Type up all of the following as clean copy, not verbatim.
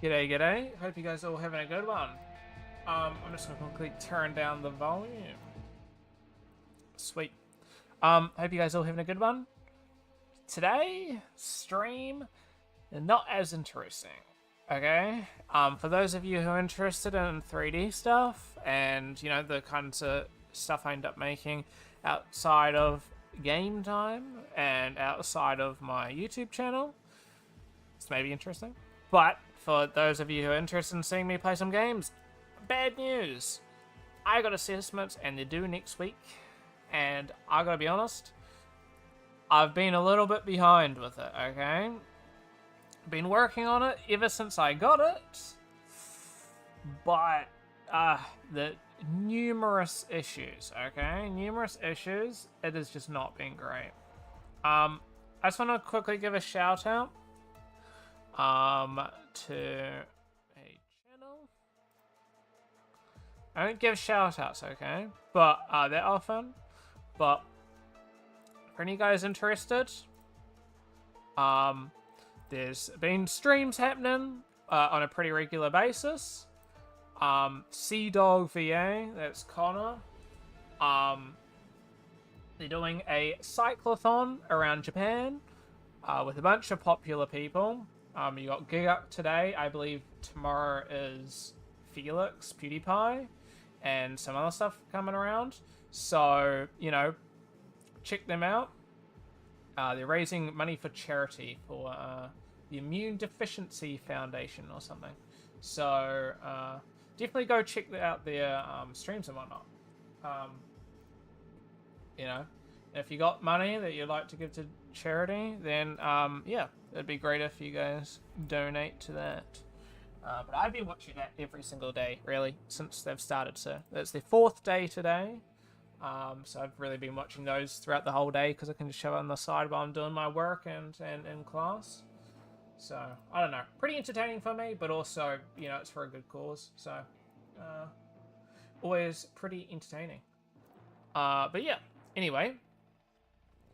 G'day, g'day. Hope you guys are all having a good one. I'm just gonna quickly turn down the volume. Sweet. Hope you guys are all having a good one. Today, stream, not as interesting. Okay? For those of you who are interested in 3D stuff and, you know, the kinds of stuff I end up making outside of game time and outside of my YouTube channel, it's maybe interesting. But for those of you who are interested in seeing me play some games, bad news. I got assessments and they're due next week. And I gotta be honest, I've been a little bit behind with it, okay? Been working on it ever since I got it. But, the numerous issues, okay? Numerous issues. It has just not been great. I just want to quickly give a shout out to a channel. I don't give shout outs, okay? But they're often. But for any guys interested, there's been streams happening on a pretty regular basis. Sea Dog VA, that's Connor. They're doing a cyclothon around Japan with a bunch of popular people. You got Gig Up today. I believe tomorrow is Felix, PewDiePie, and some other stuff coming around. So, you know, check them out. They're raising money for charity for the Immune Deficiency Foundation or something. So, definitely go check out their streams and whatnot. You know, if you got money that you'd like to give to charity, then, yeah, it'd be great if you guys donate to that. But I've been watching that every single day, really, since they've started. So it's their 4th day today. So I've really been watching those throughout the whole day because I can just shove it on the side while I'm doing my work and in class. So, I don't know. Pretty entertaining for me, but also, you know, it's for a good cause. So, always pretty entertaining. But yeah, anyway,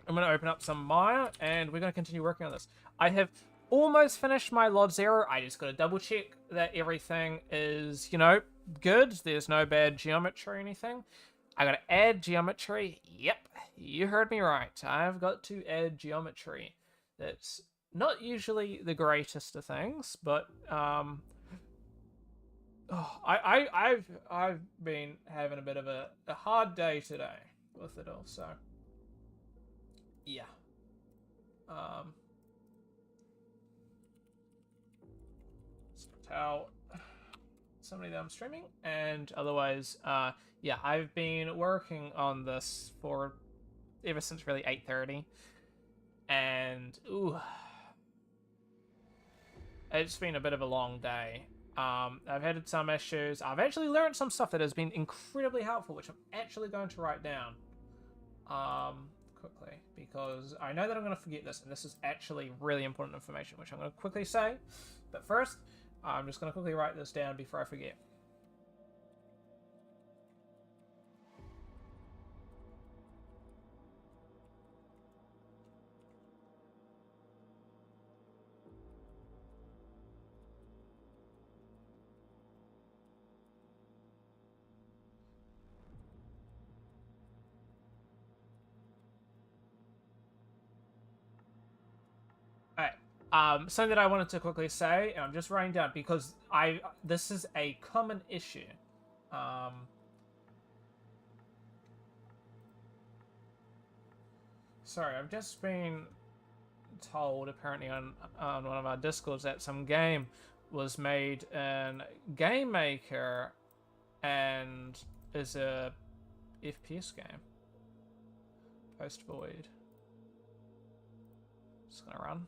I'm going to open up some Maya, and we're going to continue working on this. I have almost finished my LOD 0. I just got to double check that everything is, you know, good. There's no bad geometry or anything. I got to add geometry. Yep, you heard me right. I've got to add geometry. That's not usually the greatest of things, but I've been having a bit of a hard day today with it all. So yeah. Tell somebody that I'm streaming, and otherwise, yeah, I've been working on this for ever since really 8:30, and ooh, it's been a bit of a long day. I've had some issues. I've actually learned some stuff that has been incredibly helpful, which I'm actually going to write down quickly, because I know that I'm going to forget this, and this is actually really important information, which I'm going to quickly say. But first, I'm just going to quickly write this down before I forget. Something that I wanted to quickly say, and I'm just writing down because this is a common issue. Sorry, I've just been told apparently on one of our discords that some game was made in Game Maker and is a FPS game. Post void. Just gonna run.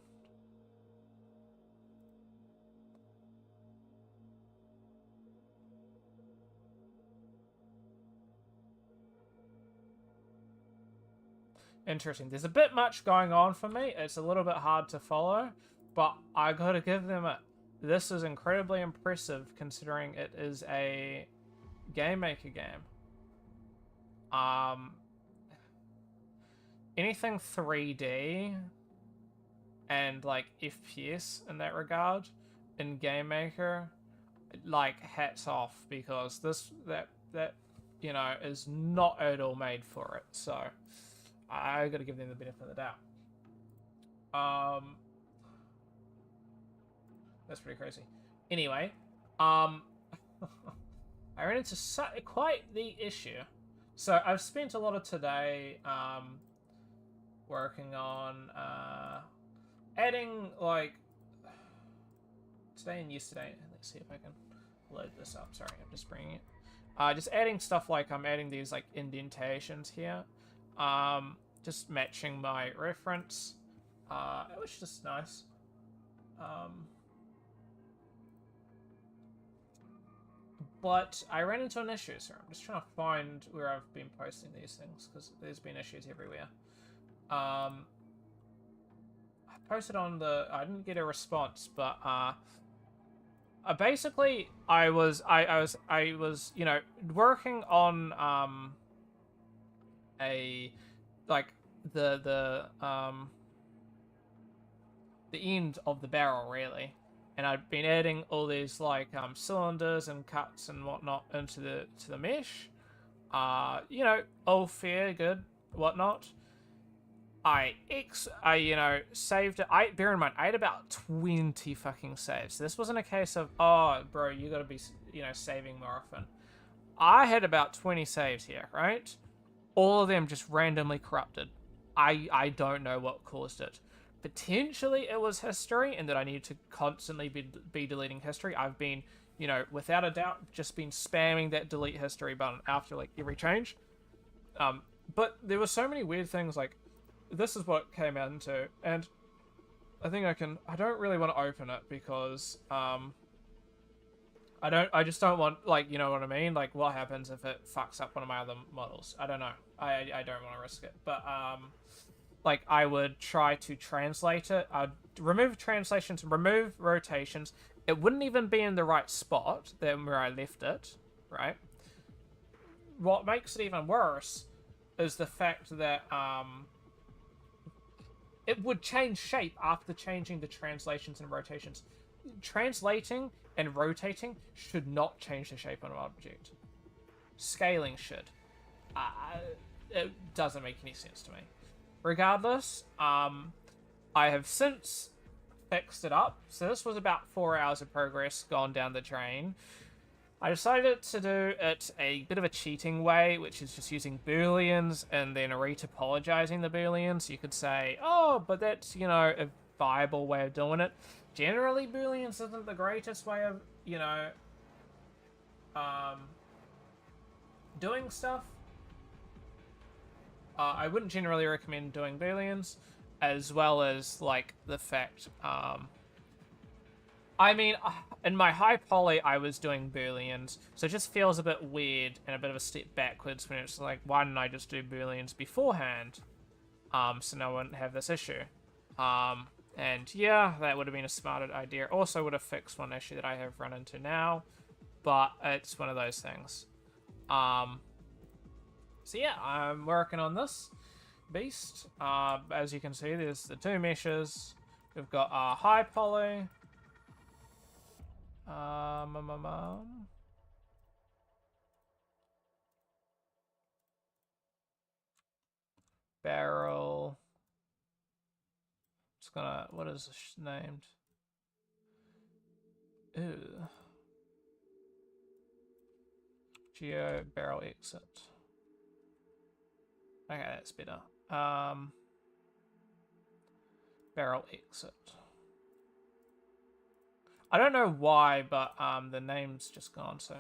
Interesting. There's a bit much going on for me. It's a little bit hard to follow, but I gotta give them it. This is incredibly impressive considering it is a Game Maker game. Anything 3D and like FPS in that regard in Game Maker, like hats off, because that you know is not at all made for it. So I got to give them the benefit of the doubt. That's pretty crazy. Anyway, I ran into quite the issue. So I've spent a lot of today working on adding, like, today and yesterday. Let's see if I can load this up. Sorry, I'm just bringing it. Just adding stuff like I'm adding these like indentations here. Just matching my reference, which is just nice. But I ran into an issue, so I'm just trying to find where I've been posting these things, because there's been issues everywhere. I posted on the... I didn't get a response, but basically I was you know, working on like the end of the barrel, really. And I'd been adding all these like cylinders and cuts and whatnot into the mesh. You know, all fair, good, whatnot. I you know, saved it. Bear in mind, I had about 20 fucking saves. So this wasn't a case of, oh, bro, you gotta be, you know, saving more often. I had about 20 saves here, right? All of them just randomly corrupted. I don't know what caused it. Potentially it was history, and that I needed to constantly be deleting history. I've been, you know, without a doubt, just been spamming that delete history button after like every change. But there were so many weird things, like, this is what came out into, and I think I don't really want to open it because, I just don't want, like, you know what I mean? Like, what happens if it fucks up one of my other models? I don't know. I don't want to risk it. But, like, I would try to translate it. I'd remove translations, remove rotations. It wouldn't even be in the right spot than where I left it, right? What makes it even worse is the fact that, it would change shape after changing the translations and rotations. Translating and rotating should not change the shape of an object. Scaling should. It doesn't make any sense to me. Regardless, I have since fixed it up. So this was about 4 hours of progress gone down the drain. I decided to do it a bit of a cheating way, which is just using booleans and then retopologizing the booleans. You could say, oh, but that's, you know, a viable way of doing it. Generally, booleans isn't the greatest way of, you know, doing stuff. I wouldn't generally recommend doing booleans, as well as, like, the fact, I mean, in my high poly, I was doing booleans, so it just feels a bit weird and a bit of a step backwards when it's like, why didn't I just do booleans beforehand? So no one would have this issue. And yeah, that would have been a smarter idea. Also would have fixed one issue that I have run into now, but it's one of those things. So yeah, I'm working on this beast. As you can see, there's the two meshes. We've got high poly. Barrel. It's gonna, what is this named? Ooh. Geo barrel exit. Okay, that's better. Barrel exit. I don't know why, but the name's just gone, so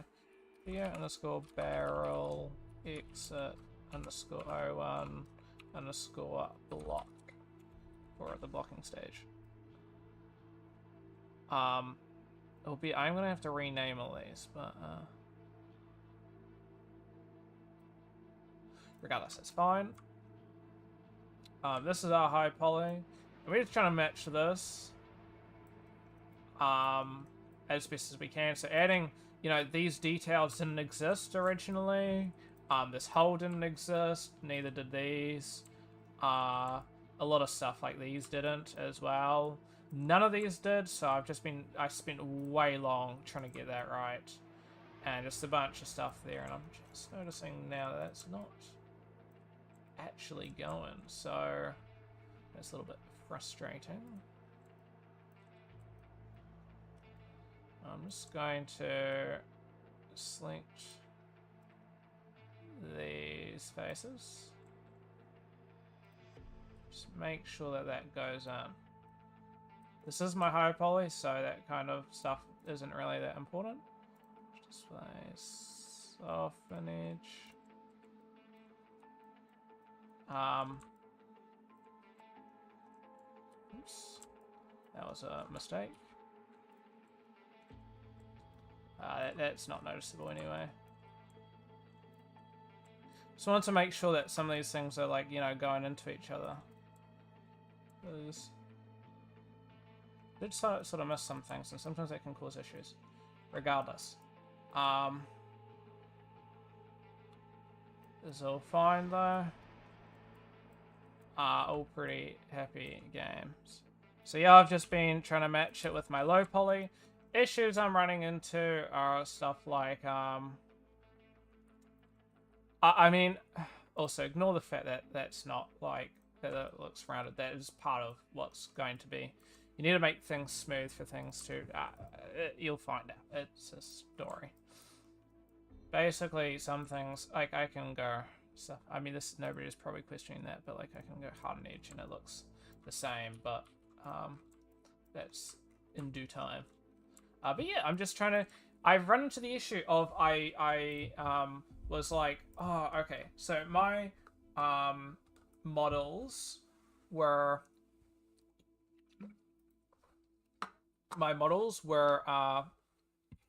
geo underscore barrel exit underscore 01 underscore block for the blocking stage. It'll be, I'm gonna have to rename all these, but regardless, it's fine. This is our high poly, and we're just trying to match this as best as we can. So adding, you know, these details didn't exist originally. This hole didn't exist, neither did these. A lot of stuff like these didn't as well. None of these did, so I spent way long trying to get that right. And just a bunch of stuff there, and I'm just noticing now that that's not actually going, so that's a little bit frustrating. I'm just going to select these faces. Just make sure that that goes in. This is my high poly, so that kind of stuff isn't really that important. Display softenage. Oops, that was a mistake. That's not noticeable anyway. Just wanted to make sure that some of these things are like, you know, going into each other. Did sort of miss some things, and sometimes that can cause issues. Regardless. This is all fine though. All pretty happy games. So yeah, I've just been trying to match it with my low poly. Issues I'm running into are stuff like, I mean, also ignore the fact that that's not like, that it looks rounded. That is part of what's going to be. You need to make things smooth for things to, you'll find out. It's a story. Basically, some things, like I can go, stuff. I mean, nobody's probably questioning that, but like I can go hard on edge and it looks the same, but that's in due time. But yeah, I'm just trying to. I've run into the issue of I was like, oh, okay, so my models were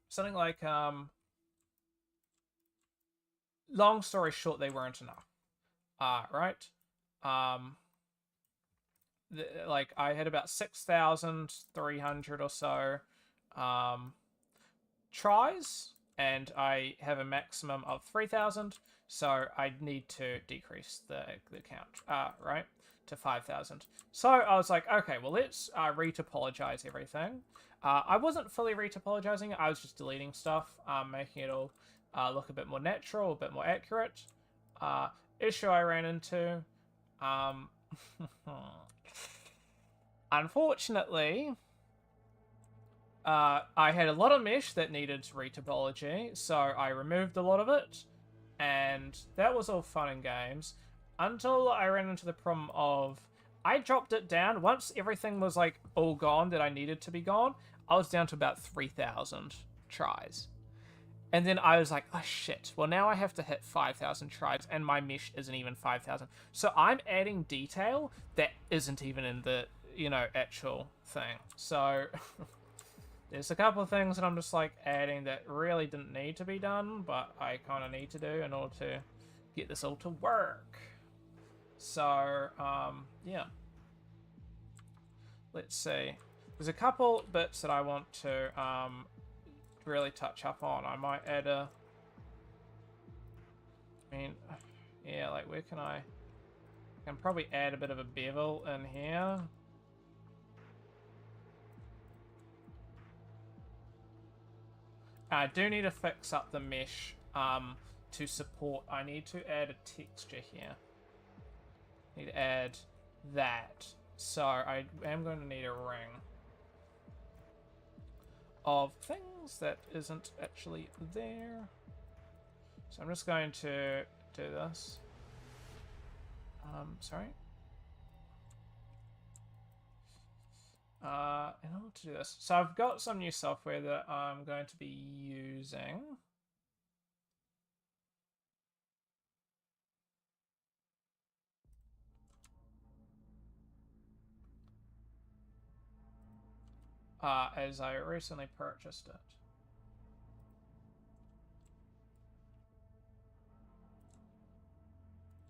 something like long story short, they weren't enough. Right? Like I had about 6,300 or so tries, and I have a maximum of 3,000, so I need to decrease the count, right, to 5,000. So I was like, okay, well, let's retopologize everything. I wasn't fully retopologizing it, I was just deleting stuff, making it all look a bit more natural, a bit more accurate. Issue I ran into, unfortunately, I had a lot of mesh that needed retopology, so I removed a lot of it, and that was all fun and games, until I ran into the problem of, I dropped it down, once everything was like all gone that I needed to be gone, I was down to about 3,000 tries. And then I was like, oh shit, well now I have to hit 5,000 tries, and my mesh isn't even 5,000. So I'm adding detail that isn't even in the, you know, actual thing. So there's a couple of things that I'm just like adding that really didn't need to be done, but I kind of need to do in order to get this all to work. So, yeah. Let's see. There's a couple bits that I want to really touch up on. I might add a... I mean, yeah, like where can I can probably add a bit of a bevel in here. I do need to fix up the mesh to support. I need to add a texture here. Need to add that. So I am going to need a ring of things that isn't actually there. So I'm just going to do this. Sorry. In order to do this, so I've got some new software that I'm going to be using. As I recently purchased it.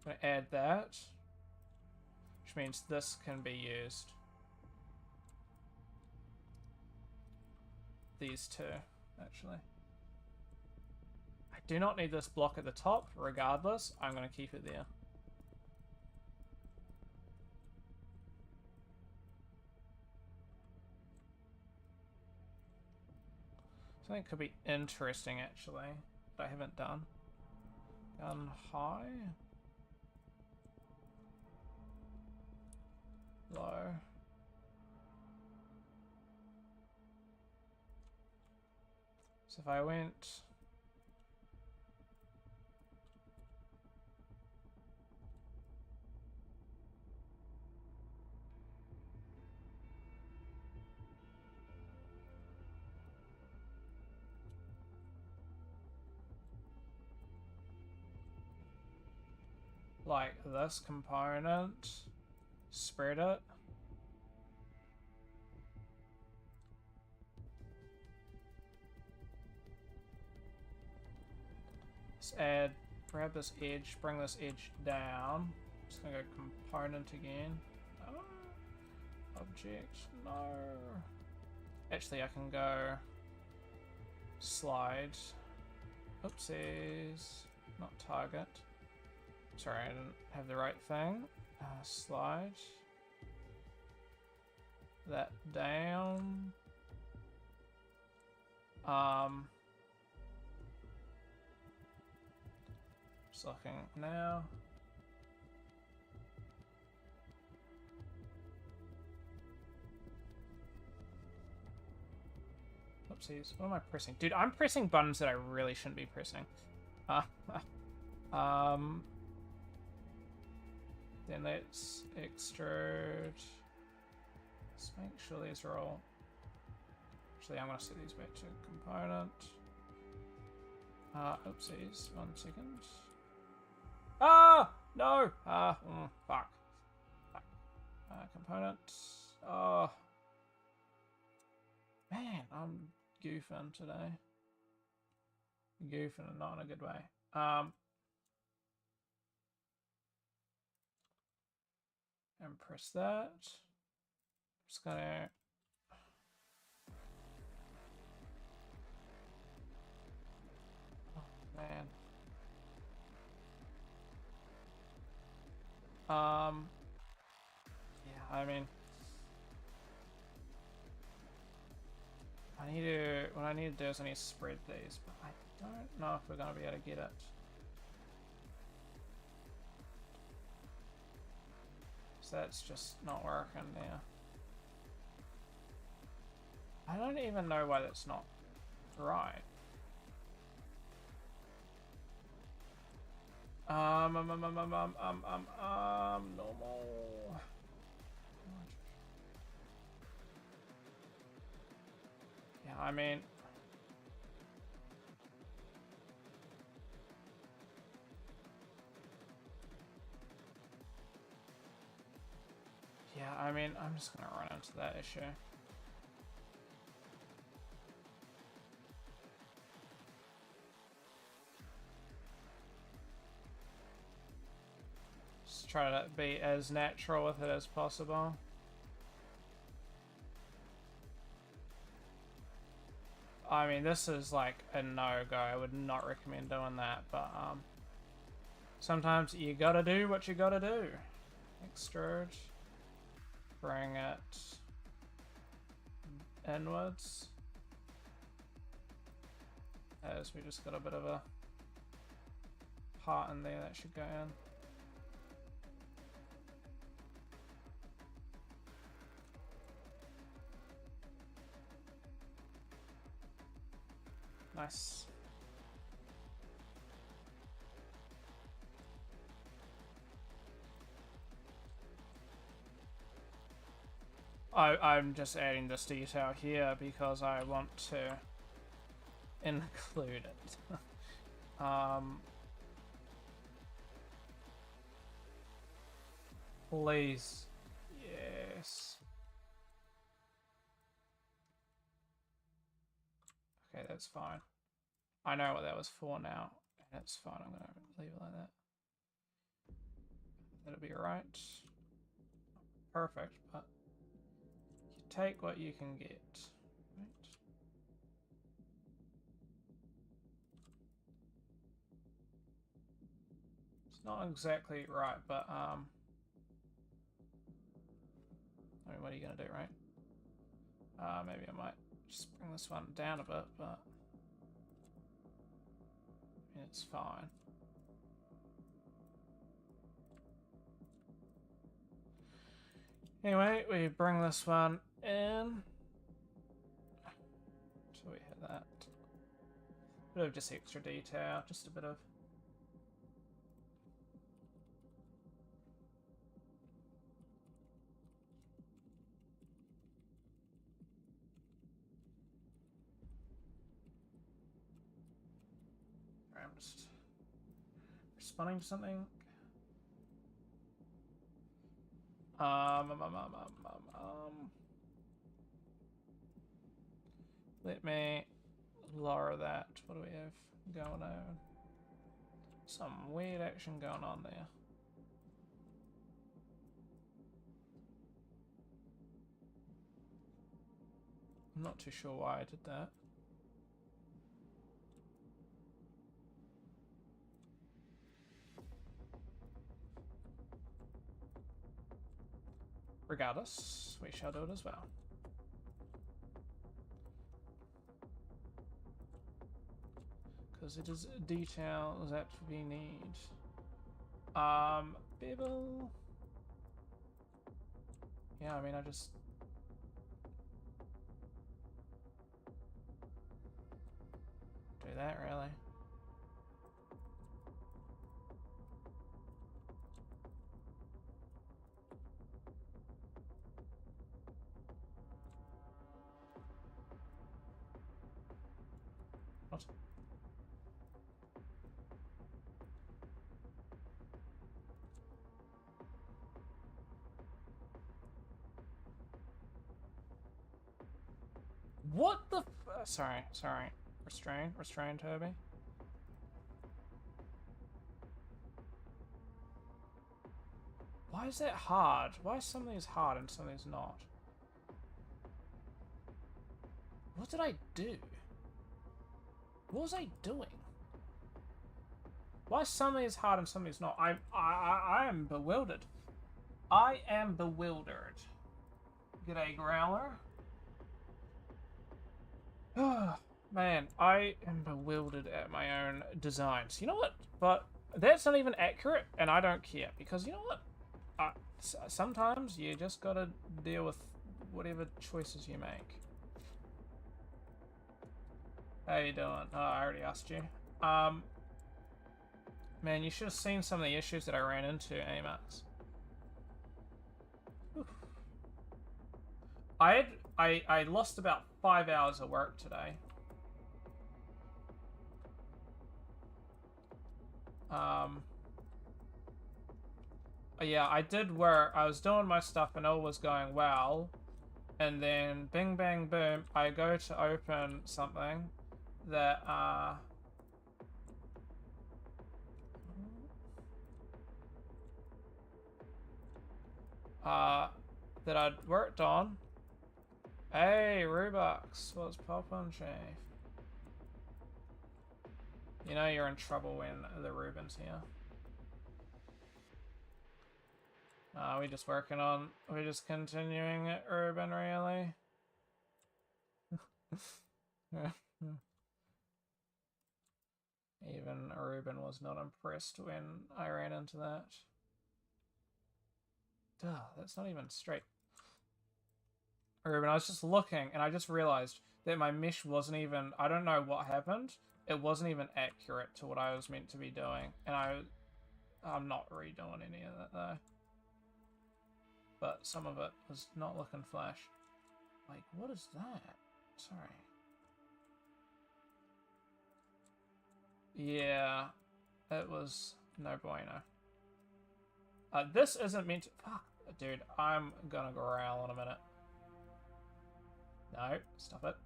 I'm going to add that, which means this can be used. These two, actually. I do not need this block at the top, regardless. I'm going to keep it there. Something could be interesting, actually, that I haven't done. Gun high. Low. So if I went... like this component, spread it. Let's add, grab this edge, bring this edge down. Just gonna go component again. Oh, object, no. Actually, I can go slide. Oopsies, not target. Sorry, I didn't have the right thing. Slide that down. Just looking now. Oopsies, what am I pressing? Dude, I'm pressing buttons that I really shouldn't be pressing. Then let's extrude. Let's make sure these are all... Actually, I'm going to set these back to component. Oopsies, 1 second. Ah! No! Fuck. Component. Oh. Man, I'm goofing today. Goofing and not in a good way. And press that. Just gonna... Oh, man. Yeah, I mean... what I need to do is I need to spread these, but I don't know if we're gonna be able to get it. So that's just not working there. I don't even know why that's not right. Normal. Yeah, I mean... Yeah, I mean, I'm just gonna run into that issue. Just try to be as natural with it as possible. I mean, this is like a no-go. I would not recommend doing that, but sometimes you gotta do what you gotta do. Extrude. Bring it inwards. As we just got a bit of a part in there that should go in. Nice. I'm just adding this detail here because I want to include it. Please. Yes. Okay, that's fine. I know what that was for now, and it's fine. I'm gonna leave it like that. That'll be alright. Perfect, but you take what you can get. Right? It's not exactly right, but I mean, what are you gonna do, right? Maybe I might just bring this one down a bit, but It's fine. Anyway, we bring this one in. So we hit that. A bit of just extra detail, just a bit of... I'm just responding to something. Let me lower that. What do we have going on? Some weird action going on there. I'm not too sure why I did that. Regardless, we shall do it as well. Because it is detail that we need. Bibble. Yeah, I mean, I just... do that, really. What? What the f- sorry. Restrain, Toby. Why is that hard? Why is some of these hard and some of these not? What did I do? What was I doing? Why is some of these hard and some of these not? I am bewildered. I am bewildered. G'day, Growler. Man, I am bewildered at my own designs. You know what? But that's not even accurate, and I don't care. Because you know what? Sometimes you just gotta deal with whatever choices you make. How you doing? Oh, I already asked you. Man, you should have seen some of the issues that I ran into, Amax. I lost about 5 hours of work today. Yeah, I did work. I was doing my stuff and all was going well. And then, bing, bang, boom, I go to open something that, that I'd worked on. Hey, Rubux, what's poppin', Chief? You know you're in trouble when the Ruben's here. We're just working on... we're just continuing it, Ruben, really? Even Ruben was not impressed when I ran into that. Duh, that's not even straight. Ruben, I was just looking and I just realized that my mesh wasn't even... I don't know what happened. It wasn't even accurate to what I was meant to be doing. And I'm not redoing any of that, though. But some of it was not looking flash. Like, what is that? Sorry. Yeah, it was no bueno. This isn't meant to... Fuck, dude, I'm gonna growl in a minute. No, stop it.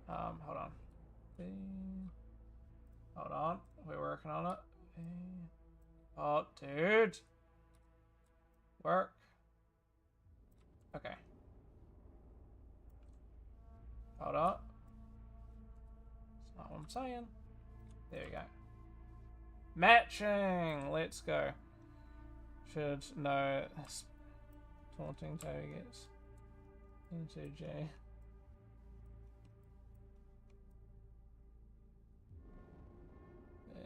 Hold on. Hold on, we're working on it. Oh, dude. Work. Okay. Hold up. That's not what I'm saying. There we go. Matching! Let's go. Should know taunting targets into J.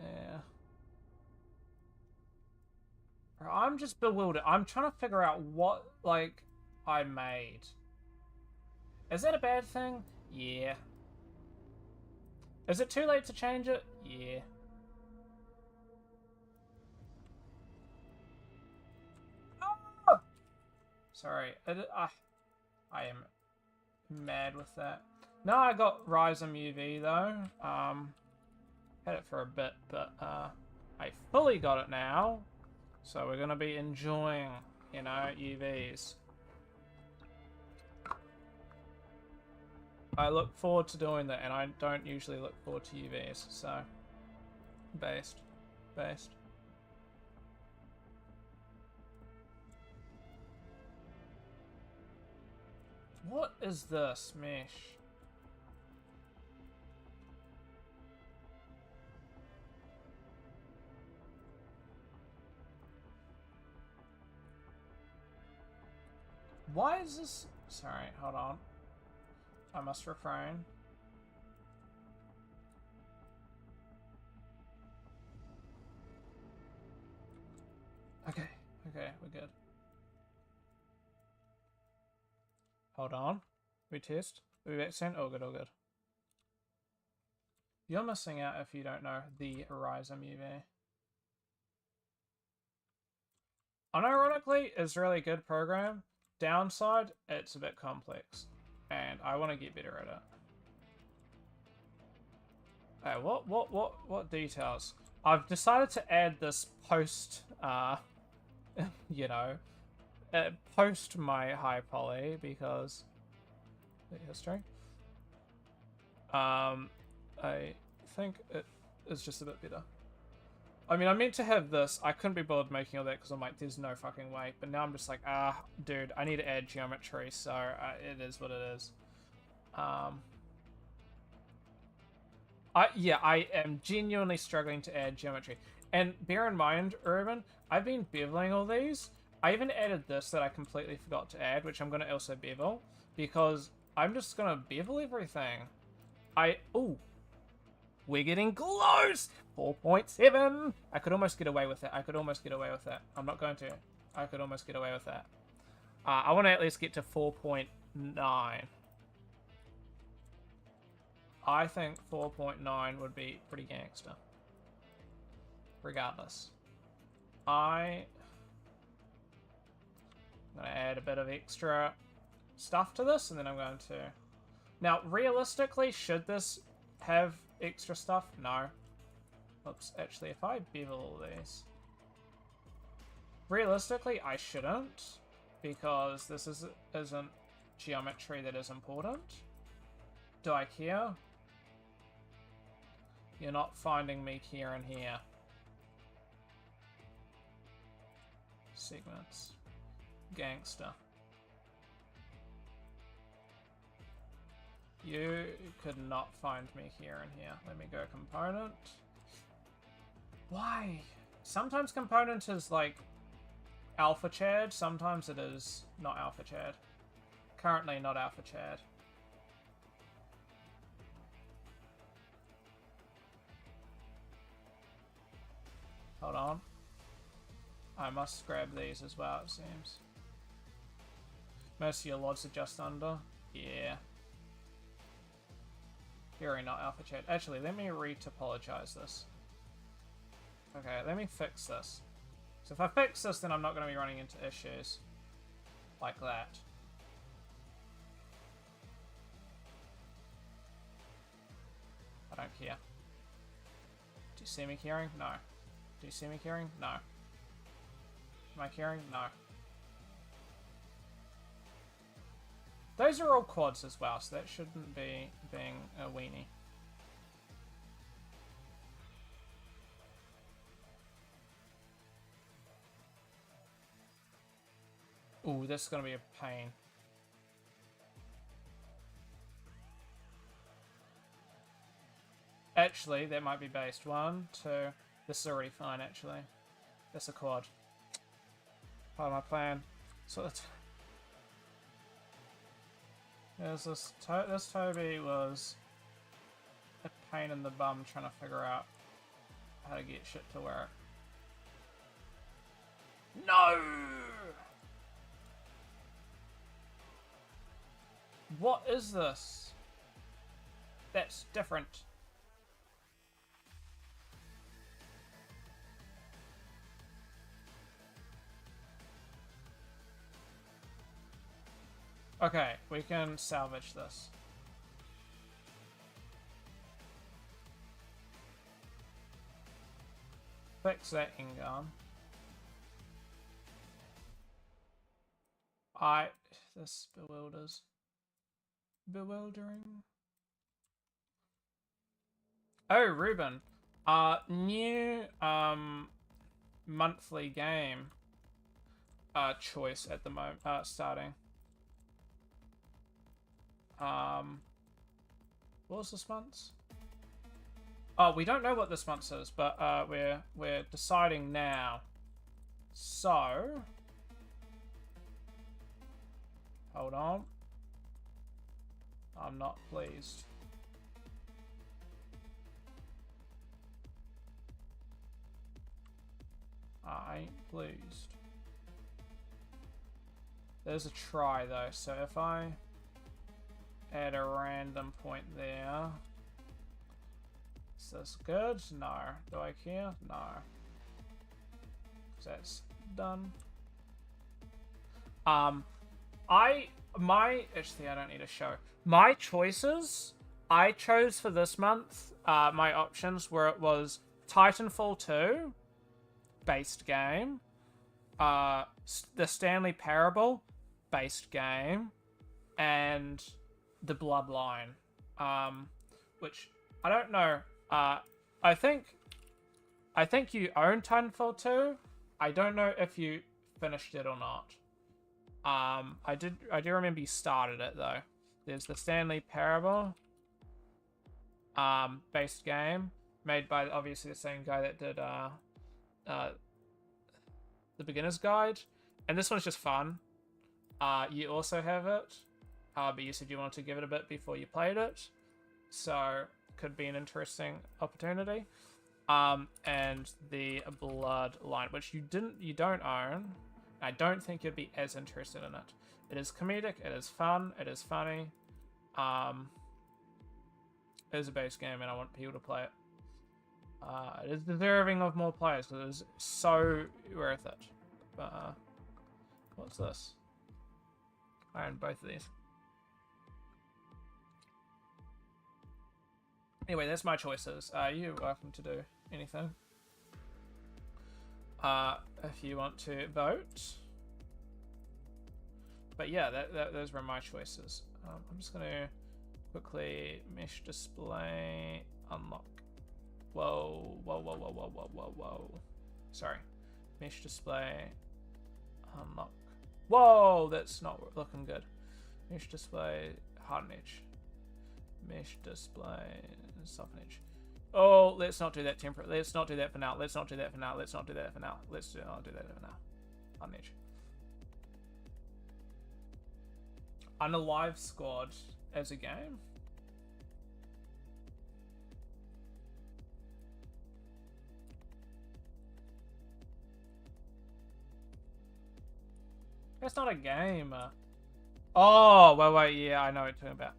Yeah. I'm just bewildered. I'm trying to figure out what, like, I made. Is that a bad thing? Yeah. Is it too late to change it? Yeah. Oh! Sorry. I am mad with that. No, I got Rhizome UV, though. Had it for a bit, but, I fully got it now. So we're gonna be enjoying, you know, UVs. I look forward to doing that, and I don't usually look forward to UVs, so... Based. What is this mesh? Why is this... Sorry, hold on. I must refrain. Okay, we're good. Hold on. We test. We vaccine. All good. You're missing out if you don't know the Rhizome UV. Unironically, it's a really good program. Downside, it's a bit complex. And I want to get better at it. Hey, what details? I've decided to add this post, you know, post my high poly because the history. I think it is just a bit better. I mean, I meant to have this. I couldn't be bothered making all that because I'm like, there's no fucking way. But now I'm just like, dude, I need to add geometry, so it is what it is. I am genuinely struggling to add geometry. And bear in mind, Urban, I've been beveling all these. I even added this that I completely forgot to add, which I'm going to also bevel, because I'm just going to bevel everything. Ooh. We're getting close! 4.7! I could almost get away with it. I'm not going to. I could almost get away with that. I want to at least get to 4.9. I think 4.9 would be pretty gangster. Regardless. I'm going to add a bit of extra stuff to this, and then I'm going to... Now, realistically, should this have extra stuff? No. Oops, actually, if I bevel all these... Realistically, I shouldn't, because this isn't geometry that is important. Do I care? You're not finding me here and here. Segments. Gangster. You could not find me here and here. Let me go component. Why? Sometimes component is like alpha chad, sometimes it is not alpha chad. Currently not alpha chad. Hold on. I must grab these as well, it seems. Most of your LODs are just under. Yeah. Very not alpha chat. Actually, let me re-topologize this. Okay, let me fix this. So if I fix this, then I'm not going to be running into issues like that. I don't care. Do you see me caring? No. Do you see me caring? No. Am I caring? No. Those are all quads as well, so that shouldn't be being a weenie. Ooh, this is going to be a pain. Actually, that might be based. 1, 2. This is already fine, actually. That's a quad. Part of my plan. So that's... This Toby was a pain in the bum trying to figure out how to get shit to work. No! What is this? That's different. Okay, we can salvage this. Fix that Ingon. This bewilders. Bewildering. Oh, Ruben. New, monthly game, choice at the moment, starting. What was this month's? Oh, we don't know what this month's is, but, we're deciding now. So... Hold on. I'm not pleased. I ain't pleased. There's a try though, so if I add a random point there. Is this good? No. Do I care? No. That's done. Actually, I don't need a show. My choices, I chose for this month, my options were, it was Titanfall 2, based game, the Stanley Parable, based game, and the Bloodline, which, I don't know, I think you own Titanfall 2, I don't know if you finished it or not. I do remember you started it though. There's the Stanley Parable, based game, made by obviously the same guy that did, the Beginner's Guide, and this one's just fun. You also have it, but you said you wanted to give it a bit before you played it, so could be an interesting opportunity. And the Bloodline, which you don't own. I don't think you'd be as interested in it. It is comedic, it is fun, it is funny. It is a base game and I want people to play it. It is deserving of more players because it is so worth it. But, what's this? I own both of these. Anyway, that's my choices. You're welcome to do anything. If you want to vote. But yeah, those were my choices. I'm just going to quickly mesh display unlock. Whoa. Sorry. Mesh display unlock. Whoa, that's not looking good. Mesh display harden edge. Mesh display soften edge. Oh, let's not do that temporary. Let's not do that for now. Let's not do that for now. Let's not do that for now. Let's not do that for now. Harden edge. Unalive Squad as a game. That's not a game. Oh, wait, yeah, I know what you're talking about.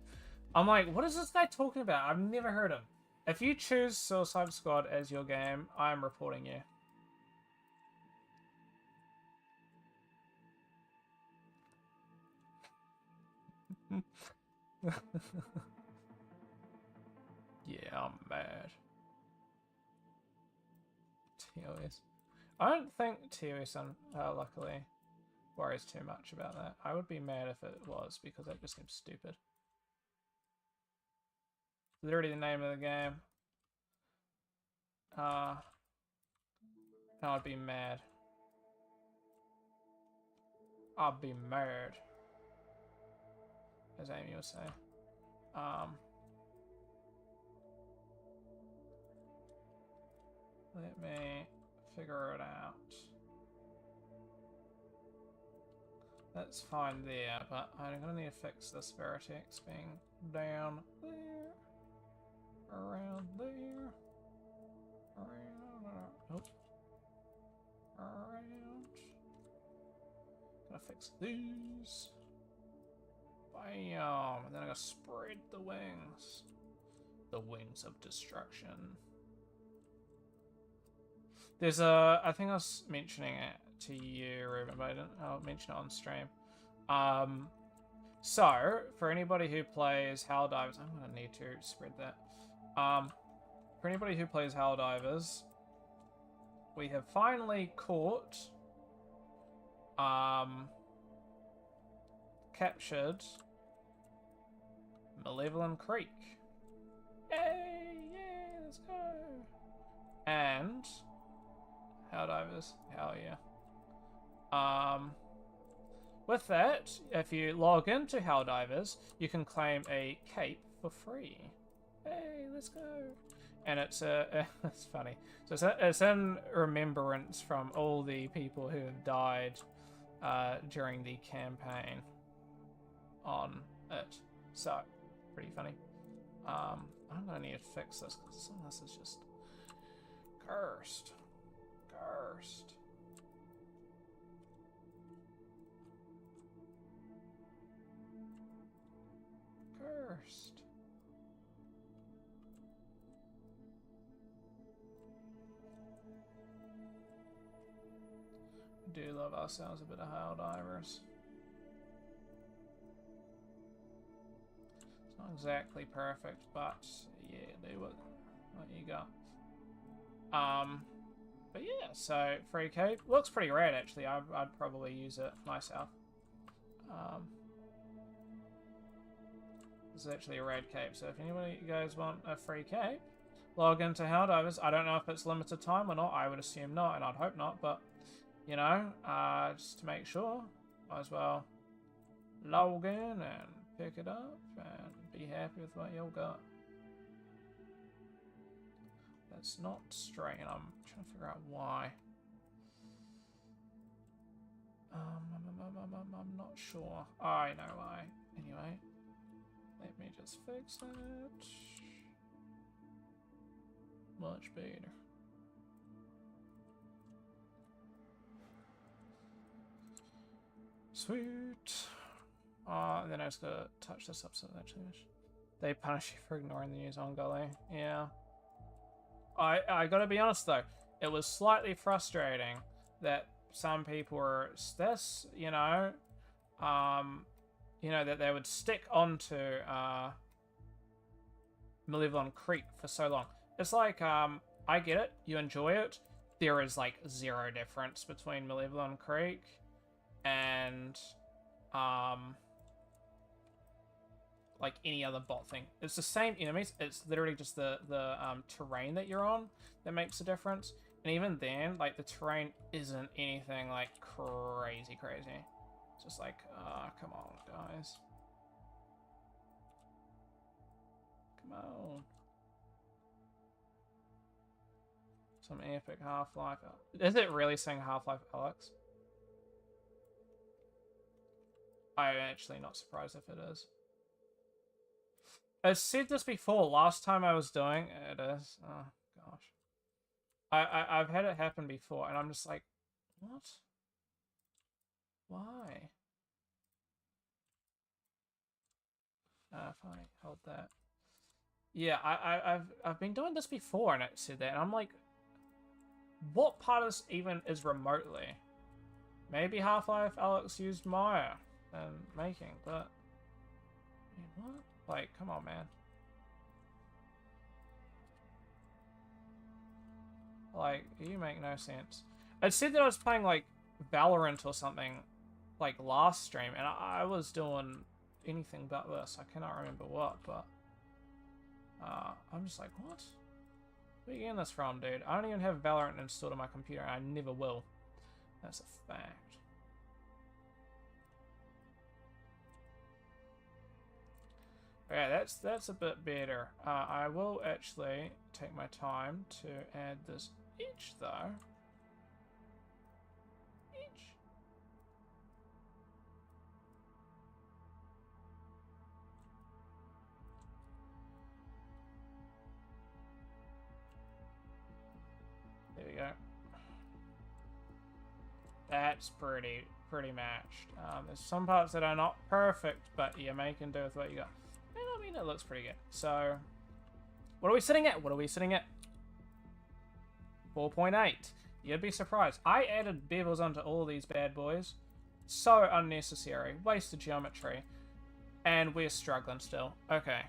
I'm like, what is this guy talking about? I've never heard him. If you choose Suicide Squad as your game, I am reporting you. Yeah, I'm mad. TOS. I don't think TOS, luckily, worries too much about that. I would be mad if it was, because that just seems stupid. Literally the name of the game. I'd be mad. I'd be mad. As Amy would say. Let me figure it out. That's fine there, but I'm gonna need to fix this vertex being down there, around there, around Oh. Around. Gonna fix these. Bam! And then I gotta spread the wings. The wings of destruction. There's a, I think I was mentioning it to you, Ruben, but I'll mention it on stream. So, for anybody who plays Helldivers, I'm gonna need to spread that. For anybody who plays Helldivers, we have finally caught, captured Malevolent Creek. Yay! Yeah, let's go! And Helldivers, hell yeah. With that, if you log into Helldivers, you can claim a cape for free. Hey, let's go! And it's it's funny. So it's in remembrance from all the people who have died during the campaign on it. So, pretty funny. I'm gonna need to fix this because some of this is just cursed. Cursed. Cursed. We do love ourselves a bit of Helldivers. It's not exactly perfect, but yeah, do what you got. But yeah, so free cape looks pretty rad actually. I'd probably use it myself. This is actually a rad cape, so if anybody you guys want a free cape, log into Helldivers. I don't know if it's limited time or not. I would assume not, and I'd hope not, but you know, just to make sure, might as well log in and pick it up and be happy with what you got. That's not straight, and I'm trying to figure out why. I'm not sure. Oh, I know why. Anyway, let me just fix that. Much better. Sweet. And then I just gotta touch this up so that actually they punish you for ignoring the news on Gully. Yeah. I gotta be honest though, it was slightly frustrating that some people were this, you know, that they would stick onto Malevolent Creek for so long. It's like, I get it, you enjoy it. There is like zero difference between Malevolent Creek and like any other bot thing. It's the same enemies. It's literally just the terrain that you're on that makes a difference. And even then, like the terrain isn't anything like crazy. It's just like, come on, guys. Come on. Some epic Half-Life. Is it really saying Half-Life Alex? I'm actually not surprised if it is. I said this before. Last time I was doing it is. Oh gosh. I've had it happen before, and I'm just like, what? Why? If I hold that. Yeah, I've been doing this before, and it said that, and I'm like, what part of this even is remotely? Maybe Half-Life Alex used Maya and making, but what? Like, come on, man. Like, you make no sense. It said that I was playing, like, Valorant or something, like, last stream, and I was doing anything but this. I cannot remember what, but... I'm just like, what? Where are you getting this from, dude? I don't even have Valorant installed on my computer, and I never will. That's a fact. Okay, that's a bit better. I will actually take my time to add this each, though. Each. There we go. That's pretty matched. There's some parts that are not perfect, but you're making do with what you got. And I mean, it looks pretty good. So, what are we sitting at? 4.8. You'd be surprised. I added bevels onto all these bad boys. So unnecessary. Wasted geometry. And we're struggling still. Okay.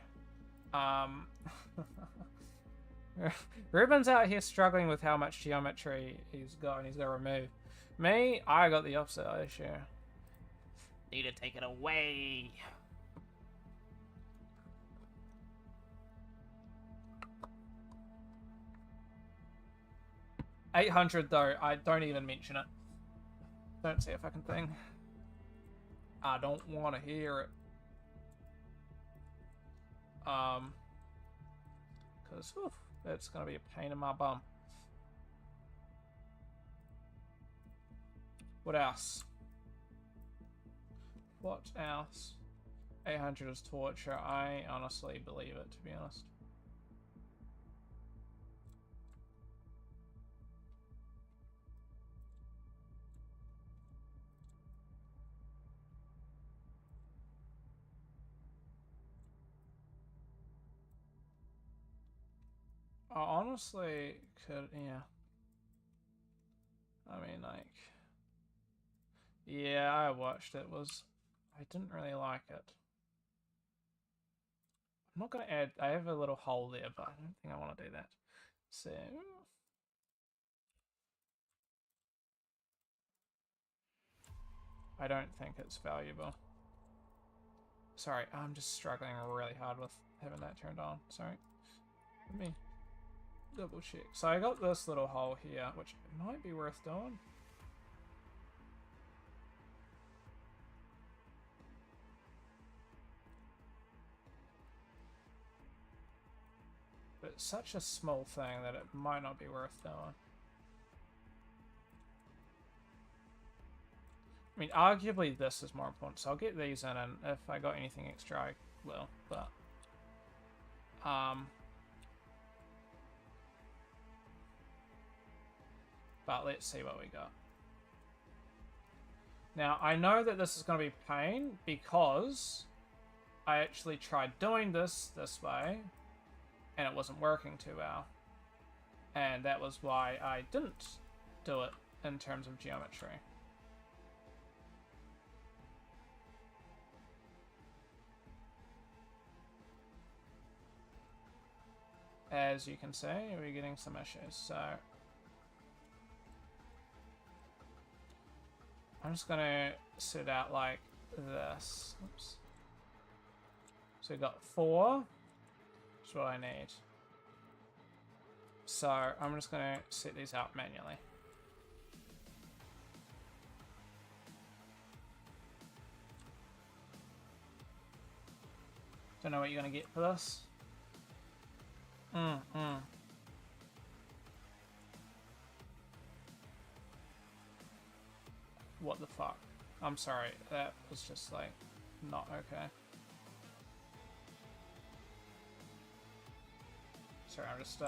Ruben's out here struggling with how much geometry he's got and he's got to remove. Me, I got the opposite issue. Need to take it away. $800 though, I don't even mention it. Don't say a fucking thing. I don't want to hear it. Because that's gonna be a pain in my bum. What else? What else? 800 is torture. I honestly believe it, to be honest. I honestly could, yeah. I mean, like... Yeah, I watched it. I didn't really like it. I'm not going to add... I have a little hole there, but I don't think I want to do that. So... I don't think it's valuable. Sorry, I'm just struggling really hard with having that turned on. Sorry. Let me double check. So I got this little hole here, which might be worth doing. But it's such a small thing that it might not be worth doing. I mean, arguably this is more important, so I'll get these in, and if I got anything extra, I will, but... But let's see what we got. Now, I know that this is going to be pain, because I actually tried doing this way, and it wasn't working too well. And that was why I didn't do it in terms of geometry. As you can see, we're getting some issues, so... I'm just gonna set it out like this. Oops. So we've got 4, which is what I need. So I'm just gonna set these out manually. Don't know what you're gonna get for this. What the fuck? I'm sorry, that was just like not okay. Sorry, I'm just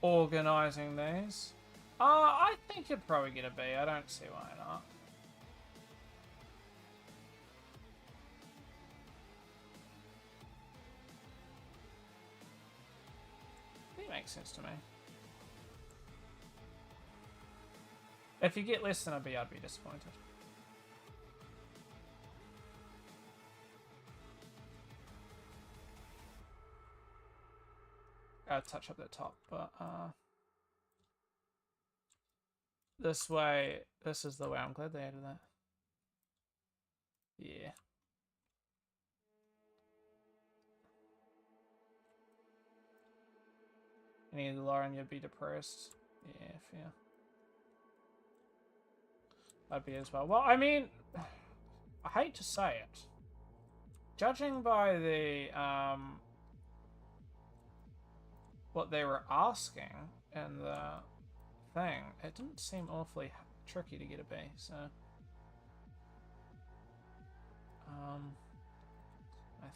organizing these. I think you'd probably get a B. I don't see why not. It makes sense to me. If you get less than a B, I'd be disappointed. I'll touch up the top, but this way, this is the way. I'm glad they added that. Yeah. Any lower and you'd be depressed. Yeah, fair. I'd be as well. Well, I mean, I hate to say it. Judging by the, what they were asking in the thing, it didn't seem awfully tricky to get a B, so... I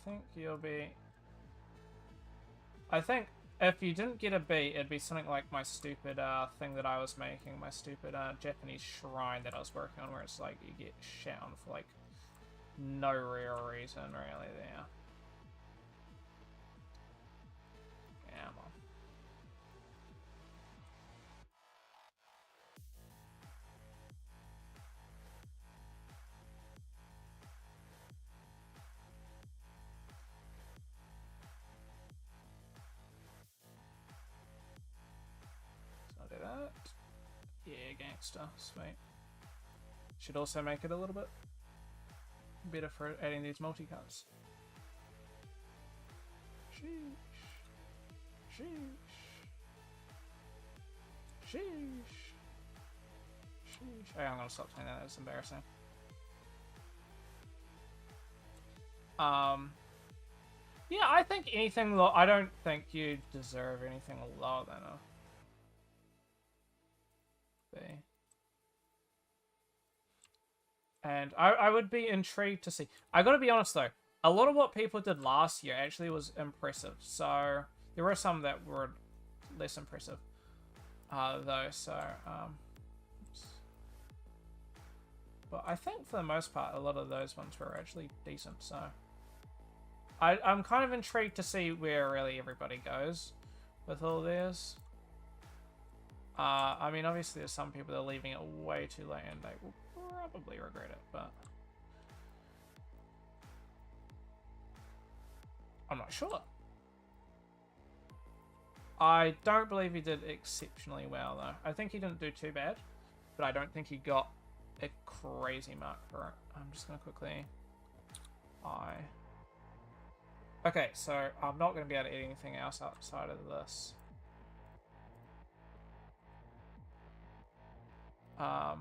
think you'll be... I think if you didn't get a B, it'd be something like my stupid thing that I was making, my stupid Japanese shrine that I was working on, where it's like you get shit on for like no real reason really there. Come on. So I'll do that. Yeah, gangster. Sweet. Should also make it a little bit better for adding these multi-cuts. Sheesh. Sheesh. Sheesh. Sheesh. Hey, I'm gonna stop saying that. That's embarrassing. Yeah, I think anything low. I don't think you deserve anything lower than a B. And I would be intrigued to see. I gotta be honest though, a lot of what people did last year actually was impressive. So there were some that were less impressive, though. So oops. But I think for the most part, a lot of those ones were actually decent. So I'm kind of intrigued to see where really everybody goes with all this. I mean, obviously there's some people that are leaving it way too late and they will probably regret it, but I'm not sure. I don't believe he did exceptionally well, though. I think he didn't do too bad, but I don't think he got a crazy mark for it. I'm just going to quickly... Okay, so I'm not going to be able to eat anything else outside of this. Hi.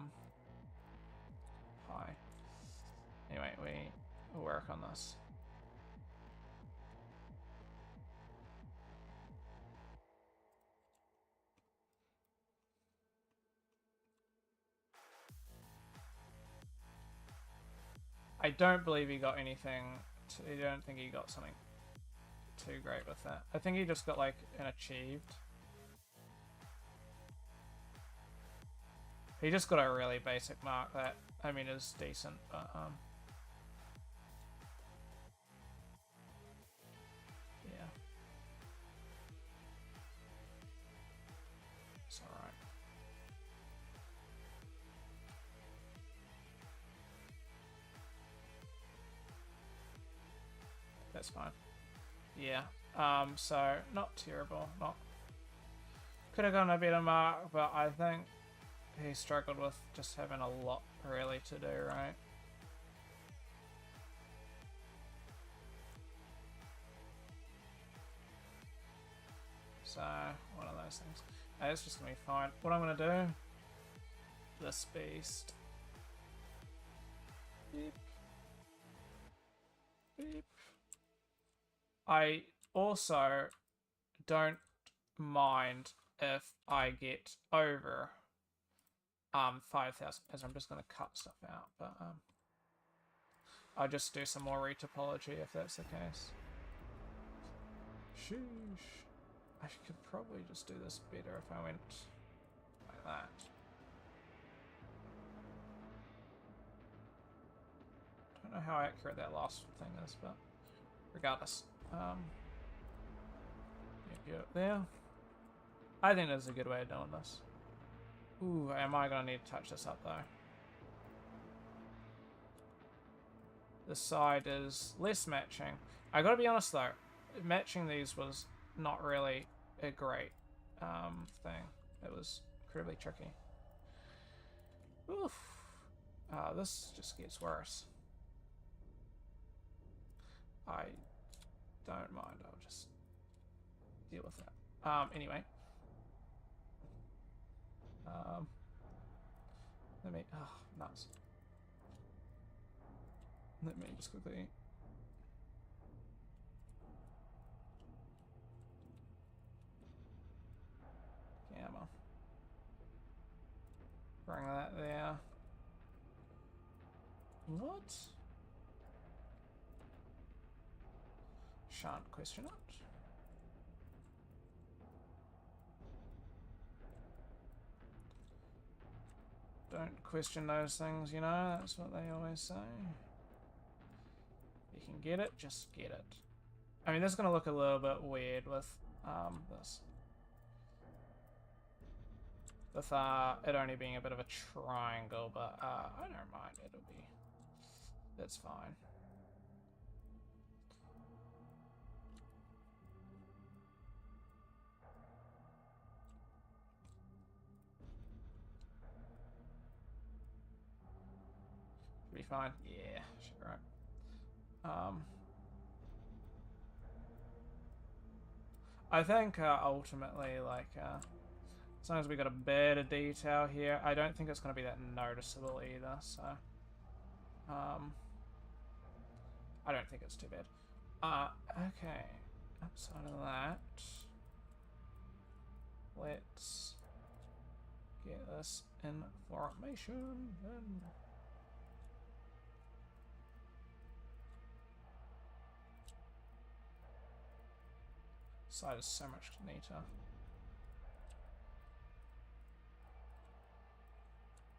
Anyway, we'll work on this. I don't believe he got anything. I don't think he got something too great with that. I think he just got like an achieved. He just got a really basic mark that, I mean, is decent, but yeah. It's alright. That's fine. Yeah. So not terrible. Not could have gone a better mark, but I think he struggled with just having a lot really to do, right? So one of those things. It's just gonna be fine. What I'm gonna do? This beast. Beep. Beep. I also don't mind if I get over 5,000, as I'm just going to cut stuff out, but I'll just do some more retopology if that's the case. Sheesh. I could probably just do this better if I went like that. Don't know how accurate that last thing is, but regardless. Get it there. I think that's a good way of doing this. Ooh, am I going to need to touch this up, though? This side is less matching. I got to be honest, though. Matching these was not really a great thing. It was incredibly tricky. Oof. This just gets worse. I don't mind. I'll just deal with that. Anyway. Let me... Oh, nuts. Let me just quickly... Gamma. Bring that there. What? Shan't question it. Don't question those things, you know, that's what they always say. If you can get it, just get it. I mean, this is going to look a little bit weird with this. With it only being a bit of a triangle, but I don't mind, it'll be... That's fine. Be fine. Yeah, sure. Right. I think ultimately, like, as long as we got a bit of detail here, I don't think it's going to be that noticeable either. So, I don't think it's too bad. Okay. Outside of that, let's get this information then. Side is so much neater.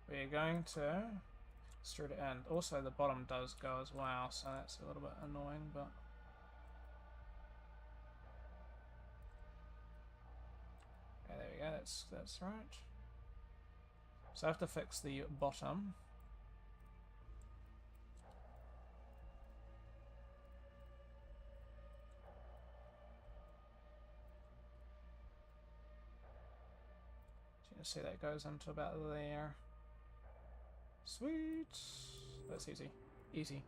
We're going to straight it end. Also, the bottom does go as well, so that's a little bit annoying, but okay, there we go. That's right. So I have to fix the bottom. So you can see that goes into about there. Sweet. That's easy. Easy.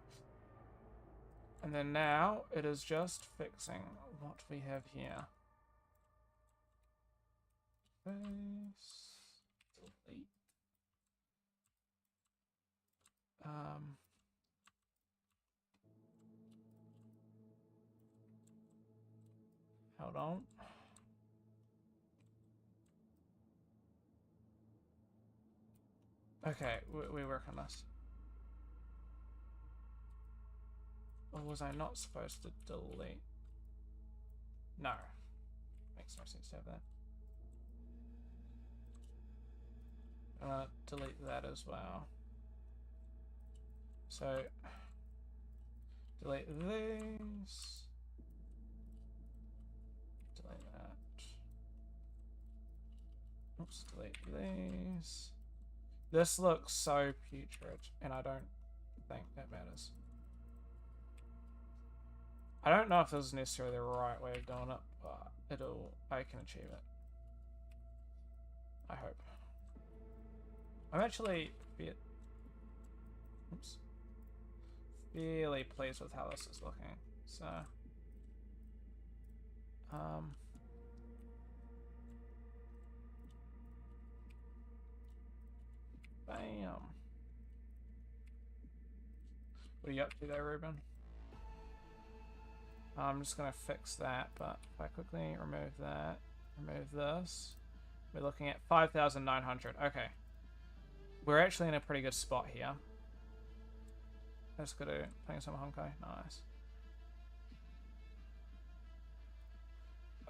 And then now it is just fixing what we have here. Face. Delete. Hold on. Okay, we work on this. Or was I not supposed to delete? No. Makes no sense to have that. I'm gonna delete that as well. So, delete these. Delete that. Oops, delete these. This looks so putrid, and I don't think that matters. I don't know if this is necessarily the right way of doing it, but I can achieve it. I hope. I'm actually fairly pleased with how this is looking. So, bam. What are you up to there, Ruben? I'm just gonna fix that, but if I quickly remove that, remove this, we're looking at 5,900. Okay. We're actually in a pretty good spot here. Let's go to playing some Honkai. Nice.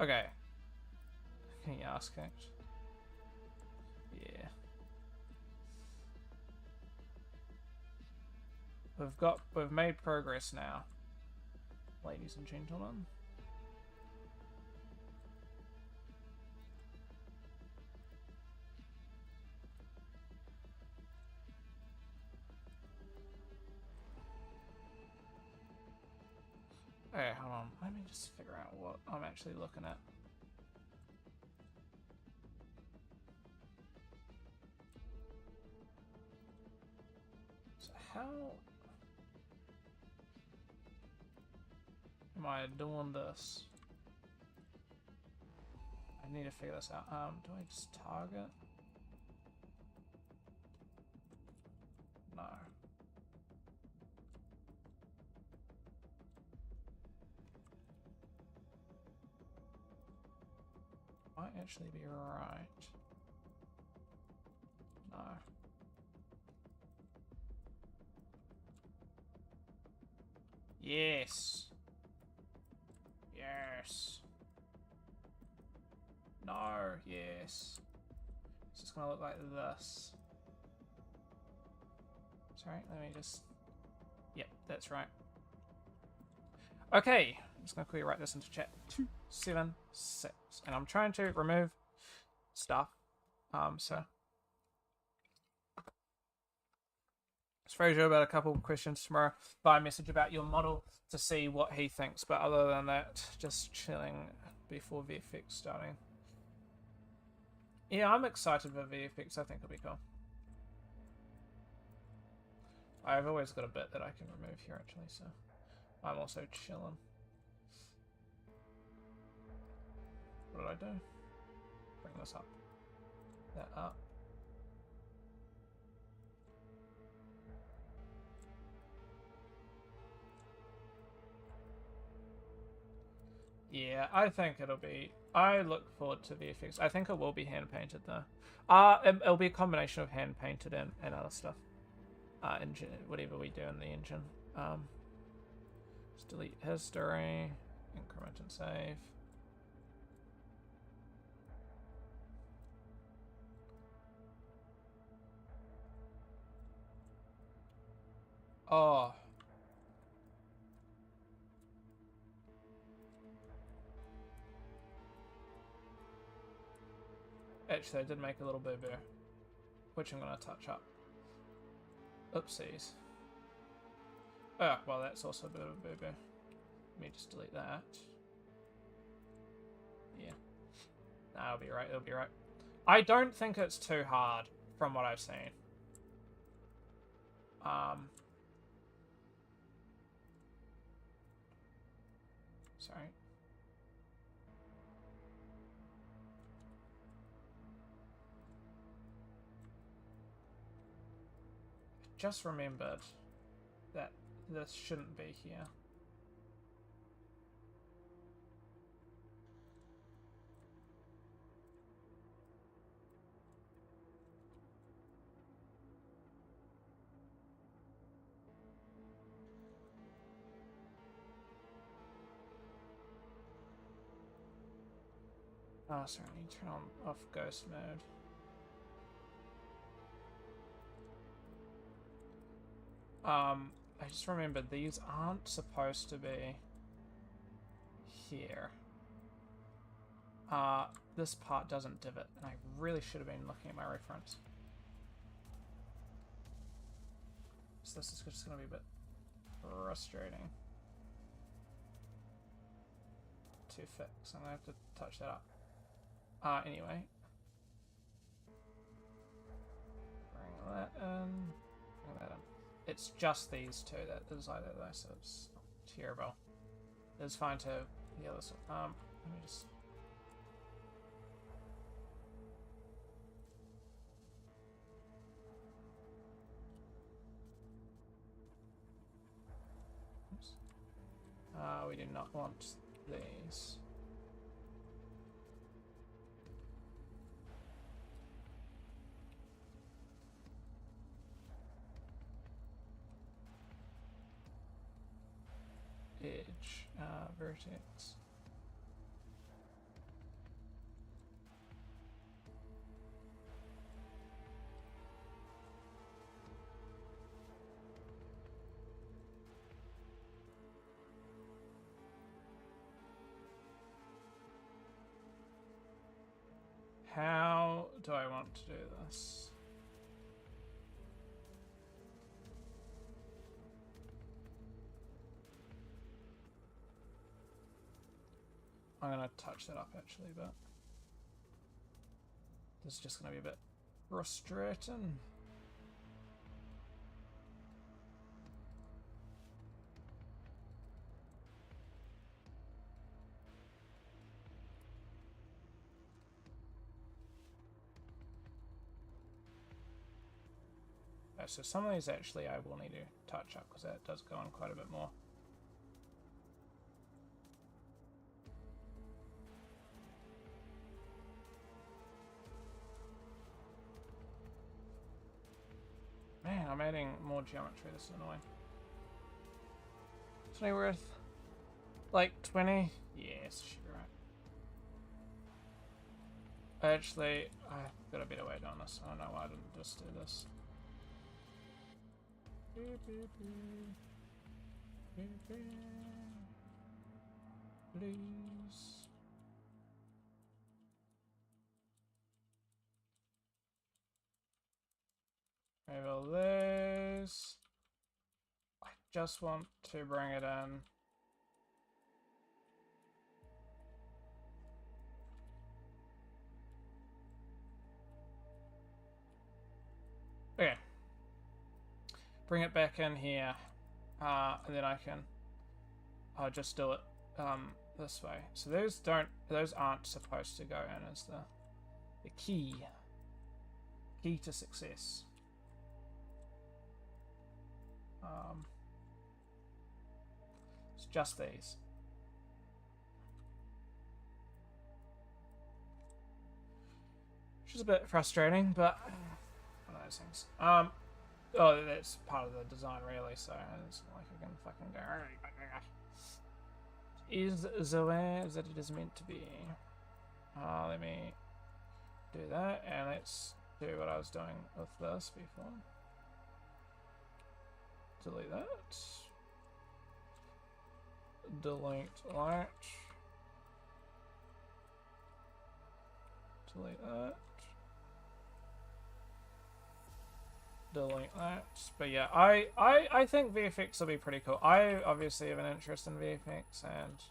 Okay. Can you ask it? Yeah. We've made progress now, ladies and gentlemen. Okay, hold on. Let me just figure out what I'm actually looking at. So how am I doing this? I need to figure this out. Do I just target? No. Might actually be right. No. Yes. Yes. No. Yes. It's just gonna look like this. Sorry, let me just... Yep, that's right. Okay, I'm just going to quickly write this into chat. 276. And I'm trying to remove stuff. So... Fraser about a couple of questions tomorrow by message about your model to see what he thinks. But other than that, just chilling before VFX starting. Yeah, I'm excited for VFX. I think it'll be cool. I've always got a bit that I can remove here actually, so I'm also chilling. What did I do? Bring this up. That up. Yeah, I think it'll be... I look forward to VFX. I think it will be hand-painted, though. It'll be a combination of hand-painted and other stuff. Engine, whatever we do in the engine. Just delete history, increment and save. Oh... Actually, I did make a little boo-boo, which I'm going to touch up. Oopsies. Oh, well, that's also a bit of a boo-boo. Let me just delete that. Yeah. Nah, it'll be right, it'll be right. I don't think it's too hard, from what I've seen. Sorry. Just remembered that this shouldn't be here. Oh, sorry, I need to turn on off ghost mode. I just remembered these aren't supposed to be here. This part doesn't divot, and I really should have been looking at my reference. So this is just going to be a bit frustrating to fix. I'm going to have to touch that up. Anyway. Bring that in. Bring that in. It's just these two that is like that though, so it's not terrible. It's fine to the other side. Let me just... Oops. We do not want these. Edge, vertex. How do I want to do this? I'm going to touch that up actually, but this is just going to be a bit frustrating. Okay, so some of these actually I will need to touch up because that does go on quite a bit more. Man, I'm adding more geometry. This is annoying. It's only worth like 20. Yes, should be right. Actually, I've got a better way doing this. I don't know why I didn't just do this. Please. Maybe all this. I just want to bring it in. Okay. Bring it back in here. And then I can just do it this way. So those aren't supposed to go in as the key to success. It's just these. Which is a bit frustrating, but one of those things. Oh, that's part of the design, really, so it's not like I can fucking go. Is the way that it is meant to be. Let me do that, and let's do what I was doing with this before. Delete that. Delete that. Delete that. Delete that. But yeah, I think VFX will be pretty cool. I obviously have an interest in VFX, and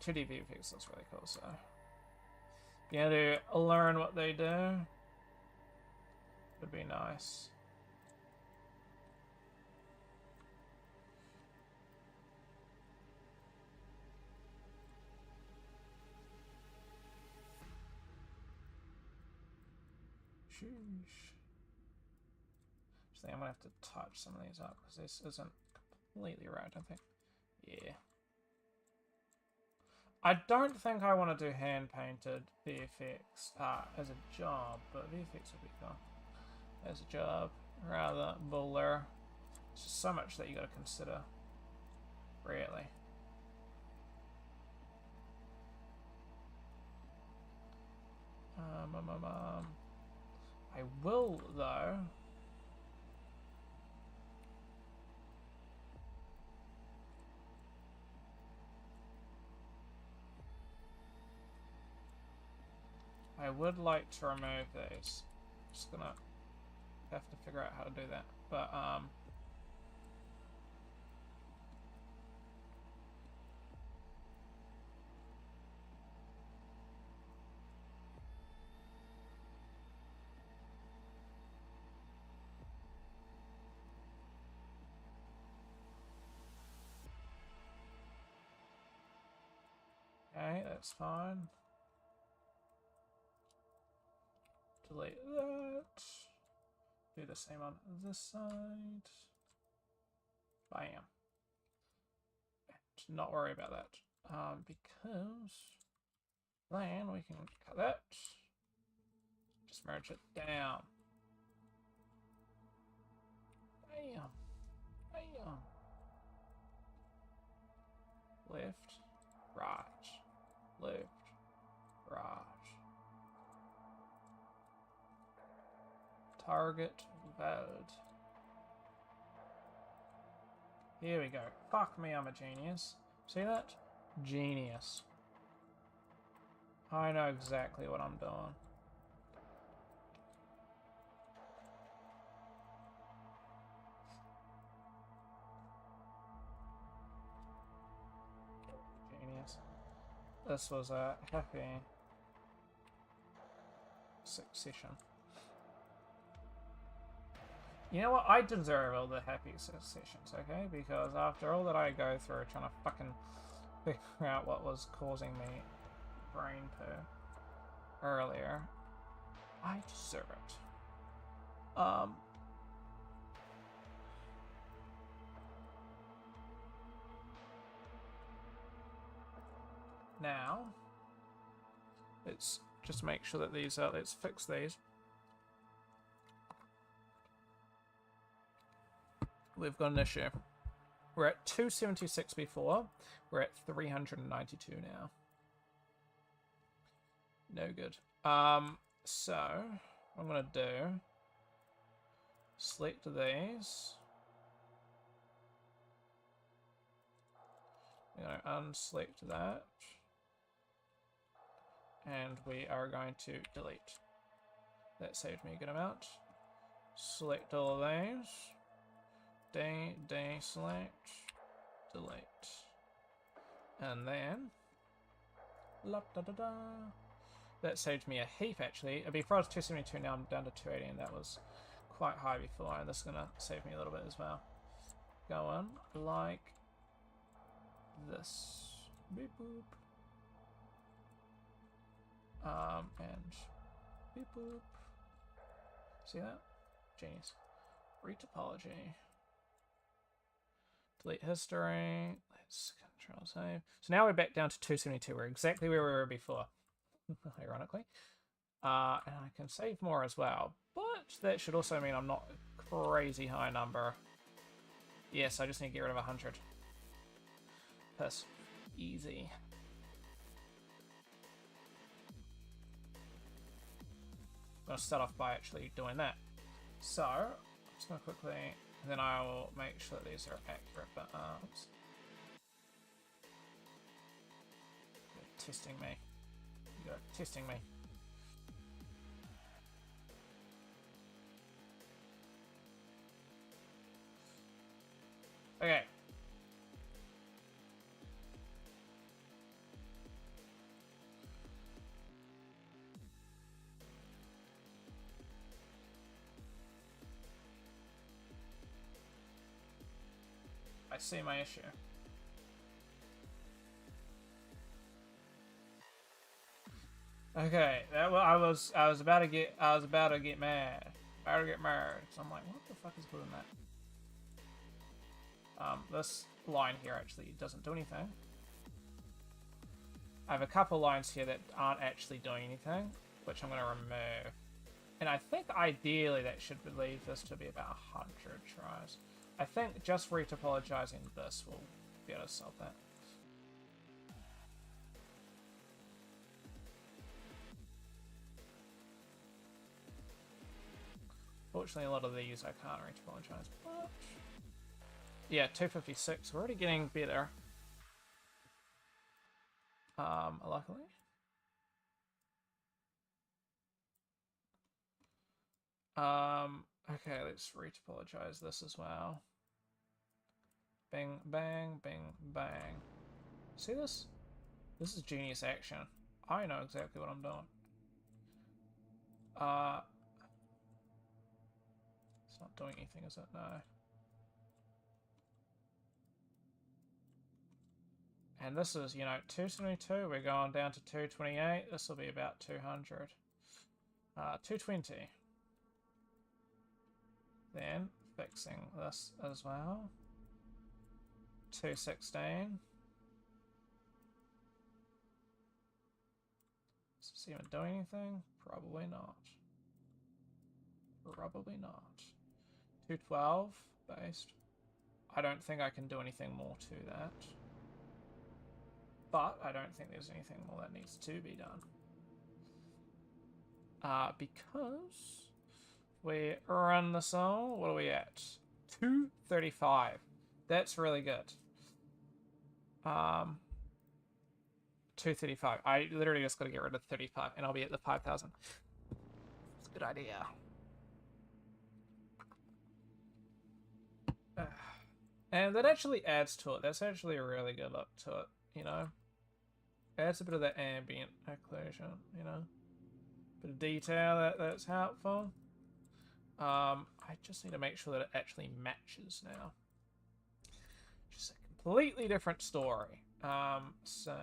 2D VFX looks really cool, so yeah, to learn what they do would be nice. Sheesh. I'm gonna have to touch some of these up because this isn't completely right, I think. Yeah. I don't think I want to do hand painted VFX as a job, but VFX would be cool as a job rather buller. There's just so much that you got to consider, really. I will though. I would like to remove these. Just gonna have to figure out how to do that. But okay, that's fine. Delete that. Do the same on this side. Bam. And not worry about that. Because then we can cut that. Just merge it down. Bam. Bam. Left, right, left, right. Target valid. Here we go. Fuck me, I'm a genius. See that? Genius. I know exactly what I'm doing. Genius. This was a happy succession. You know what? I deserve all the happy sessions, okay? Because after all that I go through trying to fucking figure out what was causing me brain poo earlier, I deserve it. Now, let's just make sure that these are, let's fix these. We've got an issue. We're at 276 before. We're at 392 now. No good. So, what I'm going to do, select these. We're going to unselect that. And we are going to delete. That saved me a good amount. Select all of those. Deselect. Delete. And then... La da da da. That saved me a heap, actually. Before I was 272, now I'm down to 280, and that was quite high before, and this is going to save me a little bit as well. Go on, like this. Beep boop. And beep boop. See that? Genius. Retopology. Delete history. Let's control save. So now we're back down to 272. We're exactly where we were before. Ironically. And I can save more as well. But that should also mean I'm not a crazy high number. Yes, I just need to get rid of 100. Piss. Easy. I'm going to start off by actually doing that. So, I'm just going to quickly... And then I will make sure that these are accurate, but oops. You're testing me. You're testing me. Okay. I see my issue. Okay, I was about to get mad. About to get mad. So I'm like, what the fuck is doing that? This line here actually doesn't do anything. I have a couple lines here that aren't actually doing anything, which I'm going to remove. And I think ideally that should leave this to be about 100 tries. I think just retopologizing this will be able to solve that. Fortunately, a lot of these I can't retopologize, but... Yeah, 256. We're already getting better. Luckily. Okay, let's retopologize this as well. Bing, bang, bing, bang. See this? This is genius action. I know exactly what I'm doing. It's not doing anything, is it? No. And this is, you know, 272. We're going down to 228. This will be about 200. 220. Then fixing this as well. 216. Does this even do anything? Probably not. Probably not. 212 based. I don't think I can do anything more to that. But I don't think there's anything more that needs to be done. Because we run this all, what are we at? 235. That's really good. 235. I literally just got to get rid of 35 and I'll be at the 5,000. It's a good idea. And that actually adds to it. That's actually a really good look to it, you know? Adds a bit of that ambient occlusion, you know? Bit of detail that's helpful. I just need to make sure that it actually matches now. Just a completely different story. So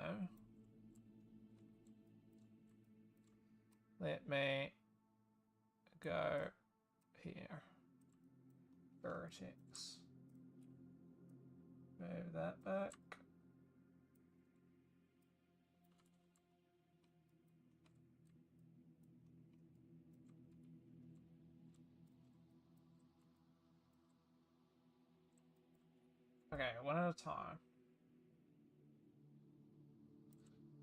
let me go here. Vertex. Move that back. Okay, one at a time.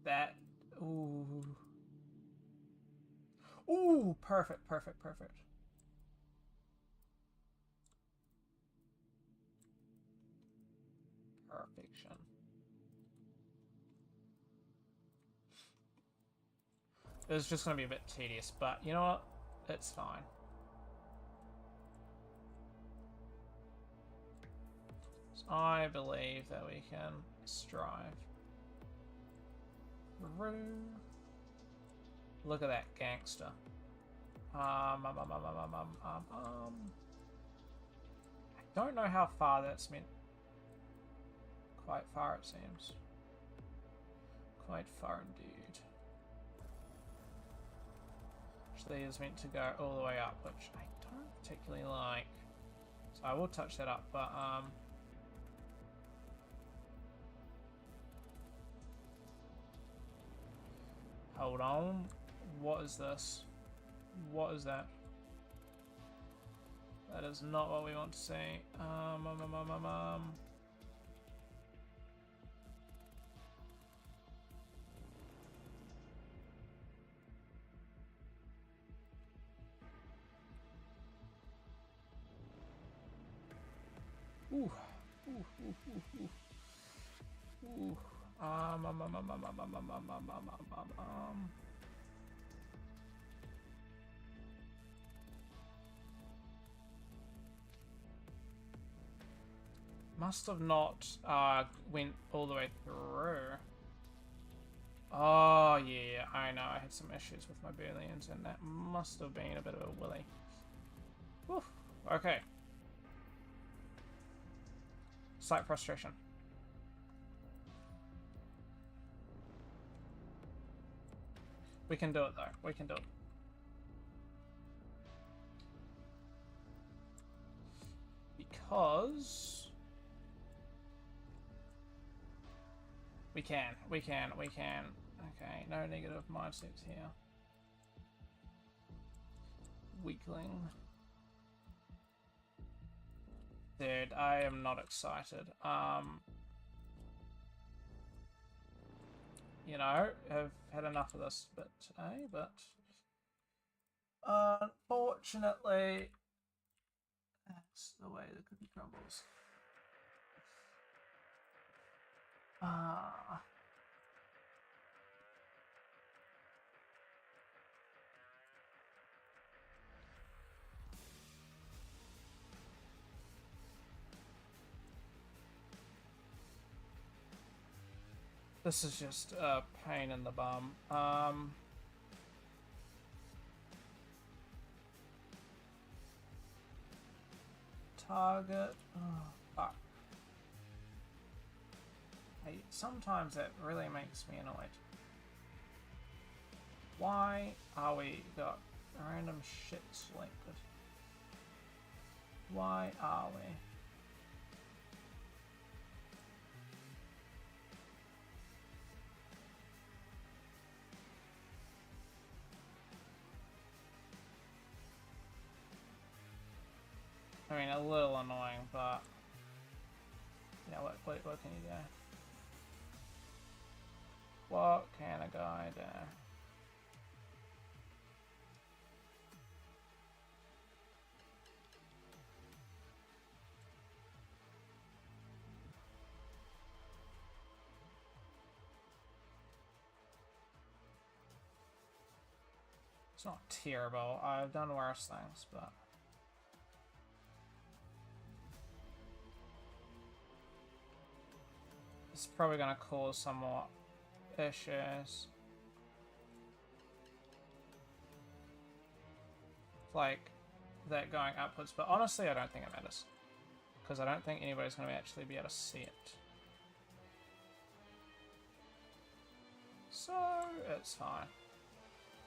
That, ooh. Ooh, perfect, perfect, perfect. Perfection. It's just going to be a bit tedious, but you know what? It's fine. So I believe that we can strive. Look at that gangster. I don't know how far that's meant. Quite far, it seems. Quite far indeed. Actually, is meant to go all the way up, which I don't particularly like. So I will touch that up, but hold on. What is this? What is that? That is not what we want to see. Ooh. Ooh. Must have not went all the way through. Oh yeah, I know. I had some issues with my Booleans, and that must have been a bit of a willy. Whew. Okay. Slight frustration. We can do it though. We can do it. Because we can. Okay, no negative mindsets here. Weakling. Dude, I am not excited. You know, I've had enough of this bit today, but unfortunately, that's the way the cookie crumbles. This is just a pain in the bum. Target. Oh, fuck. Hey, sometimes that really makes me annoyed. Why are we got random shit selected? Why are we? I mean, a little annoying, but yeah, what can you do? What can a guy do? It's not terrible. I've done worse things, but it's probably going to cause some more issues. Like that going upwards, but honestly I don't think it matters. Because I don't think anybody's going to actually be able to see it. So, it's fine.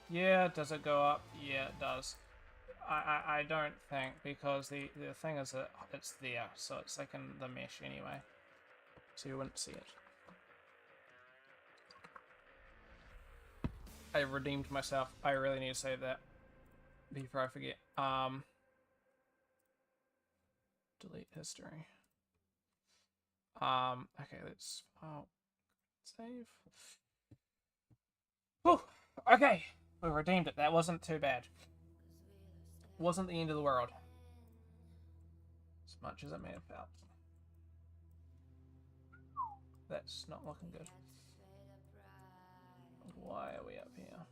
Yeah, does it go up? Yeah, it does. I don't think, because the thing is that it's there, so it's like in the mesh anyway. So you wouldn't see it. I redeemed myself. I really need to save that before I forget. Delete history. Okay, let's save. Whew, okay, we redeemed it. That wasn't too bad. Wasn't the end of the world. As much as it may have felt. That's not looking good. Why are we up here?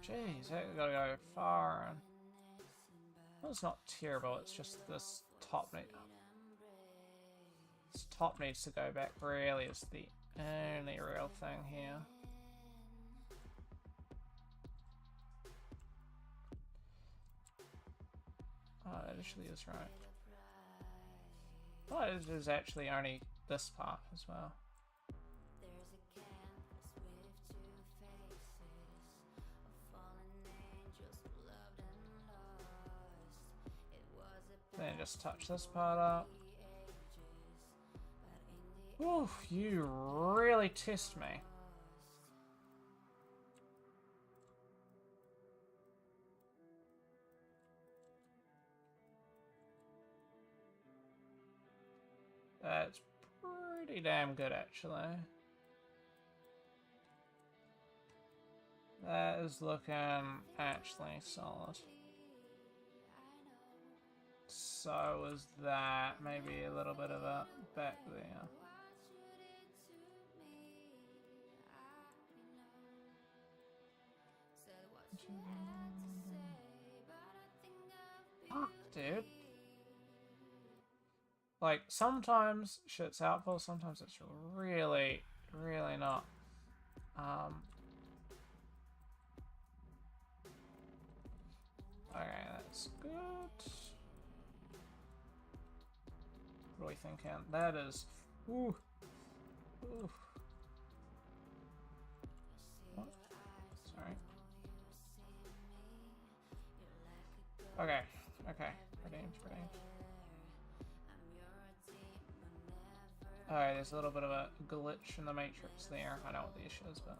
Jeez, that gotta go far. And... well, it's not terrible, it's just this top need. This top needs to go back really is the only real thing here. Oh, that actually is right. Oh, it is actually only this part as well. Then just touch this part up. Oof, you really test me. That's pretty damn good, actually. That is looking actually solid. So is that. Maybe a little bit of a back there. Fuck, dude. Like, sometimes shit's helpful, sometimes it's really, really not. Okay, that's good. What are we thinking? That is... ooh. Ooh. What? Sorry. Okay, okay. Redeemed. Alright, there's a little bit of a glitch in the matrix there. I know what the issue is, but...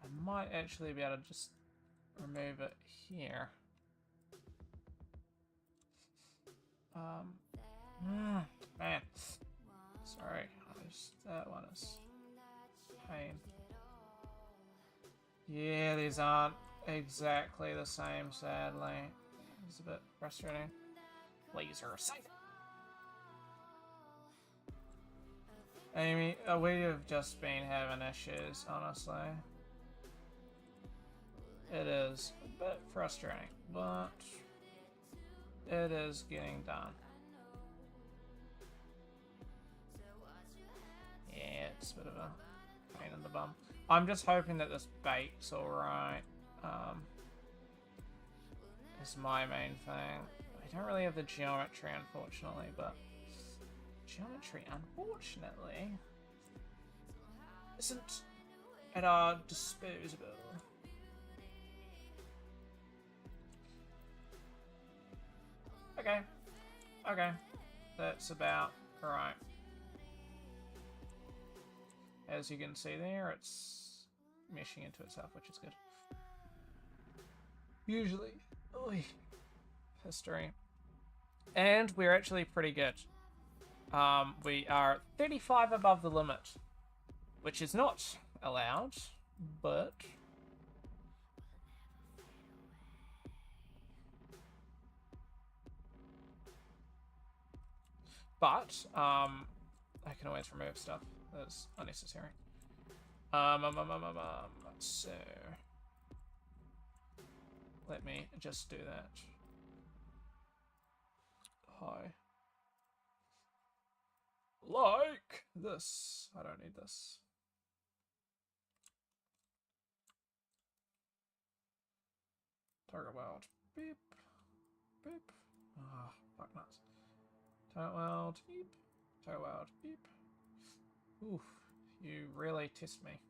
I might actually be able to just remove it here. Man. Sorry. That one is pain. Yeah, these aren't exactly the same, sadly. It's a bit frustrating. Laser sight. Amy, we have just been having issues, honestly. It is a bit frustrating, but it is getting done. Yeah, it's a bit of a pain in the bum. I'm just hoping that this bait's alright. Is my main thing. I don't really have the geometry, unfortunately, but geometry, unfortunately, isn't at our disposal. Okay, that's about right. As you can see there, it's meshing into itself, which is good. Usually, history, and we're actually pretty good. We are 35 above the limit, which is not allowed, but I can always remove stuff that's unnecessary. So let me just do that. Hi. Like this. I don't need this. Target world. Beep. Beep. Ah, fuck nuts. Target world. Beep. Target world. Beep. Oof. You really test me.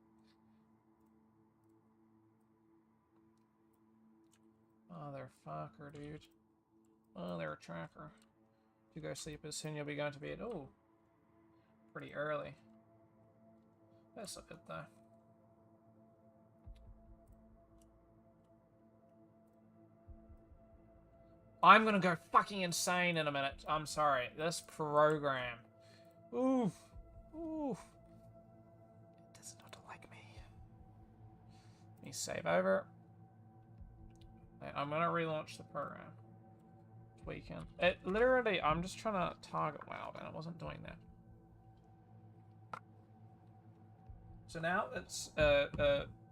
Motherfucker, dude. Mother tracker. You go sleep as soon you'll be going to bed. Oh. Pretty early. That's a bit though. I'm gonna go fucking insane in a minute. I'm sorry. This program. Oof. Oof. It does not like me. Let me save over. And I'm gonna relaunch the program. Weekend. It literally, I'm just trying to target WoW, and I wasn't doing that. So now it's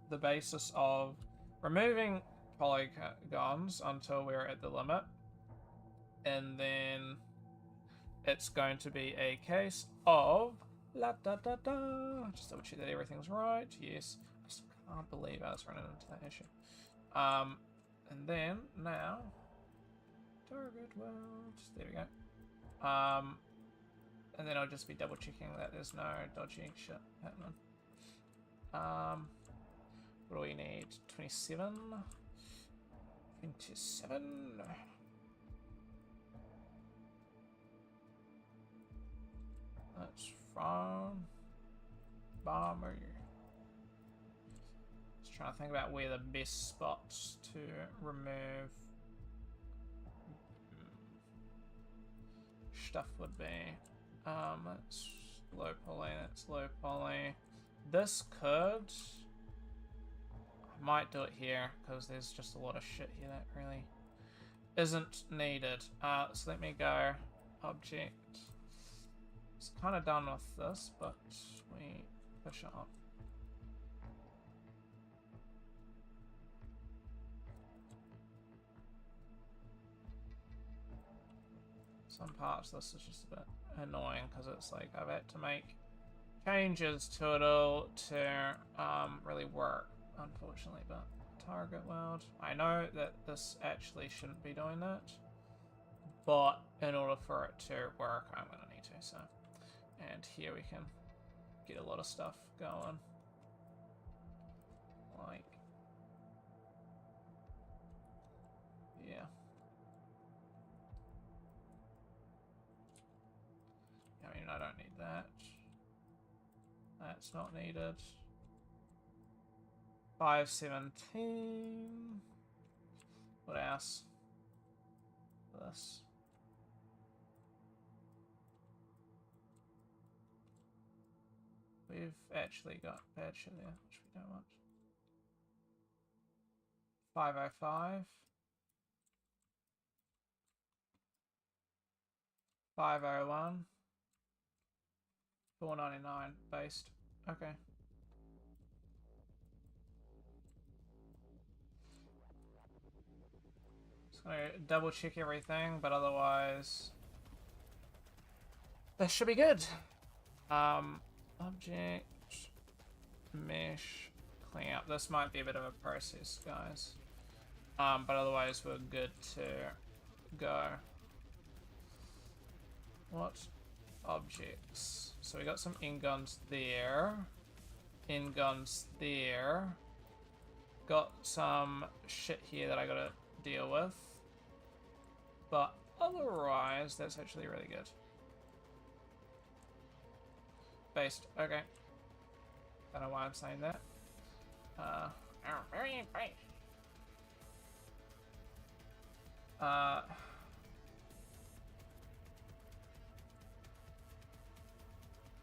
the basis of removing polygons until we're at the limit, and then it's going to be a case of la da da da. Just double check that everything's right. Yes, I still can't believe I was running into that issue. And then now target world. There we go. And then I'll just be double checking that there's no dodgy shit happening. What do we need? 27. 27. That's fine. Bomber. Just trying to think about where the best spots to remove stuff would be. That's low poly, that's low poly. This could... I might do it here, because there's just a lot of shit here that really isn't needed. So let me go object. It's kind of done with this, but we push it up. Some parts of this is just a bit annoying because it's like I've had to make changes to it all to really work, unfortunately. But target world, I know that this actually shouldn't be doing that, but in order for it to work, I'm gonna need to. So, and here we can get a lot of stuff going, like, yeah. I mean, I don't need that. That's not needed. 517. What else? This. We've actually got bad shit there, which we don't want. 505. 501. 499 based. Okay. Just gonna double check everything, but otherwise this should be good. Object, mesh, clean up. This might be a bit of a process, guys. But otherwise we're good to go. What objects? So we got some in-guns there. In-guns there. Got some shit here that I gotta deal with. But otherwise, that's actually really good. Based. Okay. Don't know why I'm saying that. Very based.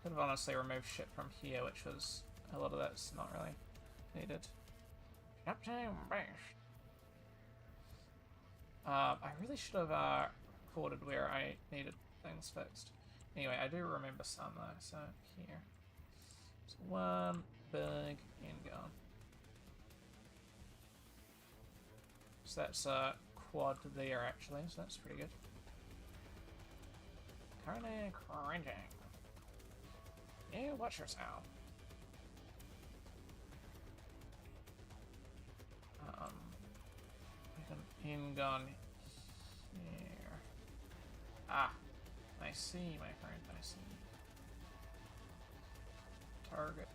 Could have honestly removed shit from here, which was a lot of that's not really needed. I really should have recorded where I needed things fixed. Anyway, I do remember some though, so here. So one big in-gun. So that's a quad there actually, so that's pretty good. Kinda cringing. Yeah, watch yourself. We can in-gun here. Ah, I see, my friend, I see. Target.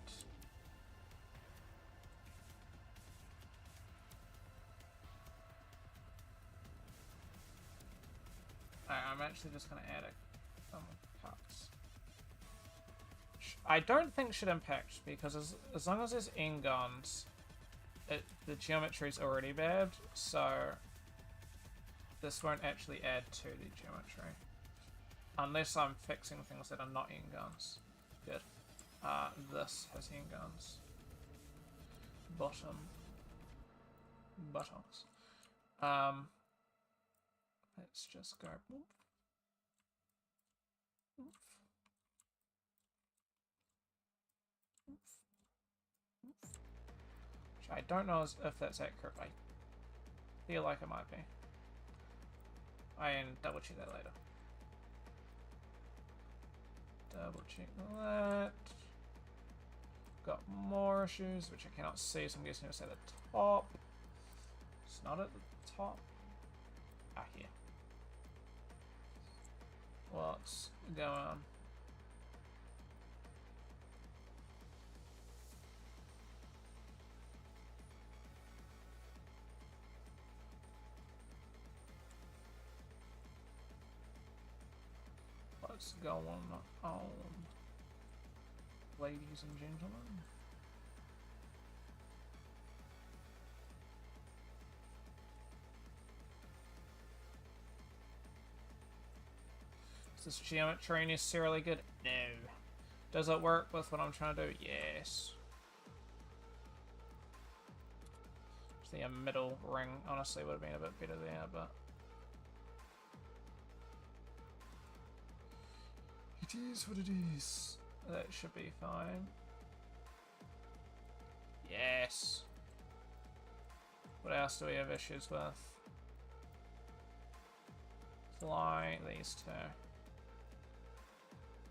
I'm actually just going to add some parts. I don't think should impact, because as long as there's in-guns, the geometry's already bad, so this won't actually add to the geometry. Unless I'm fixing things that are not in-guns. Good. This has in-guns. Bottom. Buttocks. Let's just go. Oof. Oof. Oof. Oof. I don't know if that's accurate. I feel like it might be. I can double check that later. Double check that. Got more issues, which I cannot see, so I'm guessing it's at the top. It's not at the top. Ah, here. What's going on? What's going on, ladies and gentlemen? Is this geometry necessarily good? No. Does it work with what I'm trying to do? Yes. The middle ring honestly would have been a bit better there, but it is what it is. That should be fine. Yes. What else do we have issues with? Fly these two.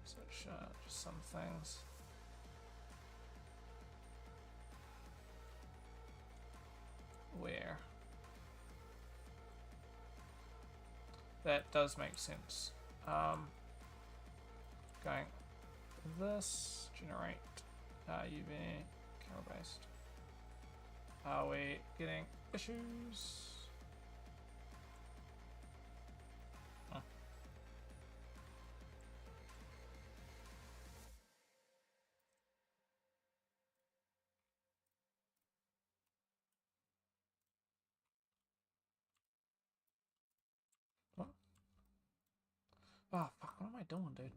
Switch just some things. Where? That does make sense. Going this, generate UV, camera based. Are we getting issues? Huh. What? Oh fuck, what am I doing, dude?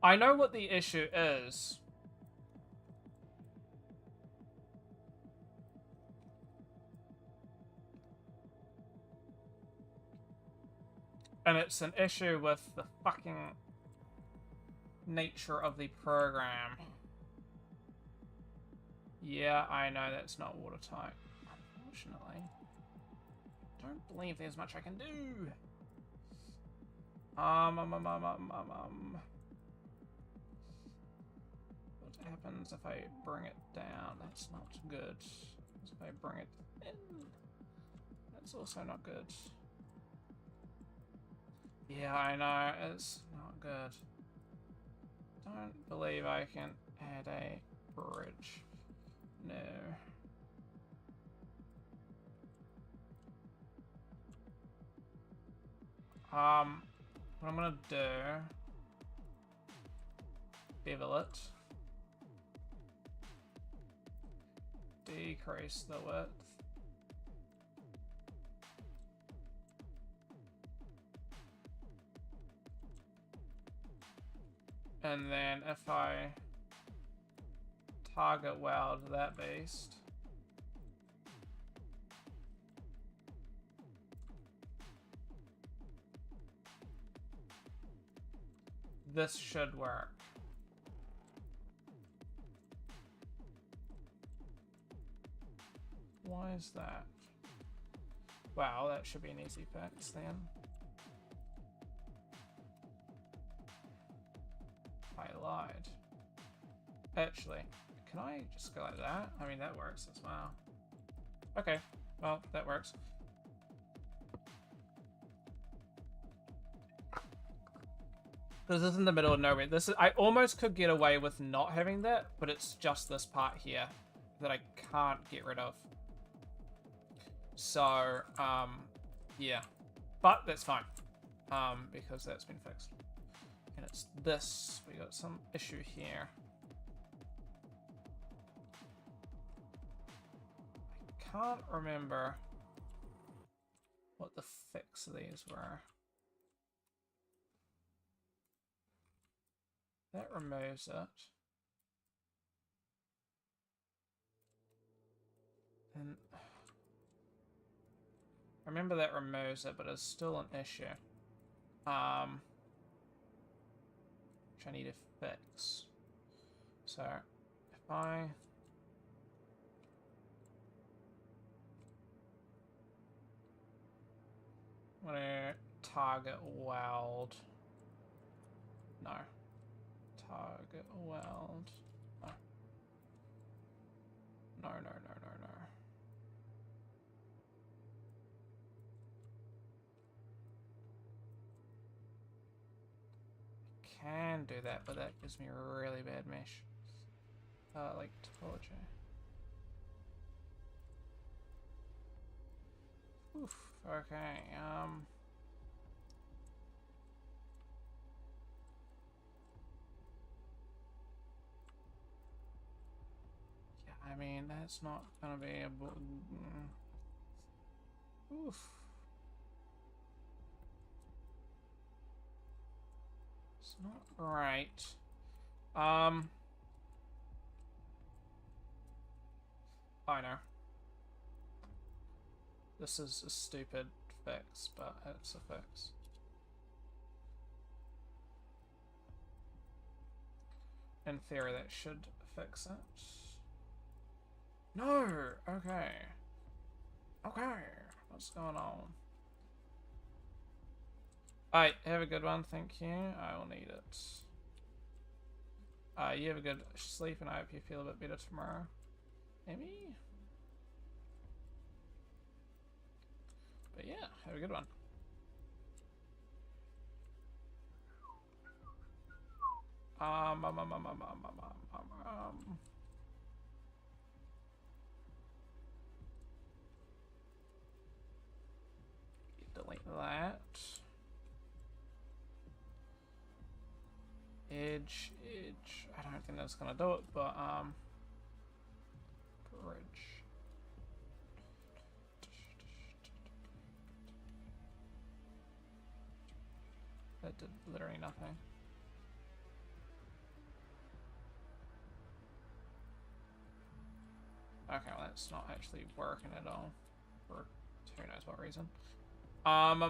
I know what the issue is. And it's an issue with the fucking nature of the program. Yeah, I know that's not watertight. Unfortunately. Don't believe there's much I can do. What happens if I bring it down? That's not good. If I bring it in, that's also not good. Yeah, I know, it's not good. Don't believe I can add a bridge. No. What I'm gonna do, bevel it, decrease the width, and then if I target weld that beast, this should work. Why is that? Wow, that should be an easy fix then. I lied. Actually, can I just go like that? I mean, that works as well. Okay, well, that works. Because this is in the middle of nowhere. This is, I almost could get away with not having that, but it's just this part here that I can't get rid of. So, yeah. But that's fine. Because that's been fixed. And it's this. We got some issue here. I can't remember what the fix of these were. That removes it. And I remember that removes it, but it's still an issue. Which I need to fix. So if I want to target weld. No. Target weld. No. No, no, no, no, no. Can do that, but that gives me a really bad mesh. Like topology. Oof, okay, yeah, I mean, that's not gonna be a... Oof. It's not right. I know. This is a stupid fix, but it's a fix. In theory, that should fix it. No! Okay. Okay. What's going on? Alright, have a good one, thank you. I will need it. You have a good sleep, and I hope you feel a bit better tomorrow. Amy? But yeah, have a good one. Delete that. Edge. I don't think that's gonna do it, but bridge. That did literally nothing. Okay, well that's not actually working at all. For who knows what reason. I'm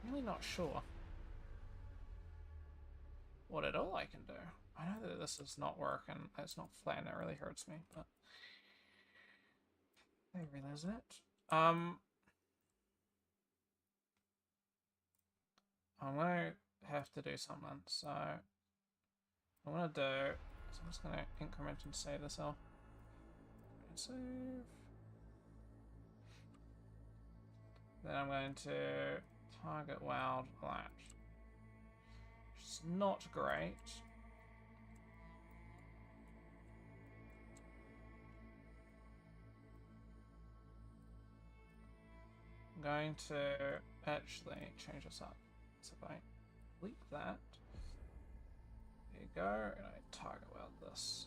really not sure what at all I can do. I know that this is not working. It's not flat, and it really hurts me, but I realize that. I'm gonna have to do something, so I'm gonna do. So I'm just gonna increment and save this off. Save. Then I'm going to target weld that. Which is not great. I'm going to actually change this up. So if I delete that, there you go, and I target weld this.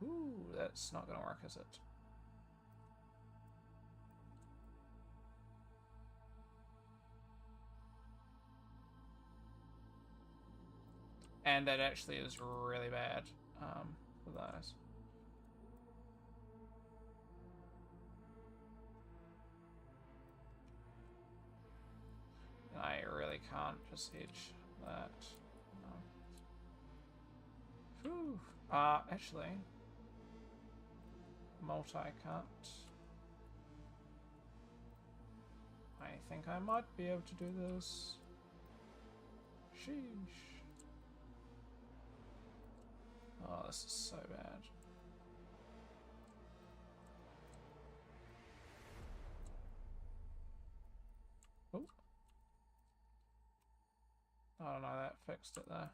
Ooh, that's not going to work, is it? And that actually is really bad for those. And I really can't just edge that. No. Whew. Actually, multi-cut. I think I might be able to do this. Sheesh. Oh, this is so bad. Oh. I don't know, that fixed it there.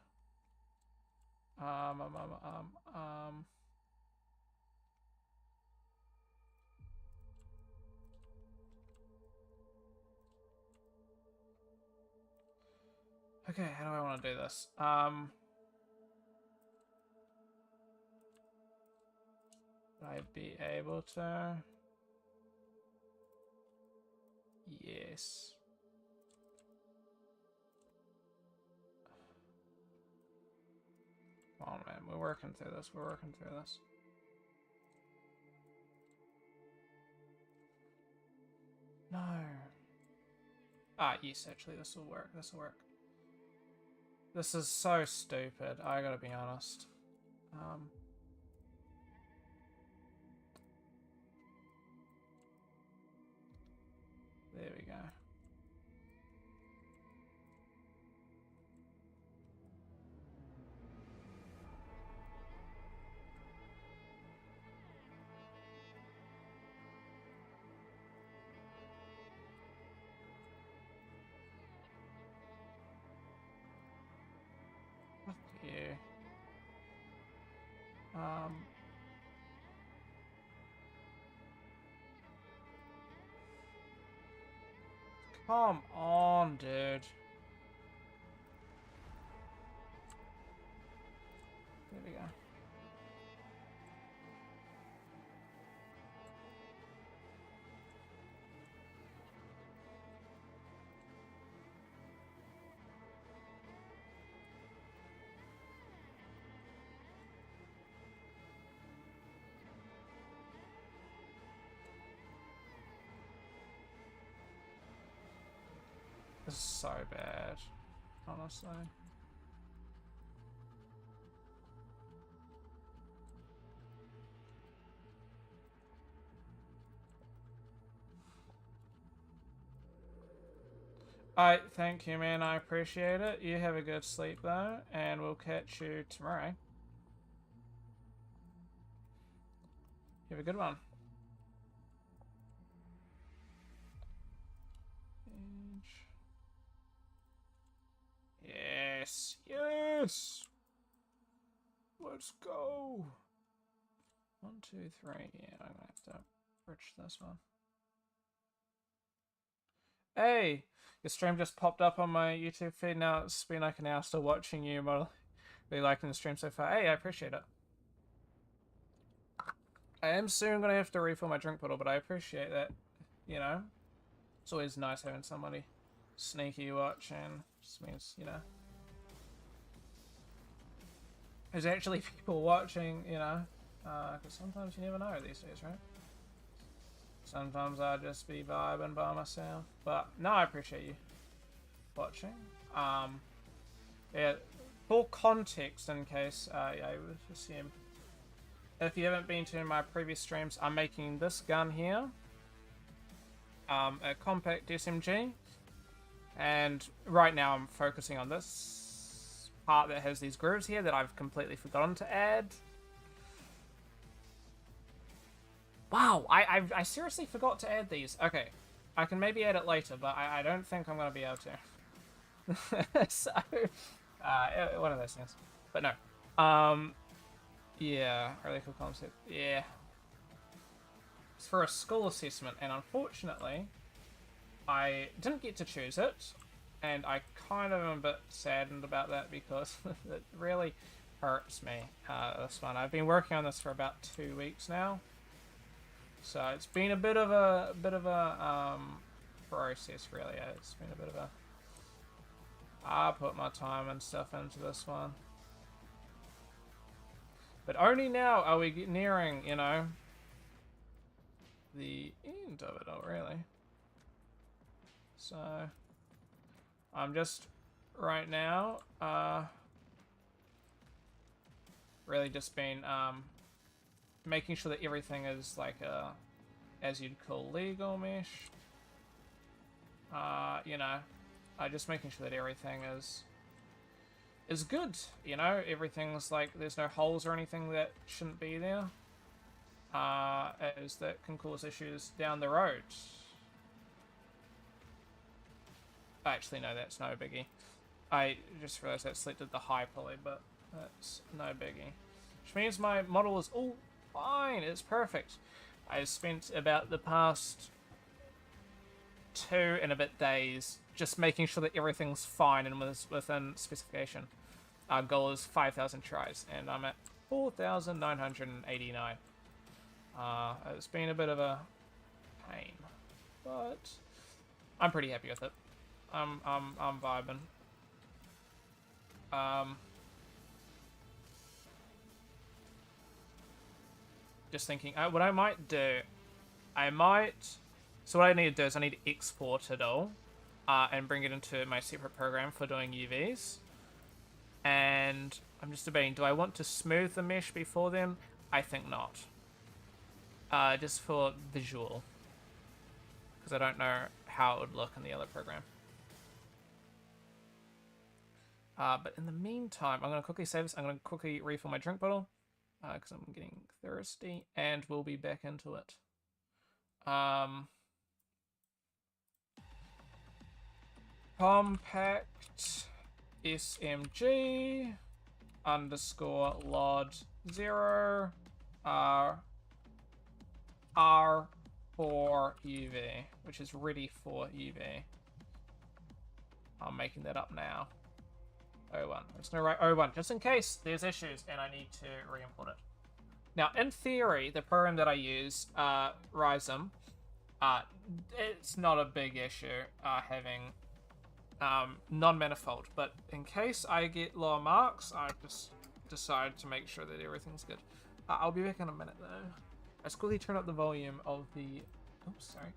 Okay, how do I want to do this? I'd be able to. Yes. Come on, man. We're working through this. We're working through this. No. Ah, yes, actually, this will work. This will work. This is so stupid. I gotta be honest. There we go. Fuck you. Come on, dude. There we go. This is so bad, honestly. Alright, thank you, man. I appreciate it. You have a good sleep, though, and we'll catch you tomorrow. You have a good one. Yes, yes. Let's go. 1, 2, 3. Yeah, I'm gonna have to bridge this one. Hey, your stream just popped up on my YouTube feed. Now it's been like an hour still watching you. Really liking the stream so far. Hey, I appreciate it. I am soon gonna have to refill my drink bottle, but I appreciate that. You know, it's always nice having somebody sneaky watching. Just means, you know, there's actually people watching, you know, because sometimes you never know these days, right? Sometimes I just be vibing by myself, but no, I appreciate you watching. Yeah, for context, in case I would assume, if you haven't been to my previous streams, I'm making this gun here, a compact SMG, and right now I'm focusing on this part that has these grooves here that I've completely forgotten to add. Wow, I seriously forgot to add these. Okay, I can maybe add it later, but I don't think I'm going to be able to. So, one of those things. But no. Yeah, really cool concept. Yeah. It's for a school assessment, and unfortunately, I didn't get to choose it, and I kind of am a bit saddened about that because it really hurts me, this one. I've been working on this for about 2 weeks now. So it's been a bit of a process, really. It's been a bit of a. I put my time and stuff into this one, but only now are we nearing, you know, the end of it all, really. So I'm just right now, really just been making sure that everything is like as you'd call legal mesh. You know, just making sure that everything is good. You know, everything's like there's no holes or anything that shouldn't be there, as that can cause issues down the road. Actually, no, that's no biggie. I just realized that selected the high poly, but that's no biggie. Which means my model is all fine, it's perfect. I spent about the past 2 and a bit days just making sure that everything's fine and was within specification. Our goal is 5,000 tries, and I'm at 4,989. It's been a bit of a pain, but I'm pretty happy with it. I'm vibing. Just thinking, what I might do, so what I need to do is I need to export it all, and bring it into my separate program for doing UVs. And I'm just debating, do I want to smooth the mesh before then? I think not. Just for visual. Because I don't know how it would look in the other program. But in the meantime, I'm going to quickly save this. I'm going to quickly refill my drink bottle. Because I'm getting thirsty. And we'll be back into it. Compact SMG underscore LOD 0 R for UV, which is ready for UV. I'm making that up now. 01. I'm just going to write 01 just in case there's issues and I need to re-import it. Now, in theory, the program that I use, Rhizome, it's not a big issue having non-manifold, but in case I get lower marks, I just decide to make sure that everything's good. I'll be back in a minute though. Let's quickly turn up the volume of the, oops, sorry,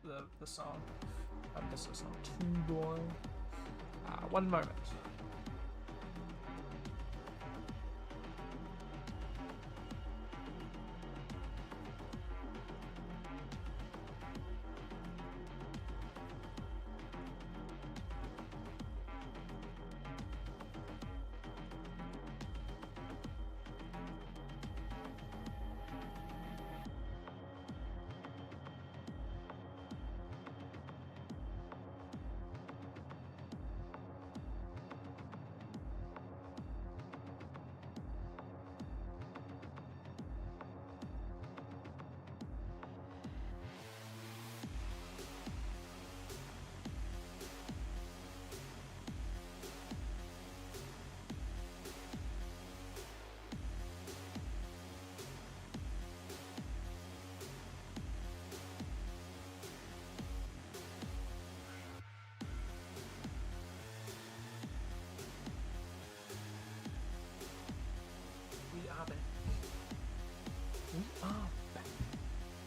the song. This is not too boring. 1 moment.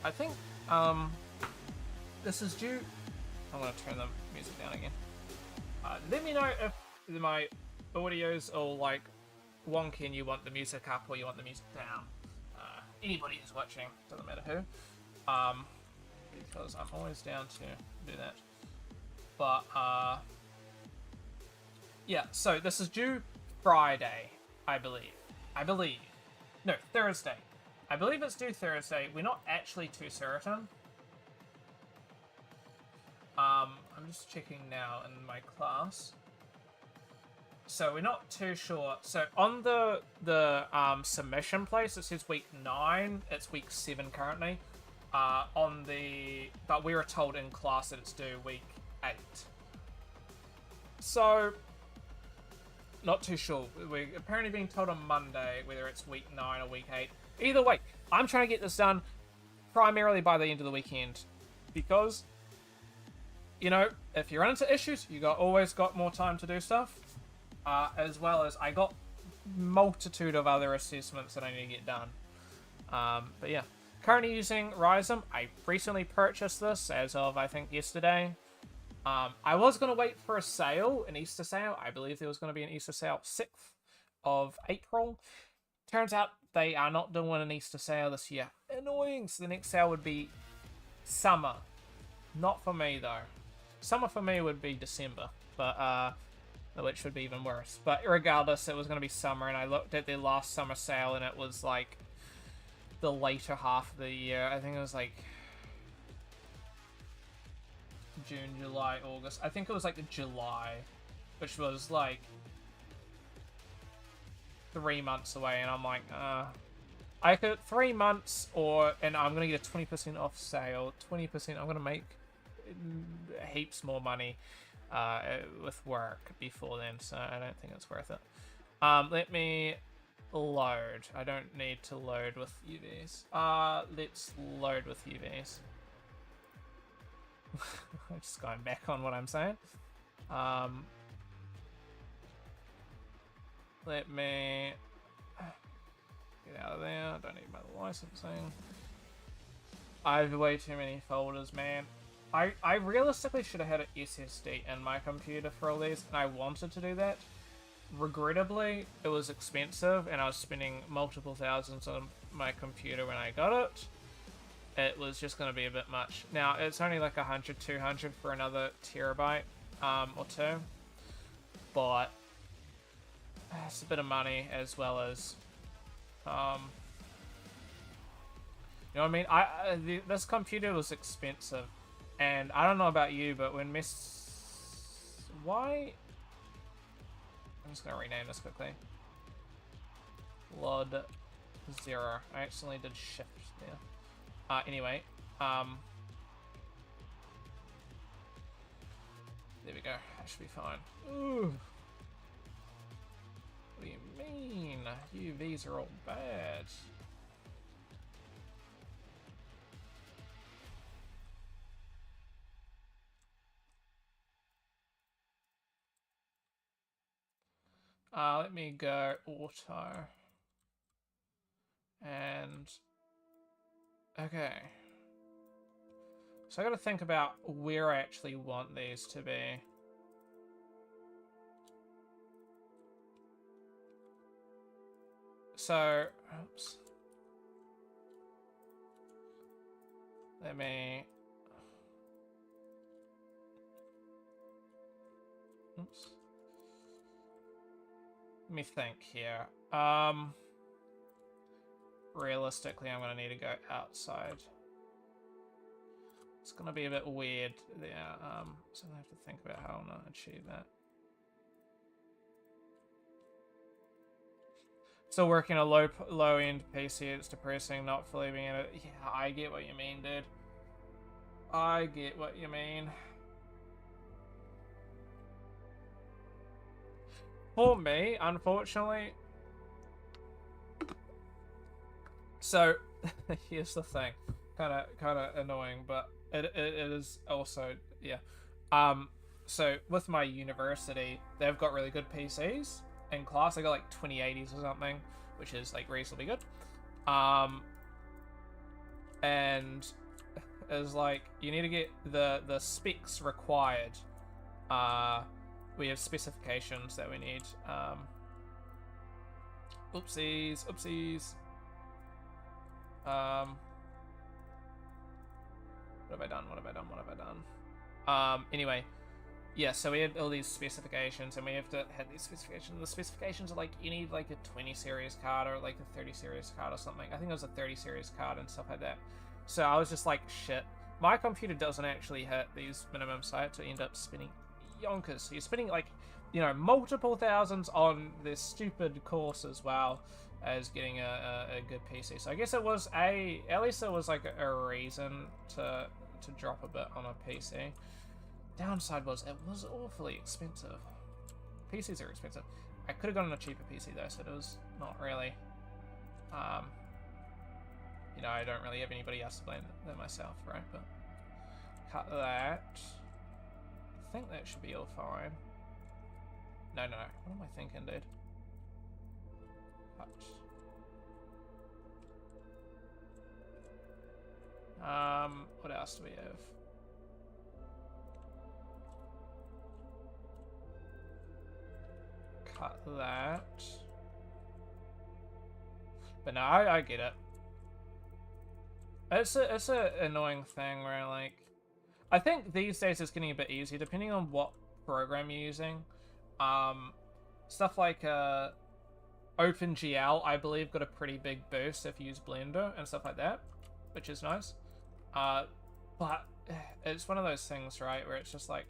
I think this is due. I'm gonna turn the music down again. Let me know if my audio's all like wonky and you want the music up or you want the music down. Anybody who's watching, doesn't matter who. Because I'm always down to do that. But yeah, so this is due Friday, I believe. No, Thursday. I believe it's due Thursday. We're not actually too certain. I'm just checking now in my class. So we're not too sure. So on the submission place, it says week 9. It's week 7 currently. But we were told in class that it's due week 8. So not too sure. We're apparently being told on Monday whether it's week 9 or week 8. Either way, I'm trying to get this done primarily by the end of the weekend because, you know, if you run into issues, you always got more time to do stuff, as well as I got multitude of other assessments that I need to get done. But yeah, currently using Rhizome. I recently purchased this as of, I think, yesterday. I was going to wait for a sale, an Easter sale. I believe there was going to be an Easter sale 6th of April. Turns out they are not doing an Easter sale this year. Annoying. So the next sale would be summer. Not for me, though. Summer for me would be December, but which would be even worse. But regardless, it was going to be summer, and I looked at their last summer sale, and it was like the later half of the year. I think it was like June, July, August. I think it was like July, which was like 3 months away, and I'm like, I could 3 months, and I'm gonna get a 20% off sale. 20%. I'm gonna make heaps more money with work before then, so I don't think it's worth it. Let me load. I don't need to load with UVs. Let's load with UVs. I'm just going back on what I'm saying. Let me get out of there. I don't need my licensing. I have way too many folders, man. I realistically should have had an SSD in my computer for all these, and I wanted to do that. Regrettably, it was expensive, and I was spending multiple thousands on my computer when I got it. It was just going to be a bit much. Now, it's only like 100, 200 for another terabyte or two, but it's a bit of money as well as, you know what I mean? This computer was expensive, and I don't know about you, but when why? I'm just gonna rename this quickly. LOD 0. I accidentally did shift there. Anyway, there we go. That should be fine. Ooh. What do you mean? UVs are all bad. Let me go auto. And okay. So I gotta think about where I actually want these to be. So, oops. Let me... Oops. Let me think here. Realistically, I'm gonna need to go outside. It's gonna be a bit weird there. So I have to think about how I'm gonna achieve that. Still working a low end PC. It's depressing not fully being in it. Yeah, I get what you mean, dude. I get what you mean. For me, unfortunately. So here's the thing, kind of annoying, but it is also, yeah. So with my university, they've got really good PCs. In class, I got like 2080s or something, which is like reasonably good. And it's like you need to get the specs required. We have specifications that we need. Oopsies. What have I done? Anyway, yeah, so we had all these specifications, and we have to have these specifications. The specifications are like, you need like a 20 series card or like a 30 series card or something. I think it was a 30 series card and stuff like that. So I was just like, shit. My computer doesn't actually hit these minimum sites, so I end up spending yonkers. So you're spending like, you know, multiple thousands on this stupid course as well as getting a good PC. So I guess it was at least it was like a reason to drop a bit on a PC. Downside was it was awfully expensive. PCs are expensive. I could have gotten a cheaper PC though, so it was not really. You know, I don't really have anybody else to blame than myself, right? But cut that. I think that should be all fine. No. What am I thinking, dude? Cut. What else do we have? Cut that. But no, I get it. It's a annoying thing where like, I think these days it's getting a bit easier depending on what program you're using. Stuff like OpenGL, I believe, got a pretty big boost if you use Blender and stuff like that, which is nice. But it's one of those things, right, where it's just like,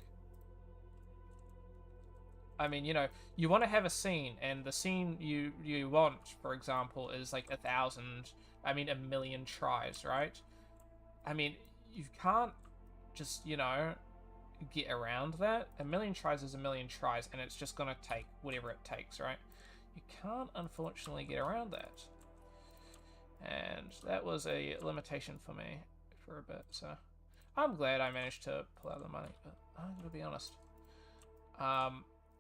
I mean, you know, you want to have a scene, and the scene you want, for example, is like 1,000,000 tries, right? I mean, you can't just, you know, get around that. 1,000,000 tries is 1,000,000 tries, and it's just gonna take whatever it takes, right? You can't, unfortunately, get around that. And that was a limitation for me for a bit, so I'm glad I managed to pull out the money, but I'm gonna be honest.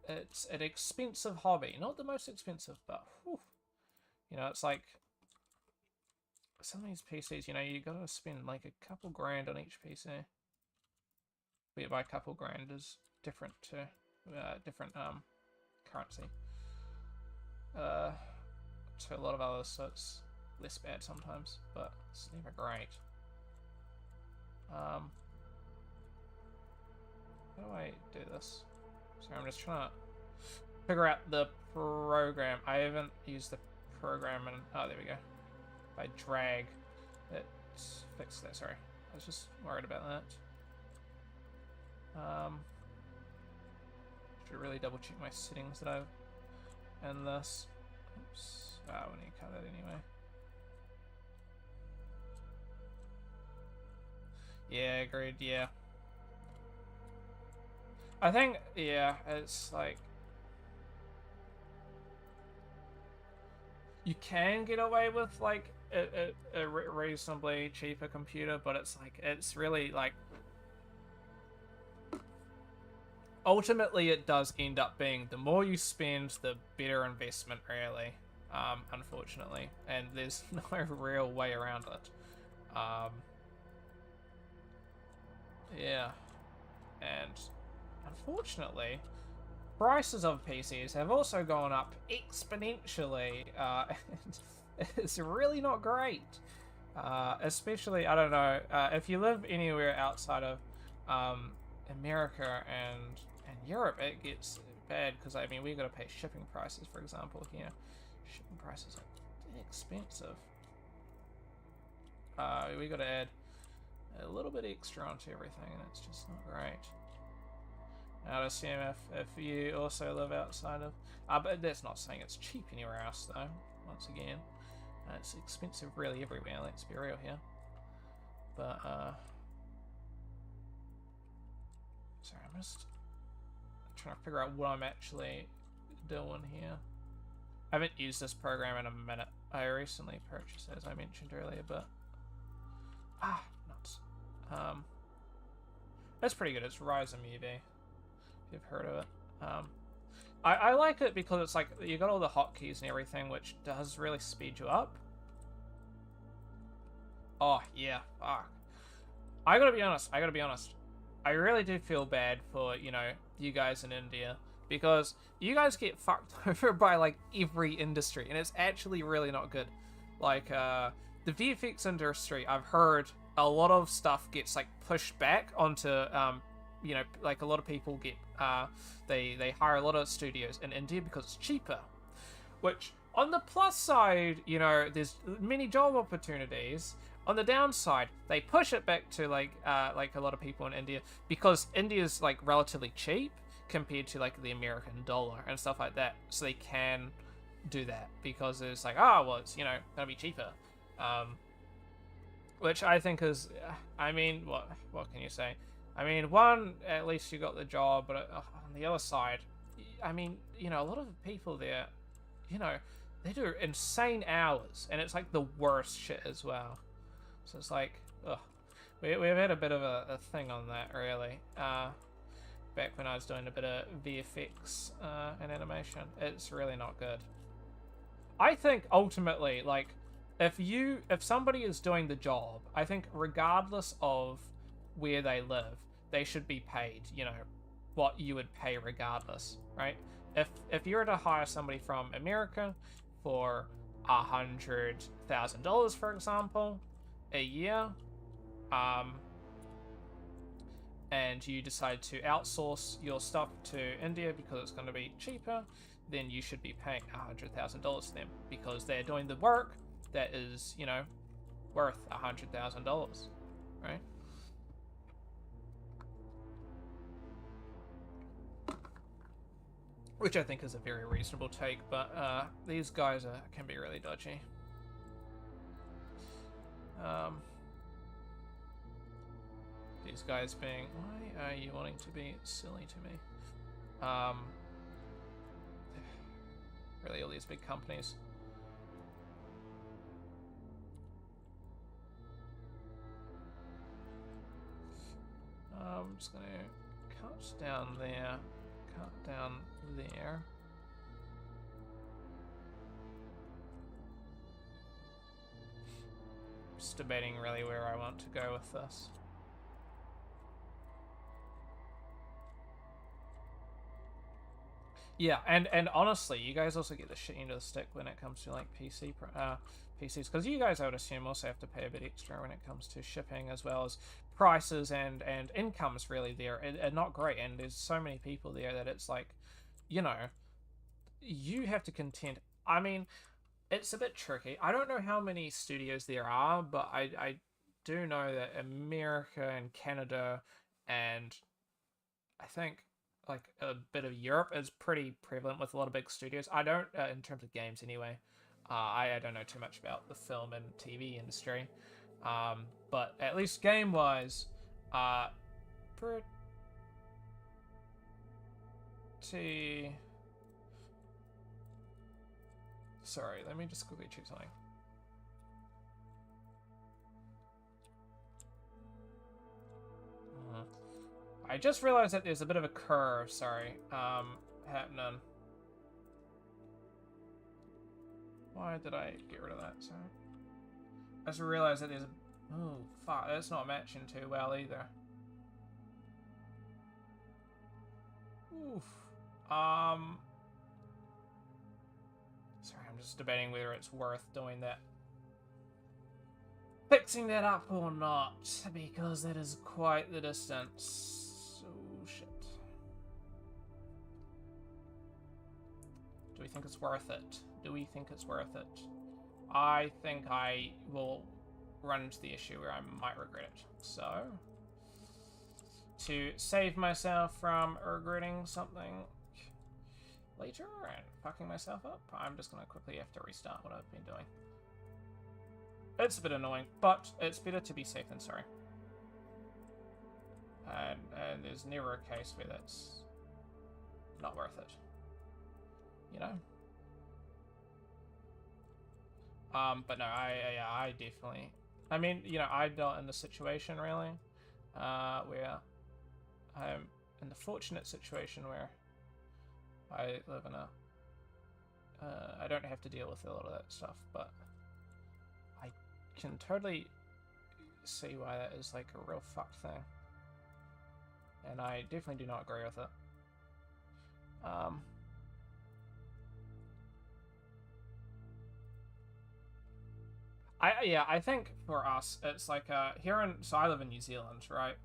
It's an expensive hobby. Not the most expensive, but whew, you know, it's like some of these PCs, you know, you gotta spend like a couple grand on each PC. Whereby a couple grand is different to different currency to a lot of others, so it's less bad sometimes, but it's never great. How do I do this? Sorry, I'm just trying to figure out the program. I haven't used the program and oh, there we go. If I drag, it fixed that. Sorry, I was just worried about that. Should really double check my settings that I've in this. Oops. Ah, we need to cut that anyway. Yeah, agreed, yeah. I think, yeah, it's like... You can get away with, like, a reasonably cheaper computer, but it's like, it's really, like... Ultimately, it does end up being the more you spend, the better investment, really. Unfortunately. And there's no real way around it. Yeah. And unfortunately, prices of PCs have also gone up exponentially. And it's really not great. Especially, I don't know, if you live anywhere outside of America and Europe, it gets bad because, I mean, we've got to pay shipping prices, for example, here. Shipping prices are expensive. We got to add a little bit extra onto everything, and it's just not great. Now, to assume if you also live outside of... but that's not saying it's cheap anywhere else, though, once again. It's expensive really everywhere, let's be real here. But, sorry, I'm just trying to figure out what I'm actually doing here. I haven't used this program in a minute. I recently purchased it, as I mentioned earlier, but... nuts. That's pretty good. It's Ryzen UV, if you've heard of it. I like it because it's like, you got all the hotkeys and everything, which does really speed you up. Oh, yeah, fuck. I gotta be honest. I really do feel bad for, you know, you guys in India, because you guys get fucked over by, like, every industry, and it's actually really not good. Like, the VFX industry, I've heard a lot of stuff gets, like, pushed back onto, you know, like, a lot of people get, they hire a lot of studios in India because it's cheaper. Which, on the plus side, you know, there's many job opportunities. On the downside, they push it back to, like a lot of people in India, because India's, like, relatively cheap compared to, like, the American dollar and stuff like that. So they can do that because it's like, oh, well, it's, you know, gonna be cheaper. Which I think is, I mean, what can you say? I mean, one, at least you got the job, but on the other side, I mean, you know, a lot of the people there, you know, they do insane hours, and it's like the worst shit as well. So it's like, ugh. We've had a bit of a thing on that, really. Back when I was doing a bit of VFX and animation. It's really not good. I think, ultimately, like, if somebody is doing the job, I think regardless of where they live, they should be paid, you know, what you would pay regardless, right? If you were to hire somebody from America for $100,000, for example, a year, and you decide to outsource your stuff to India because it's going to be cheaper, then you should be paying $100,000 to them because they're doing the work that is, you know, worth $100,000, right? Which I think is a very reasonable take, but these guys can be really dodgy. These guys being, why are you wanting to be silly to me? Really, all these big companies. I'm just gonna cut down there, cut down there. Just debating really where I want to go with this. Yeah, and honestly, you guys also get the shit end of the stick when it comes to like PCs, because you guys, I would assume, also have to pay a bit extra when it comes to shipping, as well as prices and incomes. Really, there are not great, and there's so many people there that it's like, you know, you have to contend. I mean, it's a bit tricky. I don't know how many studios there are, but I do know that America and Canada and I think like a bit of Europe is pretty prevalent with a lot of big studios. I don't, in terms of games anyway. I don't know too much about the film and TV industry, but at least game-wise, pretty. Sorry, let me just quickly check something. I just realized that there's a bit of a curve, sorry, happening. Why did I get rid of that? Sorry. I just realized that there's a... Oh, fuck, that's not matching too well either. Oof. Sorry, I'm just debating whether it's worth doing that. Fixing that up or not, because that is quite the distance. Oh, shit. Do we think it's worth it? Do we think it's worth it? I think I will run into the issue where I might regret it. So, to save myself from regretting something later and fucking myself up, I'm just going to quickly have to restart what I've been doing. It's a bit annoying, but it's better to be safe than sorry. And there's never a case where that's not worth it. You know? But no, I definitely... I mean, you know, I'm not in the situation, really, where I'm in the fortunate situation where I live in a... I don't have to deal with a lot of that stuff, but I can totally see why that is, like, a real fucked thing. And I definitely do not agree with it. I think for us, it's like, so I live in New Zealand, right?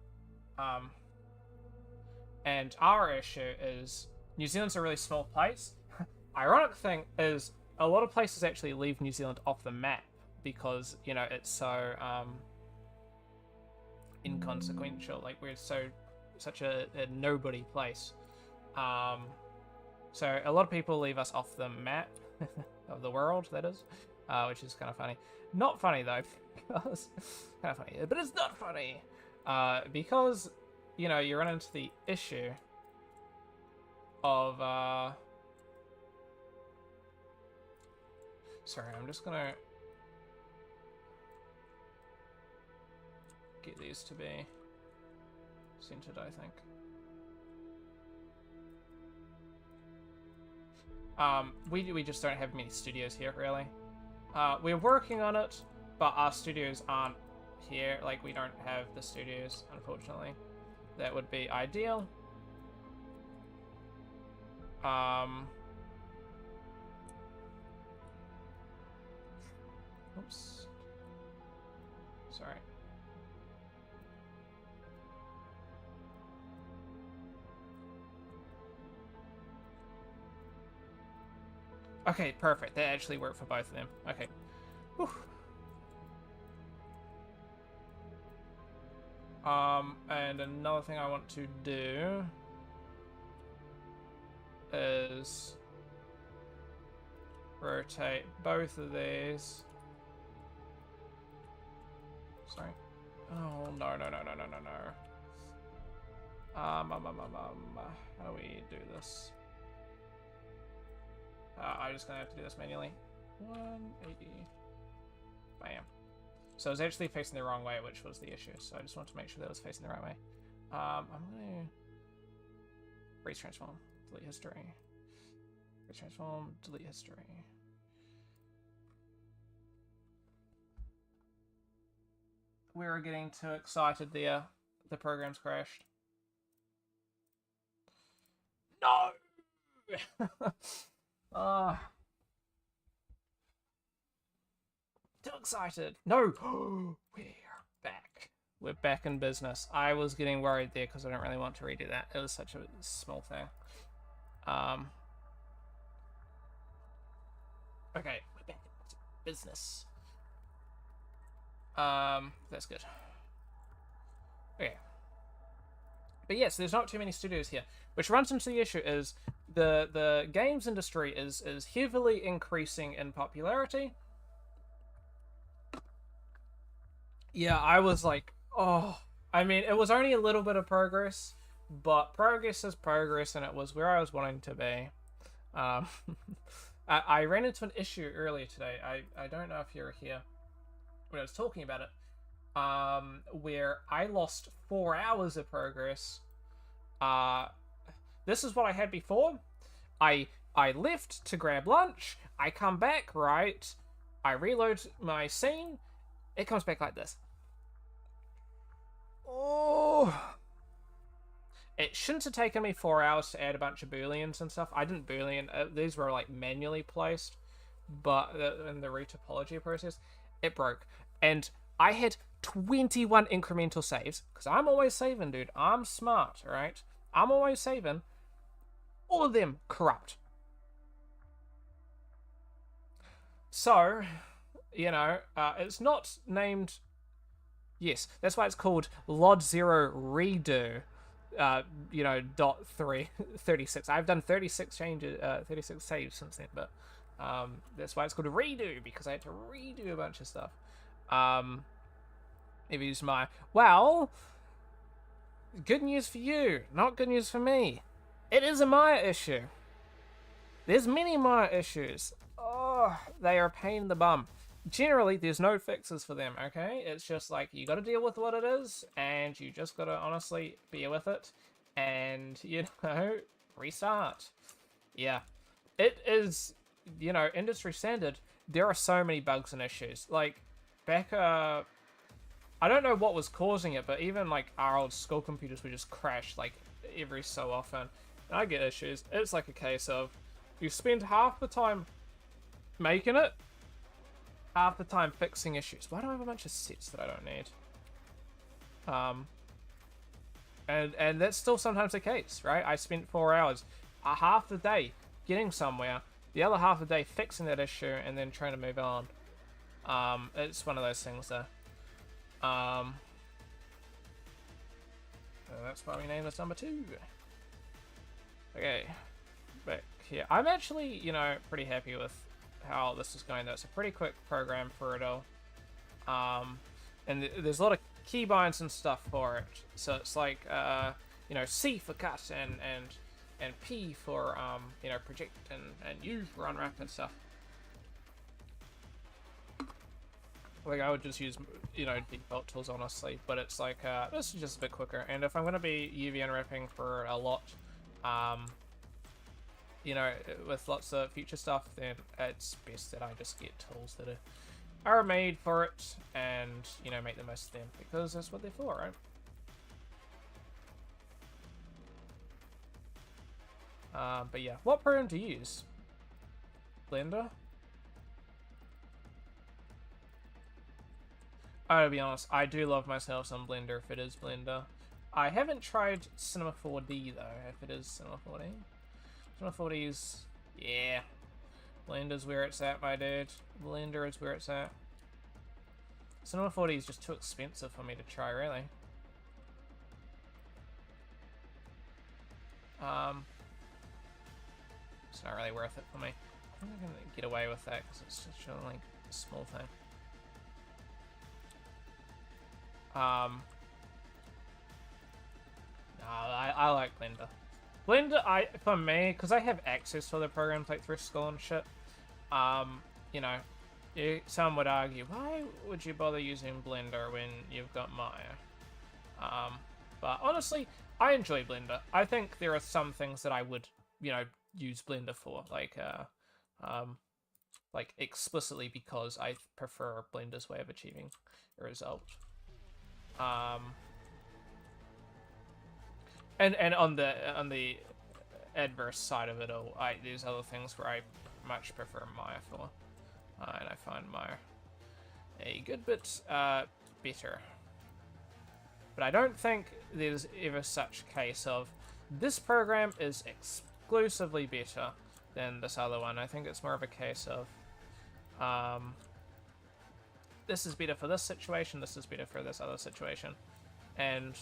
And our issue is, New Zealand's a really small place. Ironic thing is, a lot of places actually leave New Zealand off the map because, you know, it's so, inconsequential. Like, we're such a nobody place. So a lot of people leave us off the map of the world, that is, which is kind of funny. Not funny though, because kind of funny, but it's not funny because, you know, you run into the issue of sorry, I'm just gonna get these to be centered, I think. We just don't have many studios here, really. We're working on it, but our studios aren't here. Like, we don't have the studios, unfortunately. That would be ideal. Oops. Sorry. Okay, perfect. That actually worked for both of them. Okay. Whew. And another thing I want to do is rotate both of these. Sorry. Oh, no. How do we do this? I'm just gonna have to do this manually. 180. Bam. So it was actually facing the wrong way, which was the issue. So I just wanted to make sure that it was facing the right way. I'm gonna freeze transform, delete history. Freeze transform, delete history. We were getting too excited there. The program's crashed. No! Too excited. No! We're back. We're back in business. I was getting worried there because I don't really want to redo that. It was such a small thing. Okay, we're back in business. That's good. Okay. But yes, there's not too many studios here, which runs into the issue is the games industry is heavily increasing in popularity. Yeah, I was like, oh, I mean, it was only a little bit of progress, but progress is progress, and it was where I was wanting to be. I ran into an issue earlier today. I don't know if you were here when I was talking about it, where I lost 4 hours of progress. This is what I had before. I left to grab lunch. I come back, right? I reload my scene. It comes back like this. Oh. It shouldn't have taken me 4 hours to add a bunch of booleans and stuff. I didn't boolean. These were like manually placed, but in the retopology process, it broke. And I had 21 incremental saves, because I'm always saving, dude. I'm smart, right? I'm always saving. All of them corrupt. So, you know, it's not named... Yes, that's why it's called LOD 0 Redo, you know, .36. I've done 36 changes, 36 saves since then, but that's why it's called a redo, because I had to redo a bunch of stuff. If you use my... Well, good news for you, not good news for me. It is a Maya issue. There's many Maya issues. Oh, they are a pain in the bum. Generally, there's no fixes for them, okay? It's just like, you gotta deal with what it is, and you just gotta honestly bear with it, and, you know, restart. Yeah. It is, you know, industry standard. There are so many bugs and issues. Like, back, I don't know what was causing it, but even, like, our old school computers would just crash, like, every so often. And I get issues. It's like a case of, you spend half the time making it, half the time fixing issues. Why do I have a bunch of sets that I don't need? And that's still sometimes the case, right? I spent 4 hours, half the day getting somewhere, the other half of the day fixing that issue, and then trying to move on. It's one of those things though. So that's why we named this number 2. Okay, back here. I'm actually, you know, pretty happy with how this is going though. It's a pretty quick program for it all. And there's a lot of keybinds and stuff for it. So it's like, you know, C for cut and P for, you know, project and U for unwrap and stuff. Like, I would just use, you know, default tools, honestly, but it's like, this is just a bit quicker. And if I'm going to be UV unwrapping for a lot, you know, with lots of future stuff, then it's best that I just get tools that are made for it and, you know, make the most of them, because that's what they're for, right? But yeah, what program to use? Blender? Oh, to be honest, I do love myself some Blender if it is Blender. I haven't tried Cinema 4D though, if it is Cinema 4D. Cinema 4D's, yeah. Blender's where it's at, my dude. Blender is where it's at. Cinema 4D is just too expensive for me to try, really. It's not really worth it for me. I think I'm gonna get away with that because it's such a, like, small thing. No, I like Blender. Blender, for me, because I have access to the programs like through school and shit, you know, some would argue, why would you bother using Blender when you've got Maya? But honestly, I enjoy Blender. I think there are some things that I would, you know, use Blender for, like explicitly because I prefer Blender's way of achieving a result. And on the adverse side of it all, there's other things where I much prefer Maya for, and I find Maya a good bit better. But I don't think there's ever such a case of this program is exclusively better than this other one. I think it's more of a case of this is better for this situation, this is better for this other situation. And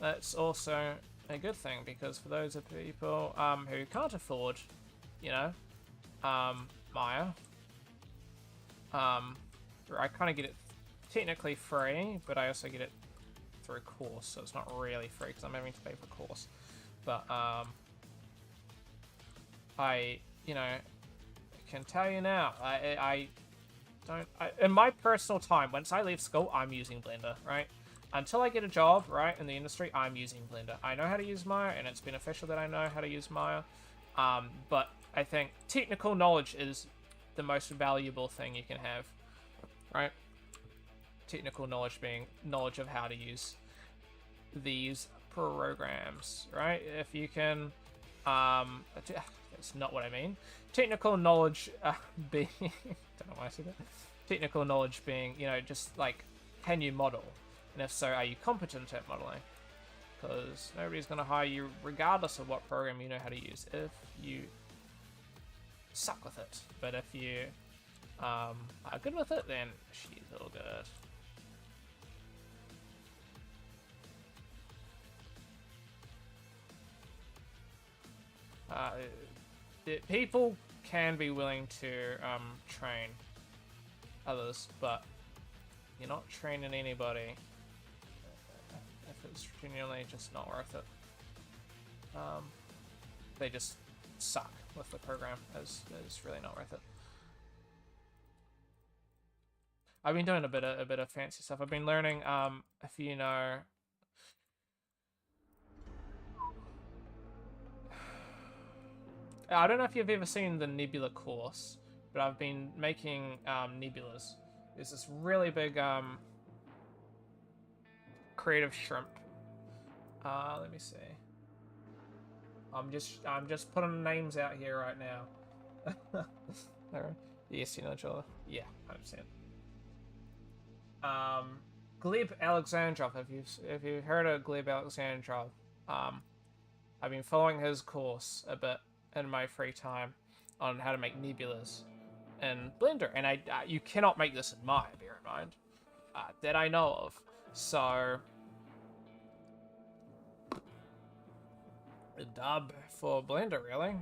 that's also a good thing, because for those of people who can't afford, you know, Maya, I kind of get it technically free, but I also get it through a course, so it's not really free because I'm having to pay for a course. But I, you know, can tell you now, in my personal time, once I leave school, I'm using Blender, right? Until I get a job, right, in the industry, I'm using Blender. I know how to use Maya, and it's beneficial that I know how to use Maya. But I think technical knowledge is the most valuable thing you can have, right? Technical knowledge being knowledge of how to use these programs, right? If you can, that's not what I mean. Technical knowledge being, don't know why I said that. Technical knowledge being, you know, just like, can you model? And if so, are you competent at modeling? Because nobody's going to hire you regardless of what program you know how to use if you suck with it. But if you are good with it, then she's all good. People can be willing to train others, but you're not training anybody if it's genuinely just not worth it. They just suck with the program. It's really not worth it. I've been doing a bit of fancy stuff. I've been learning, if you know, I don't know if you've ever seen the Nebula course, but I've been making nebulas. There's this really big creative shrimp. Let me see. I'm just putting names out here right now. Yes, you know each other. Yeah, 100%. Gleb Alexandrov. If you've heard of Gleb Alexandrov, I've been following his course a bit in my free time on how to make nebulas in Blender, and you cannot make this in Maya, bear in mind, that I know of. So a dub for Blender, really.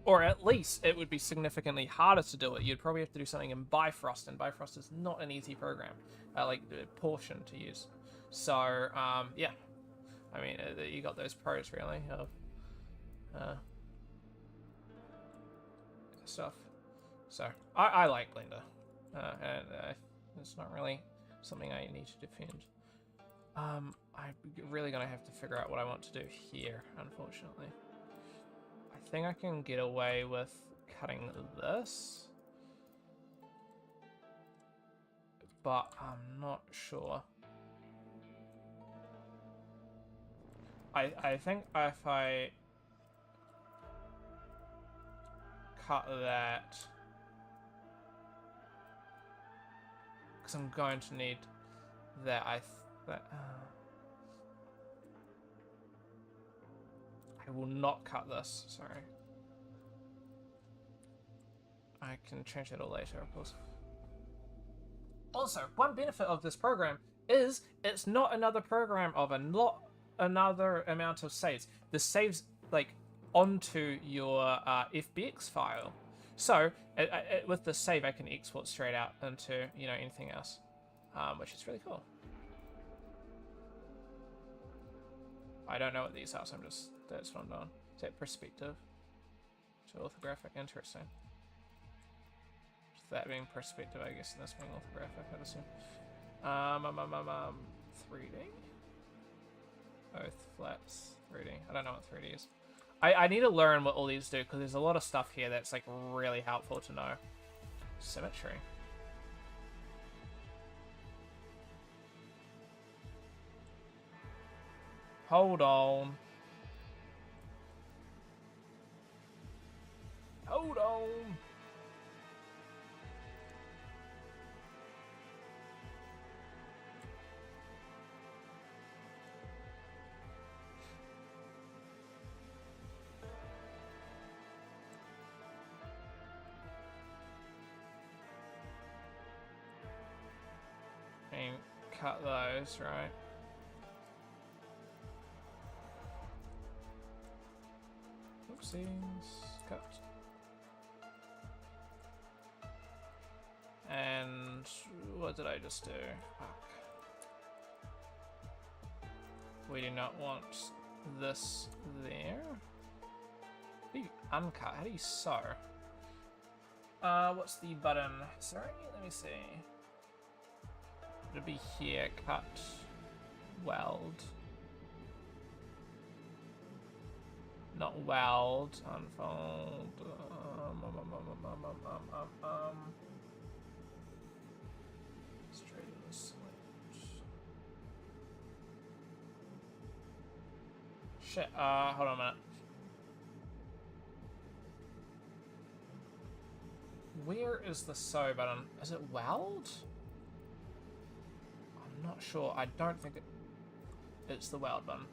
Or at least it would be significantly harder to do it. You'd probably have to do something in Bifrost, and Bifrost is not an easy program, like portion to use. So yeah, I mean, you got those pros really of stuff. So I like Blender, and it's not really something I need to defend. I'm really gonna have to figure out what I want to do here, unfortunately. I think I can get away with cutting this, but I'm not sure. I think if I cut that, because I'm going to need that, I will not cut this, sorry. I can change that all later, of course. Also, one benefit of this program is it's not another program of another amount of saves. The saves like onto your FBX file. So with the save, I can export straight out into, you know, anything else, which is really cool. I don't know what these are, so that's what I'm doing. Is that perspective? To orthographic, interesting. That being perspective, I guess, and this being orthographic, I'd assume. 3D? Both flaps, 3D. I don't know what 3D is. I need to learn what all these do, because there's a lot of stuff here that's, like, really helpful to know. Symmetry. Hold on. Hold on. And cut those, right? Oopsies. Cut. And what did I just do? Fuck. We do not want this there. How do you uncut? How do you sew? What's the button? Sorry, let me see. It'd be here, cut, weld. Not weld, unfold. Straighten the switch. Shit, hold on a minute. Where is the sew button? Is it weld? I'm not sure. I don't think it's the weld button.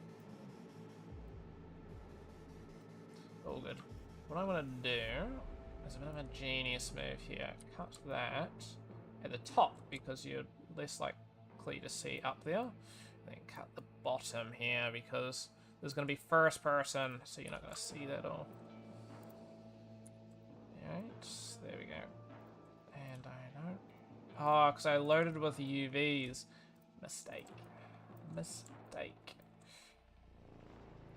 All good. What I want to do is a bit of a genius move here. Cut that at the top because you're less likely to see up there. Then cut the bottom here because there's going to be first person, so you're not going to see that all. Alright, there we go. And I don't... Oh, because I loaded with UVs. Mistake. Mistake.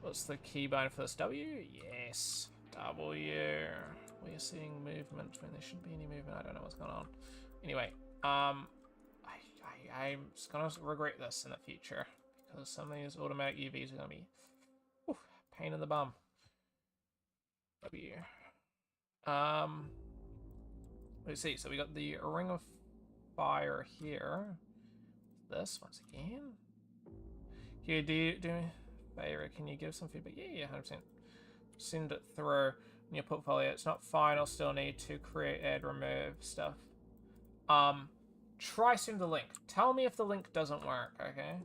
What's the keybind for this? W? Yes. W. We're seeing movement when there shouldn't be any movement. I don't know what's going on. Anyway, I'm just gonna regret this in the future because some of these automatic UVs are gonna be pain in the bum. W. Let's see. So we got the ring of fire here. This once again. Here, do me a favor. Can you give some feedback? Yeah, 100%. Send it through in your portfolio. It's not final. Still need to create, add, remove stuff. Try send the link. Tell me if the link doesn't work. Okay.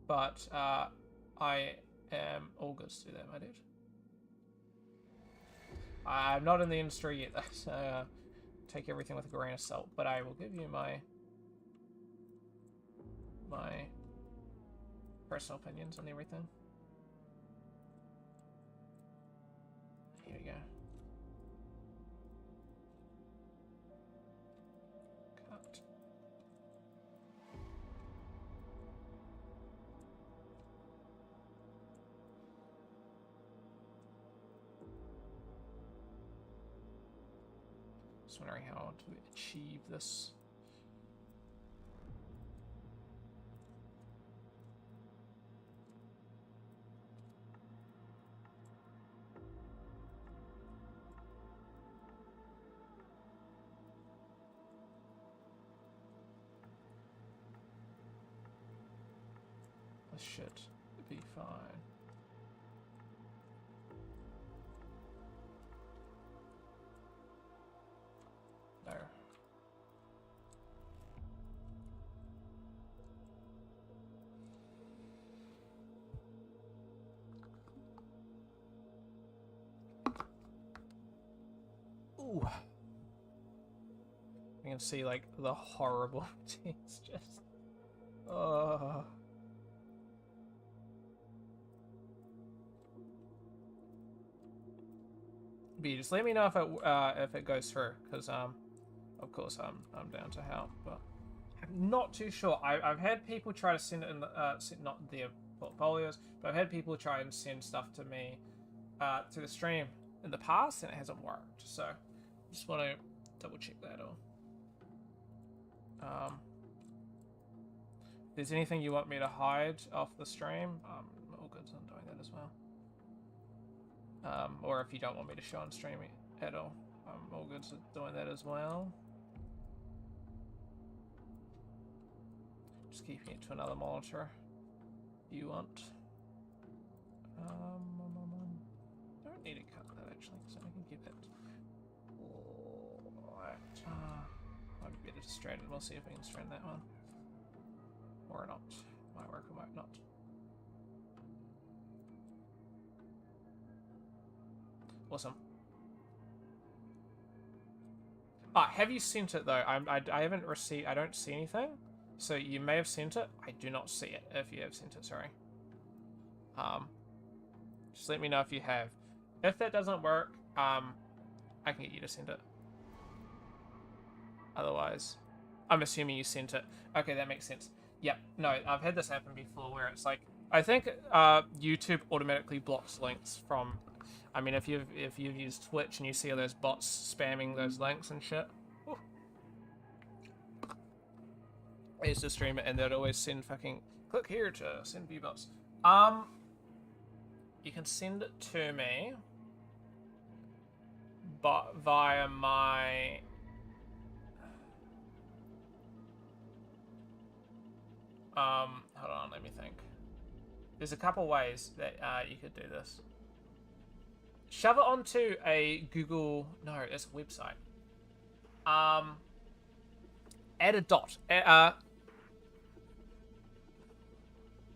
But I am all good to do that, my dude. I'm not in the industry yet, though, so take everything with a grain of salt. But I will give you my personal opinions on everything. Here we go. Cut. Just wondering how to achieve this. This should be fine. There. Ooh. You can see like the horrible taste just. But just let me know if it goes through, because of course I'm down to help, but I'm not too sure. I've had people try to send it in the not their portfolios. But I've had people try and send stuff to me through the stream in the past, and it hasn't worked. So just want to double check that all. If there's anything you want me to hide off the stream, all good on doing that as well. Or if you don't want me to show on stream at all, I'm all good at doing that as well. Just keeping it to another monitor if you want. Don't need to cut that actually, so I can keep it. Right. Might be better to straighten. We'll see if we can straighten that one. Or not. Might work or might not. Awesome. Have you sent it though? I haven't received. I don't see anything. So you may have sent it. I do not see it. If you have sent it, sorry. Just let me know if you have. If that doesn't work, I can get you to send it. Otherwise, I'm assuming you sent it. Okay, that makes sense. Yep. No, I've had this happen before where it's like, I think YouTube automatically blocks links from. I mean, if you've used Twitch and you see all those bots spamming those links and shit. Whew. I used to stream it and they'd always send fucking click here to send V-bots. You can send it to me, but via my hold on, let me think. There's a couple ways that you could do this. Shove it onto a Google. No, it's a website. Add a dot.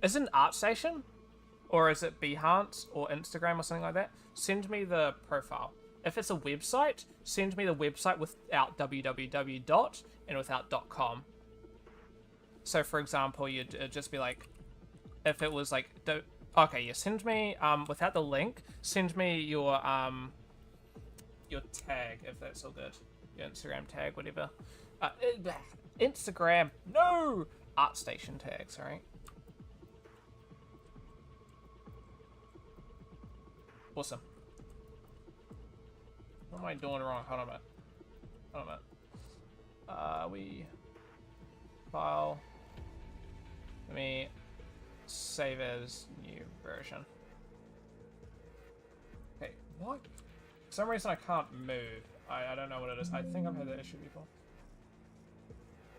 Is it an ArtStation? Or is it Behance or Instagram or something like that? Send me the profile. If it's a website, send me the website without www dot and without .com. So for example, you'd just be like, if it was like, okay, yeah, send me, without the link, send me your tag, if that's all good. Your Instagram tag, whatever. Instagram, no! ArtStation tag, sorry. Awesome. What am I doing wrong? Hold on a minute. Hold on a minute. We file. Let me save as new version. Okay, what? For some reason I can't move. I don't know what it is. I think I've had that issue before.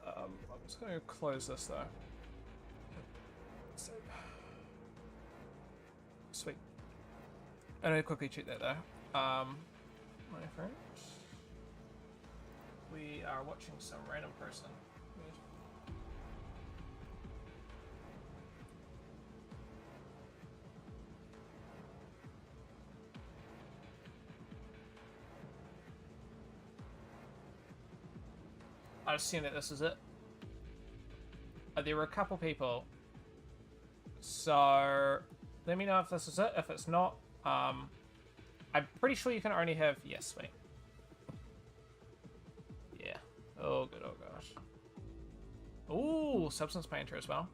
I'm just gonna close this though. Save. Sweet. I'm gonna quickly check that though. My friends, we are watching some random person. I assume that this is it. There were a couple people. So let me know if this is it. If it's not, I'm pretty sure you can only have... Yes, sweet. Yeah. Oh, good. Oh, gosh. Ooh, Substance Painter as well.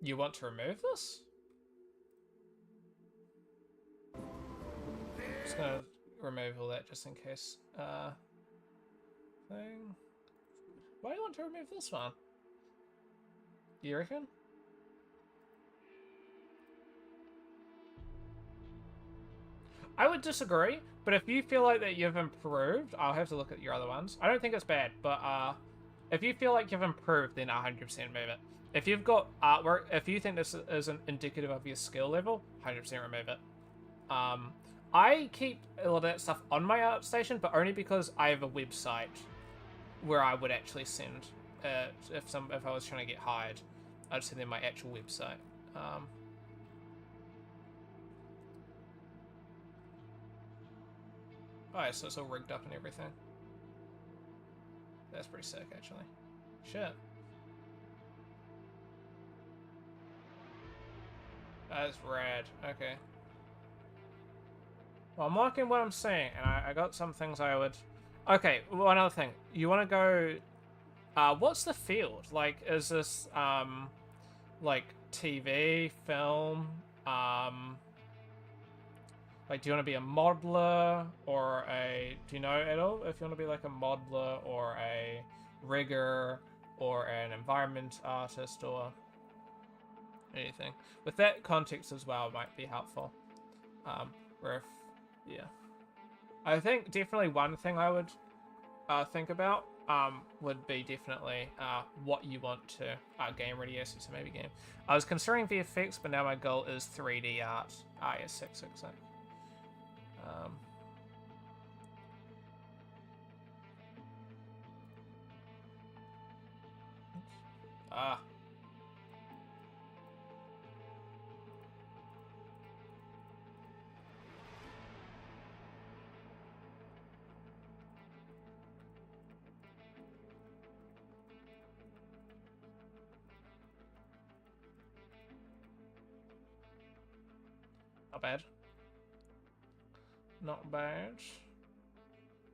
You want to remove this? I'm just gonna remove all that just in case. Thing. Why do you want to remove this one? Do you reckon? I would disagree, but if you feel like that you've improved, I'll have to look at your other ones. I don't think it's bad, but if you feel like you've improved, then 100% move it. If you've got artwork, if you think this isn't indicative of your skill level, 100% remove it. I keep a lot of that stuff on my ArtStation, but only because I have a website where I would actually send, if I was trying to get hired, I'd send them my actual website. Oh, yeah, so it's all rigged up and everything. That's pretty sick, actually. Shit. That's rad. Okay. Well, I'm liking what I'm seeing, and I got some things I would... Okay, well, another thing. You want to go... what's the field? Like, is this, like, TV, film, like, do you want to be a modeler, or a... Do you know at all if you want to be, like, a modeler, or a rigger, or an environment artist, or anything? With that context as well might be helpful. Where if... Yeah. I think definitely one thing I would think about would be definitely what you want to game ready assets, so maybe game. I was considering VFX, but now my goal is 3D art. Yes, 666. Not bad. Not bad.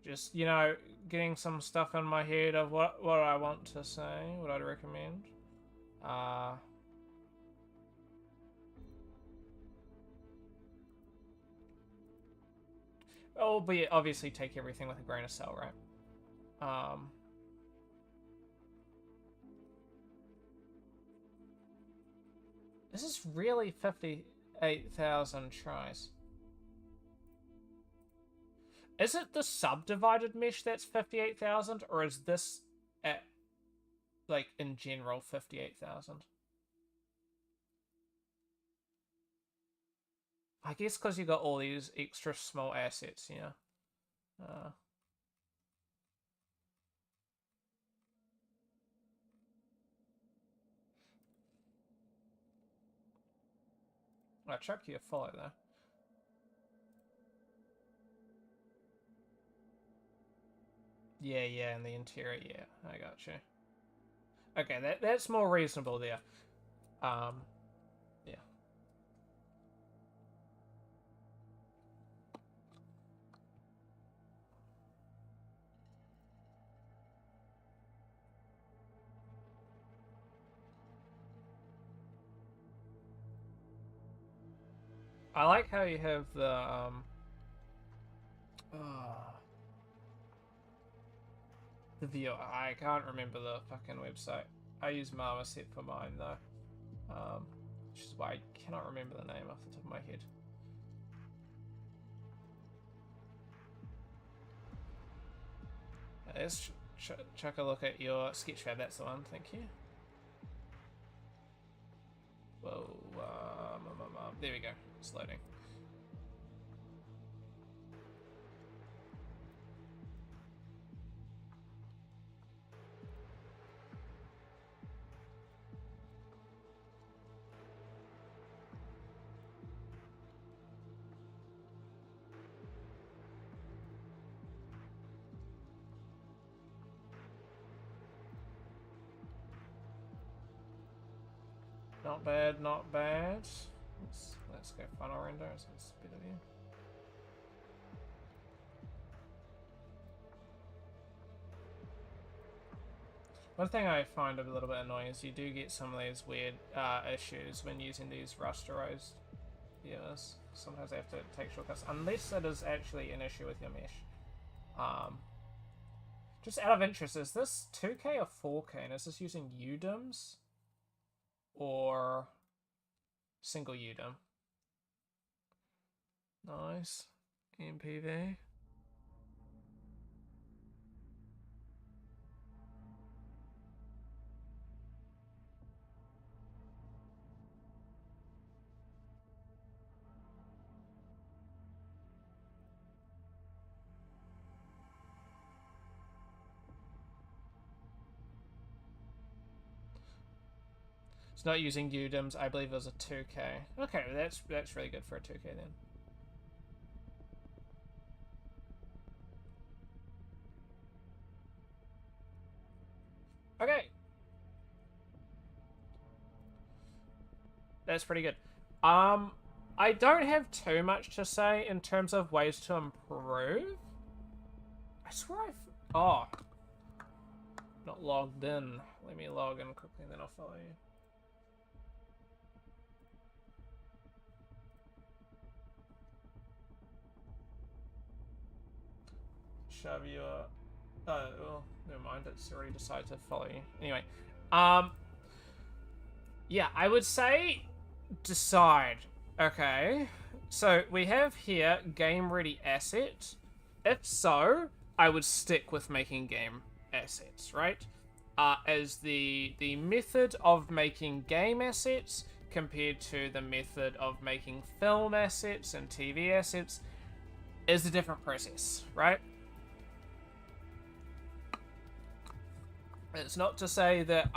Just, you know, getting some stuff in my head of what I want to say, what I'd recommend. Oh, but yeah, obviously take everything with a grain of salt, right? This is really 58,000 tries. Is it the subdivided mesh that's 58,000, or is this at, like, in general 58,000? I guess because you got all these extra small assets, yeah. I'll chuck you a follow there. Yeah, yeah, in the interior, yeah, I got you. Okay, that's more reasonable there. Yeah. I like how you have the, the view. I can't remember the fucking website. I use Marmoset for mine, though. Which is why I cannot remember the name off the top of my head. Let's chuck a look at your Sketchfab. That's the one. Thank you. Whoa. There we go. It's loading. Not bad, not bad. Let's go funnel render. So it's a bit of you. One thing I find a little bit annoying is you do get some of these weird issues when using these rasterized viewers. Sometimes I have to take shortcuts, unless it is actually an issue with your mesh. Just out of interest, is this 2K or 4K? And is this using UDIMs or single UDIM? Nice. MPV. It's not using UDIMs. I believe it was a 2K. Okay, that's really good for a 2K then. That's pretty good. I don't have too much to say in terms of ways to improve. I swear oh, not logged in. Let me log in quickly and then I'll follow you. Shove you oh, well, never mind, it's already decided to follow you. Anyway, yeah, I would say decide. Okay, so we have here game ready asset. If so, I would stick with making game assets, right? As the method of making game assets compared to the method of making film assets and TV assets is a different process, right? It's not to say that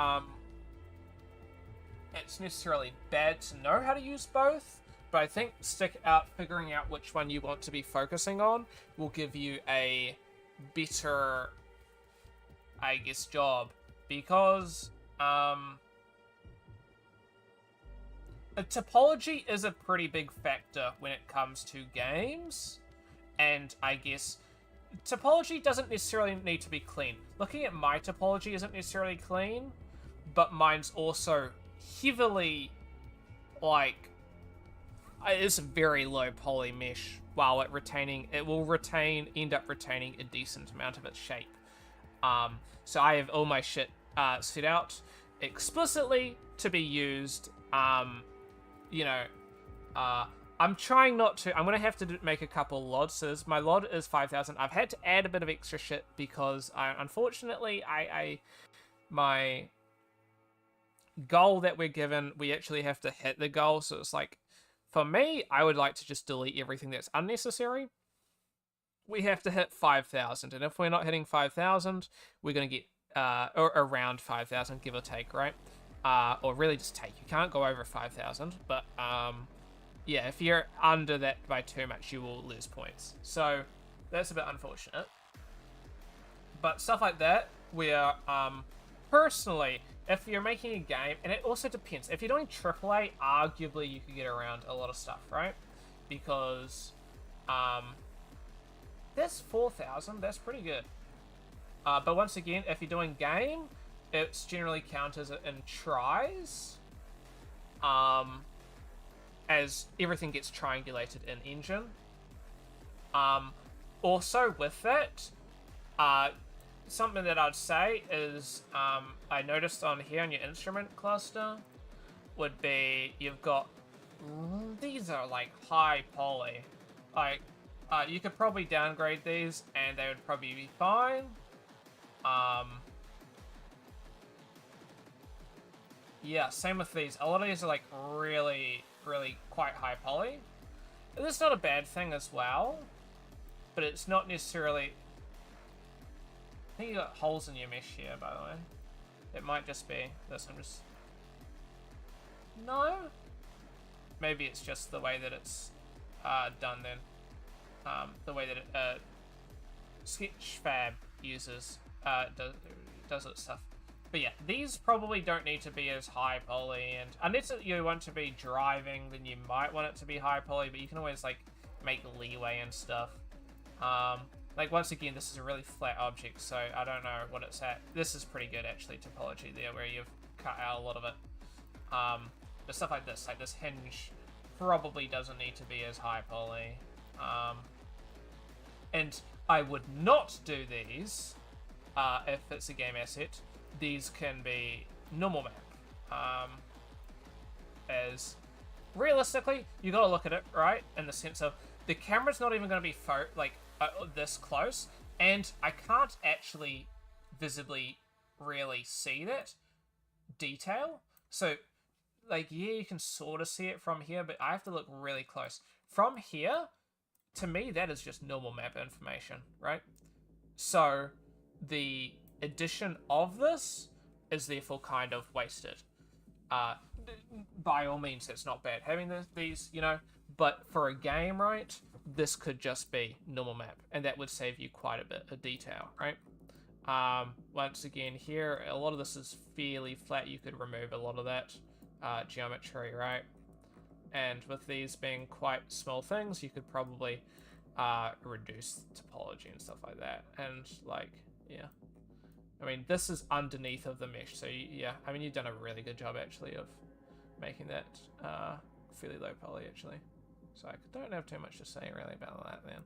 it's necessarily bad to know how to use both, but I think figuring out which one you want to be focusing on will give you a better, I guess, job, because topology is a pretty big factor when it comes to games, and I guess topology doesn't necessarily need to be clean. Looking at my topology isn't necessarily clean, but mine's also heavily, like, it's a very low poly mesh, while it will end up retaining a decent amount of its shape. So I have all my shit set out explicitly to be used, you know, I'm trying not to. I'm going to have to make a couple LODs. So my LOD is 5,000. I've had to add a bit of extra shit because, unfortunately, my goal that we're given, we actually have to hit the goal. So it's like, for me, I would like to just delete everything that's unnecessary. We have to hit 5,000. And if we're not hitting 5,000, we're going to get or around 5,000, give or take, right? Or really just take. You can't go over 5,000, but yeah, if you're under that by too much, you will lose points. So that's a bit unfortunate. But stuff like that, where personally, if you're making a game, and it also depends. If you're doing AAA, arguably you could get around a lot of stuff, right? Because that's 4,000. That's pretty good. But once again, if you're doing game, it's generally counted in tries. As everything gets triangulated in engine. Also with that, something that I'd say is, I noticed on here on your instrument cluster, would be, you've got, these are like high poly. Like, you could probably downgrade these and they would probably be fine. Yeah, same with these. A lot of these are like really quite high poly. That's not a bad thing as well, but it's not necessarily... I think you got holes in your mesh here, by the way. It might just be this. I'm just... No? Maybe it's just the way that it's done then. The way that it, Sketchfab uses, does its stuff. But yeah, these probably don't need to be as high poly, and unless you want to be driving, then you might want it to be high poly, but you can always, like, make leeway and stuff. Like, once again, this is a really flat object, so I don't know what it's at. This is pretty good, actually, topology there, where you've cut out a lot of it. But stuff like this hinge, probably doesn't need to be as high poly. And I would not do these if it's a game asset. These can be normal map. As realistically, you gotta look at it, right? In the sense of the camera's not even gonna be this close, and I can't actually visibly really see that detail. So, like, yeah, you can sort of see it from here, but I have to look really close. From here, to me, that is just normal map information, right? So, the addition of this is therefore kind of wasted. By all means, it's not bad having these, you know, but for a game, right, this could just be normal map, and that would save you quite a bit of detail, right? Once again, here, a lot of this is fairly flat. You could remove a lot of that geometry, right? And with these being quite small things, you could probably reduce topology and stuff like that. And like, yeah. I mean, this is underneath of the mesh, so yeah. I mean, you've done a really good job actually of making that fairly low poly actually. So I don't have too much to say really about that then.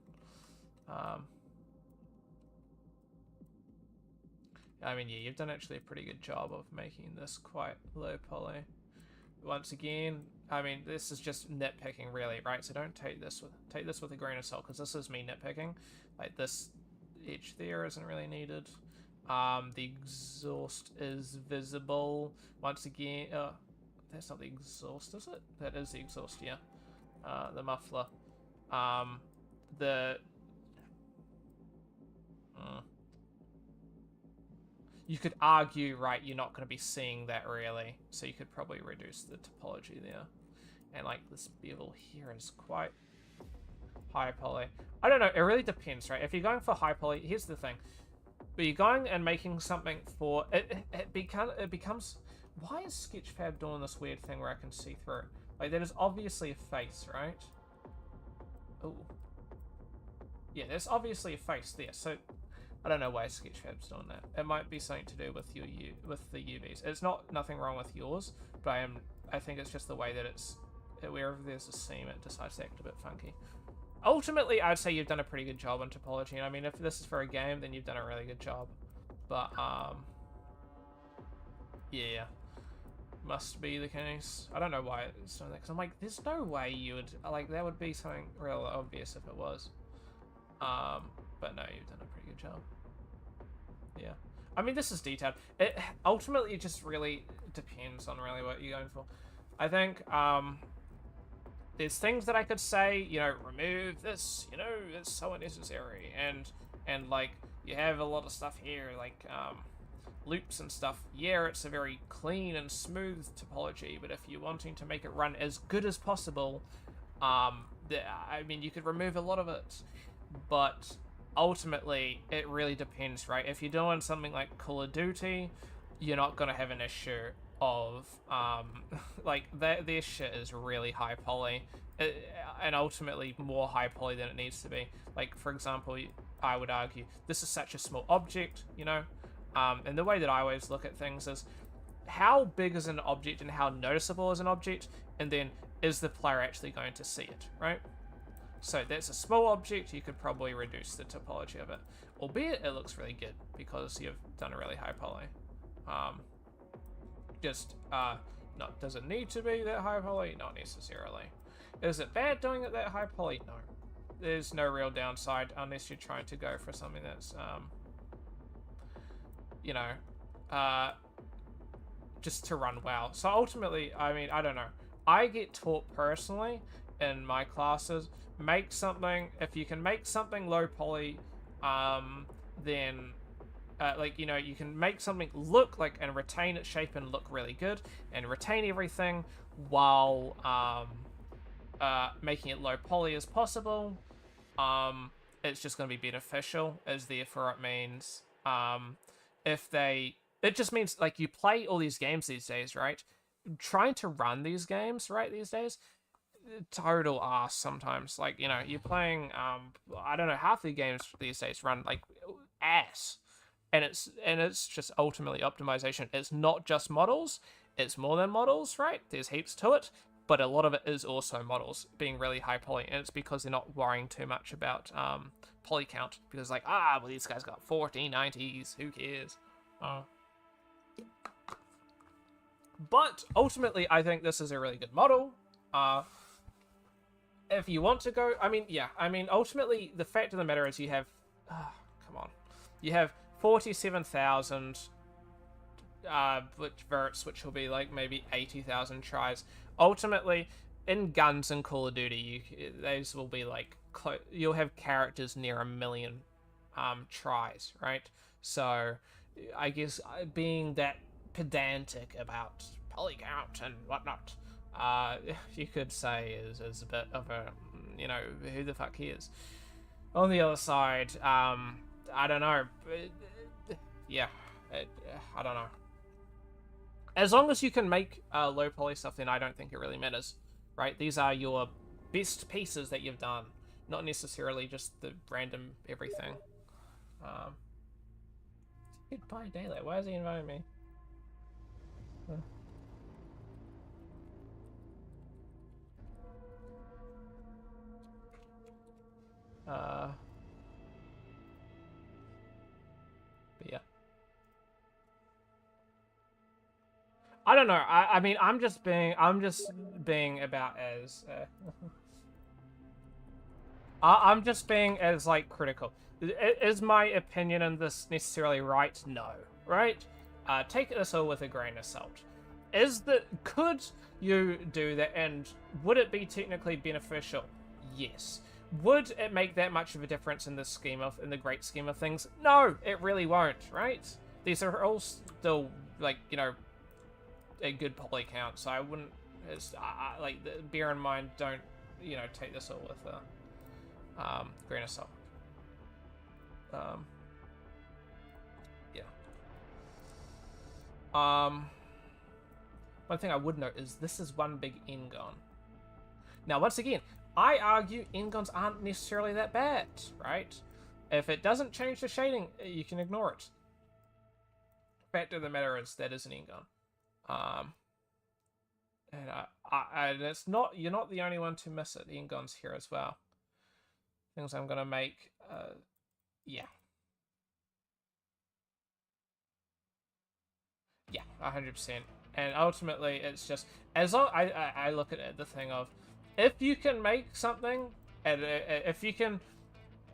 I mean, yeah, you've done actually a pretty good job of making this quite low poly. Once again, I mean, this is just nitpicking really, right? So don't take this with a grain of salt, because this is me nitpicking. Like this edge there isn't really needed. The exhaust is visible. Once again, that's not the exhaust, is it? That is the exhaust, yeah. The muffler. You could argue, right, you're not going to be seeing that really, so you could probably reduce the topology there. And like this bevel here is quite high poly. I don't know, it really depends, right? If you're going for high poly, here's the thing. But you're going and making something for it becomes. Why is Sketchfab doing this weird thing where I can see through it? Like that is obviously a face, right? Oh, yeah, there's obviously a face there. So I don't know why Sketchfab's doing that. It might be something to do with with the UVs. It's nothing wrong with yours, but I think it's just the way that it's wherever there's a seam, it decides to act a bit funky. Ultimately, I'd say you've done a pretty good job on topology. And I mean, if this is for a game, then you've done a really good job. But, yeah. Must be the case. I don't know why it's doing that, because I'm like, there's no way you would, like, that would be something real obvious if it was. But no, you've done a pretty good job. Yeah. I mean, this is detailed. Ultimately, it just really depends on really what you're going for. I think, there's things that I could say, you know, remove this, you know, it's so unnecessary, and like, you have a lot of stuff here, like, loops and stuff. Yeah, it's a very clean and smooth topology, but if you're wanting to make it run as good as possible, I mean, you could remove a lot of it, but ultimately, it really depends, right? If you're doing something like Call of Duty, you're not gonna have an issue of like their shit is really high poly, and ultimately more high poly than it needs to be. Like, for example, I would argue this is such a small object, you know, and the way that I always look at things is how big is an object and how noticeable is an object, and then is the player actually going to see it, right? So that's a small object, you could probably reduce the topology of it, albeit it looks really good because you've done a really high poly. Does it need to be that high poly? Not necessarily. Is it bad doing it that high poly? No. There's no real downside unless you're trying to go for something that's, you know, just to run well. So ultimately, I mean, I don't know. I get taught personally in my classes, make something, if you can make something low poly, then like, you know, you can make something look like and retain its shape and look really good and retain everything while making it low poly as possible. It's just going to be beneficial, as therefore it means it just means, like, you play all these games these days, right? Trying to run these games, right, these days, total ass sometimes. Like, you know, you're playing, I don't know, half the games these days run, like, ass. And it's just ultimately optimization. It's not just models, it's more than models, right? There's heaps to it, but a lot of it is also models being really high poly, and it's because they're not worrying too much about poly count, because like, well, these guys got 1490s, who cares? But ultimately, I think this is a really good model. If you want to go, I mean, yeah, I mean, ultimately, the fact of the matter is you have, come on, you have 47,000 verts, which will be like maybe 80,000 tries. Ultimately, in guns and Call of Duty, those will be like, you'll have characters near 1 million tries, right? So I guess being that pedantic about poly count and whatnot, you could say is a bit of a, you know, who the fuck he is. On the other side, I don't know. Yeah, I don't know. As long as you can make low poly stuff, then I don't think it really matters, right? These are your best pieces that you've done, not necessarily just the random everything. Goodbye, Daylight. Why is he inviting me? But yeah. I don't know. I mean, I'm just being about as I'm just being as like critical. Is my opinion on this necessarily right? No. Right? Take this all with a grain of salt. Could you do that, and would it be technically beneficial? Yes. Would it make that much of a difference in the great scheme of things? No, it really won't, right? These are all still, like, you know, a good poly count, so I wouldn't, bear in mind, don't, you know, take this all with a grain of salt. Yeah. One thing I would note is this is one big Engon. Now, once again, I argue Engons aren't necessarily that bad, right? If it doesn't change the shading, you can ignore it. Fact of the matter is, that is an Engon. And it's not, you're not the only one to miss it. The Engon's here as well. Things I'm gonna make, yeah. Yeah, 100%. And ultimately, it's just, as long, I look at it, the thing of, if you can make something, and if you can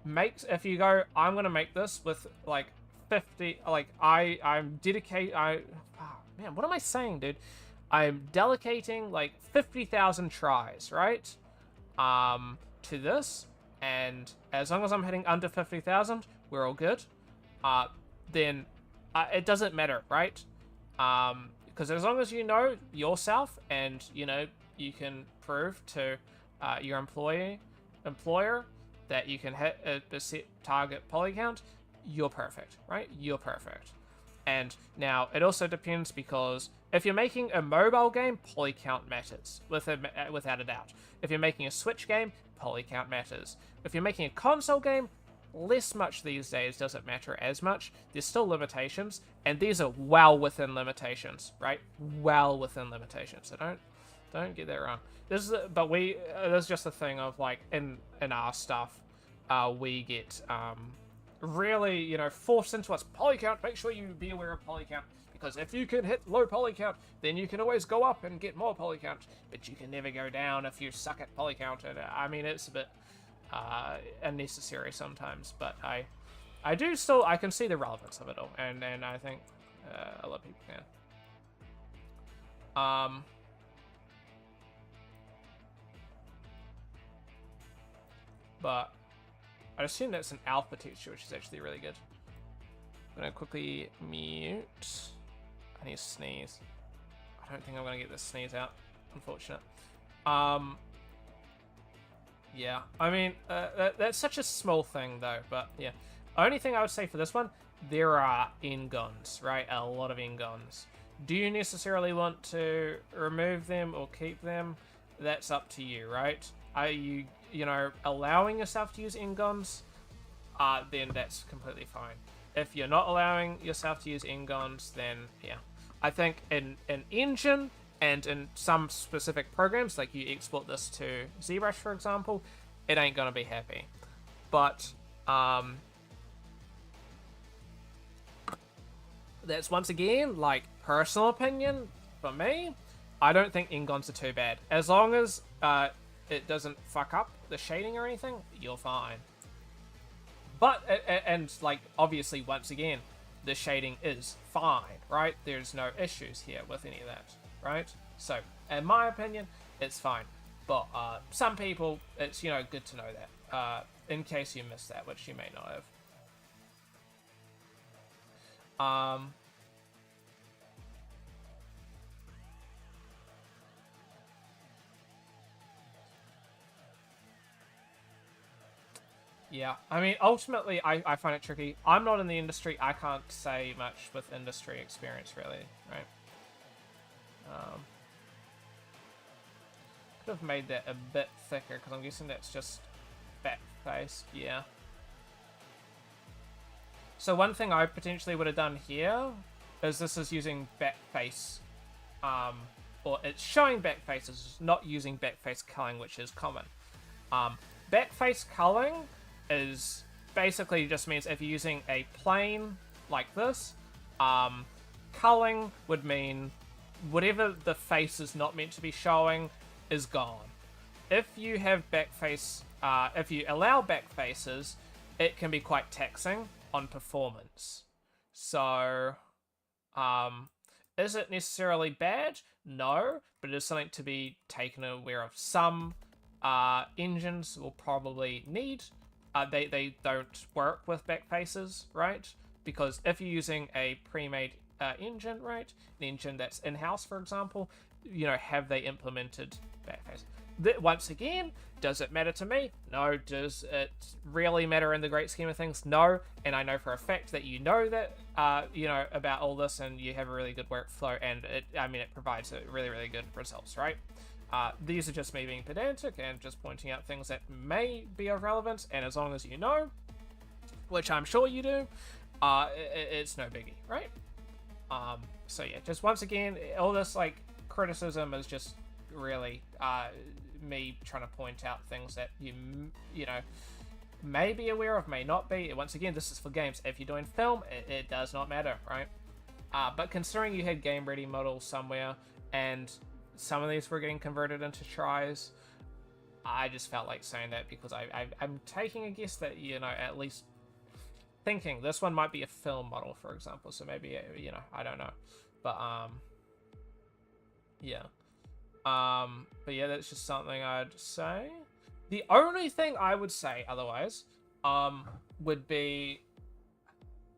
make, if you go, I'm gonna make this with like 50, like I'm dedicated, oh, man, what am I saying, dude? I'm delegating like 50,000 tries, right? To this, and as long as I'm hitting under 50,000, we're all good. Then it doesn't matter, right? Because as long as you know yourself, and you know you can prove to your employer that you can hit a set target poly count, you're perfect, right? You're perfect. And now it also depends, because if you're making a mobile game, poly count matters without a doubt. If you're making a Switch game, poly count matters. If you're making a console game, less much these days, doesn't matter as much. There's still limitations, and these are well within limitations, right? Well within limitations. So don't get that wrong. This is just a thing of, like, in our stuff, we get really, you know, forced into us. Poly count, make sure you be aware of poly count, because if you can hit low poly count, then you can always go up and get more poly count, but you can never go down if you suck at poly count. And I mean, it's a bit unnecessary sometimes, but I can see the relevance of it all, and I think a lot of people can. But I assume that's an alpha texture, which is actually really good. I'm gonna quickly mute. I need to sneeze. I don't think I'm gonna get this sneeze out, unfortunate. Yeah, I mean, that's such a small thing though, but yeah. Only thing I would say for this one, there are Engons, right? A lot of Engons. Do you necessarily want to remove them or keep them? That's up to you, right? Are you, you know, allowing yourself to use Engons? Then that's completely fine. If you're not allowing yourself to use Engons, then yeah. I think in an engine, and in some specific programs, like you export this to ZBrush, for example, it ain't gonna be happy. But that's, once again, like, personal opinion for me. I don't think Engons are too bad. As long as it doesn't fuck up the shading or anything, you're fine. But, and like, obviously, once again, the shading is fine, right? There's no issues here with any of that, right? So, in my opinion, it's fine. But some people, it's, you know, good to know that, in case you missed that, which you may not have. Yeah, I mean, ultimately, I find it tricky. I'm not in the industry. I can't say much with industry experience, really, right? could have made that a bit thicker, because I'm guessing that's just back face. Yeah. So one thing I potentially would have done here is this is using back face, or it's showing back faces, not using back face culling, which is common. Back face culling is basically just means if you're using a plane like this, culling would mean whatever the face is not meant to be showing is gone. If you have back face, if you allow back faces, it can be quite taxing on performance. So, is it necessarily bad? No, but it is something to be taken aware of. Some engines will probably need, they don't work with back faces, right? Because if you're using a pre-made engine, right, an engine that's in-house, for example, you know, have they implemented backface? Once again, does it matter to me? No. Does it really matter in the great scheme of things? No. And I know for a fact that you know that, you know, about all this, and you have a really good workflow, and it provides really, really good results, right? These are just me being pedantic and just pointing out things that may be of relevance, and as long as you know, which I'm sure you do, it's no biggie, right? So yeah, just once again, all this like criticism is just really me trying to point out things that you know may be aware of, may not be. Once again, this is for games. If you're doing film, it does not matter, right? But considering you had game ready models somewhere and some of these were getting converted into tries, I just felt like saying that because I'm taking a guess that, you know, at least thinking this one might be a film model, for example, so maybe, you know, I don't know, but yeah. But yeah, that's just something I'd say. The only thing I would say otherwise would be,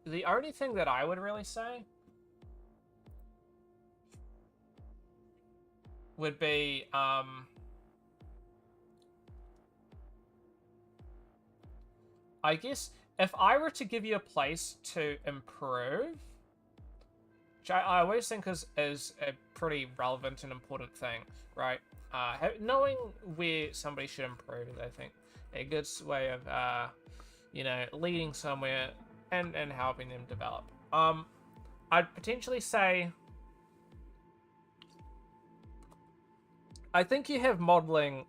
the only thing that I would really say would be I guess if I were to give you a place to improve, which I always think is a pretty relevant and important thing, right? Knowing where somebody should improve is, I think, a good way of, you know, leading somewhere and helping them develop. I'd potentially say, I think you have modeling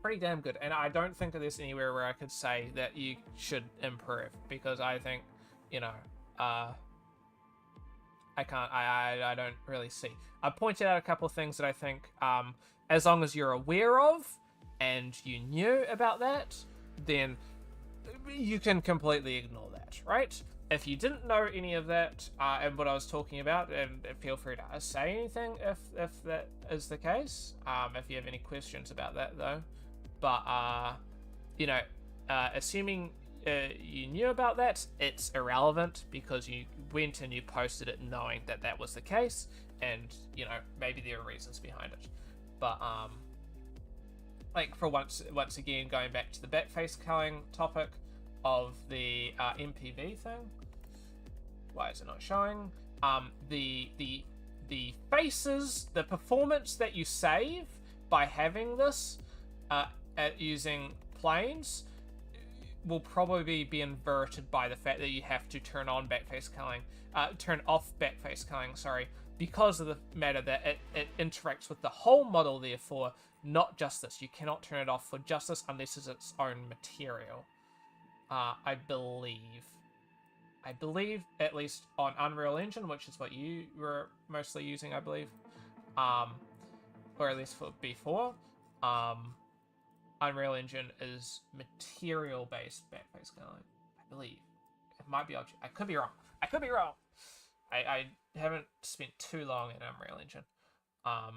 pretty damn good, and I don't think that there's anywhere where I could say that you should improve, because I think, you know, I don't really see. I pointed out a couple of things that I think, as long as you're aware of and you knew about that, then you can completely ignore that, right? If you didn't know any of that and what I was talking about, and feel free to say anything if that is the case. If you have any questions about that, though. But, you know, assuming you knew about that, it's irrelevant because you went and you posted it knowing that that was the case, and, you know, maybe there are reasons behind it. But, like, for once again, going back to the backface culling topic of the MPV thing, why is it not showing? The faces, the performance that you save by having this at using planes will probably be inverted by the fact that you have to turn on backface culling, turn off backface culling, sorry, because of the matter that it interacts with the whole model, therefore, not just this. You cannot turn it off for just this unless it's its own material. I believe, at least on Unreal Engine, which is what you were mostly using, I believe, or at least for before, Unreal Engine is material-based backface culling, I believe. It might be object. I could be wrong. I haven't spent too long in Unreal Engine. But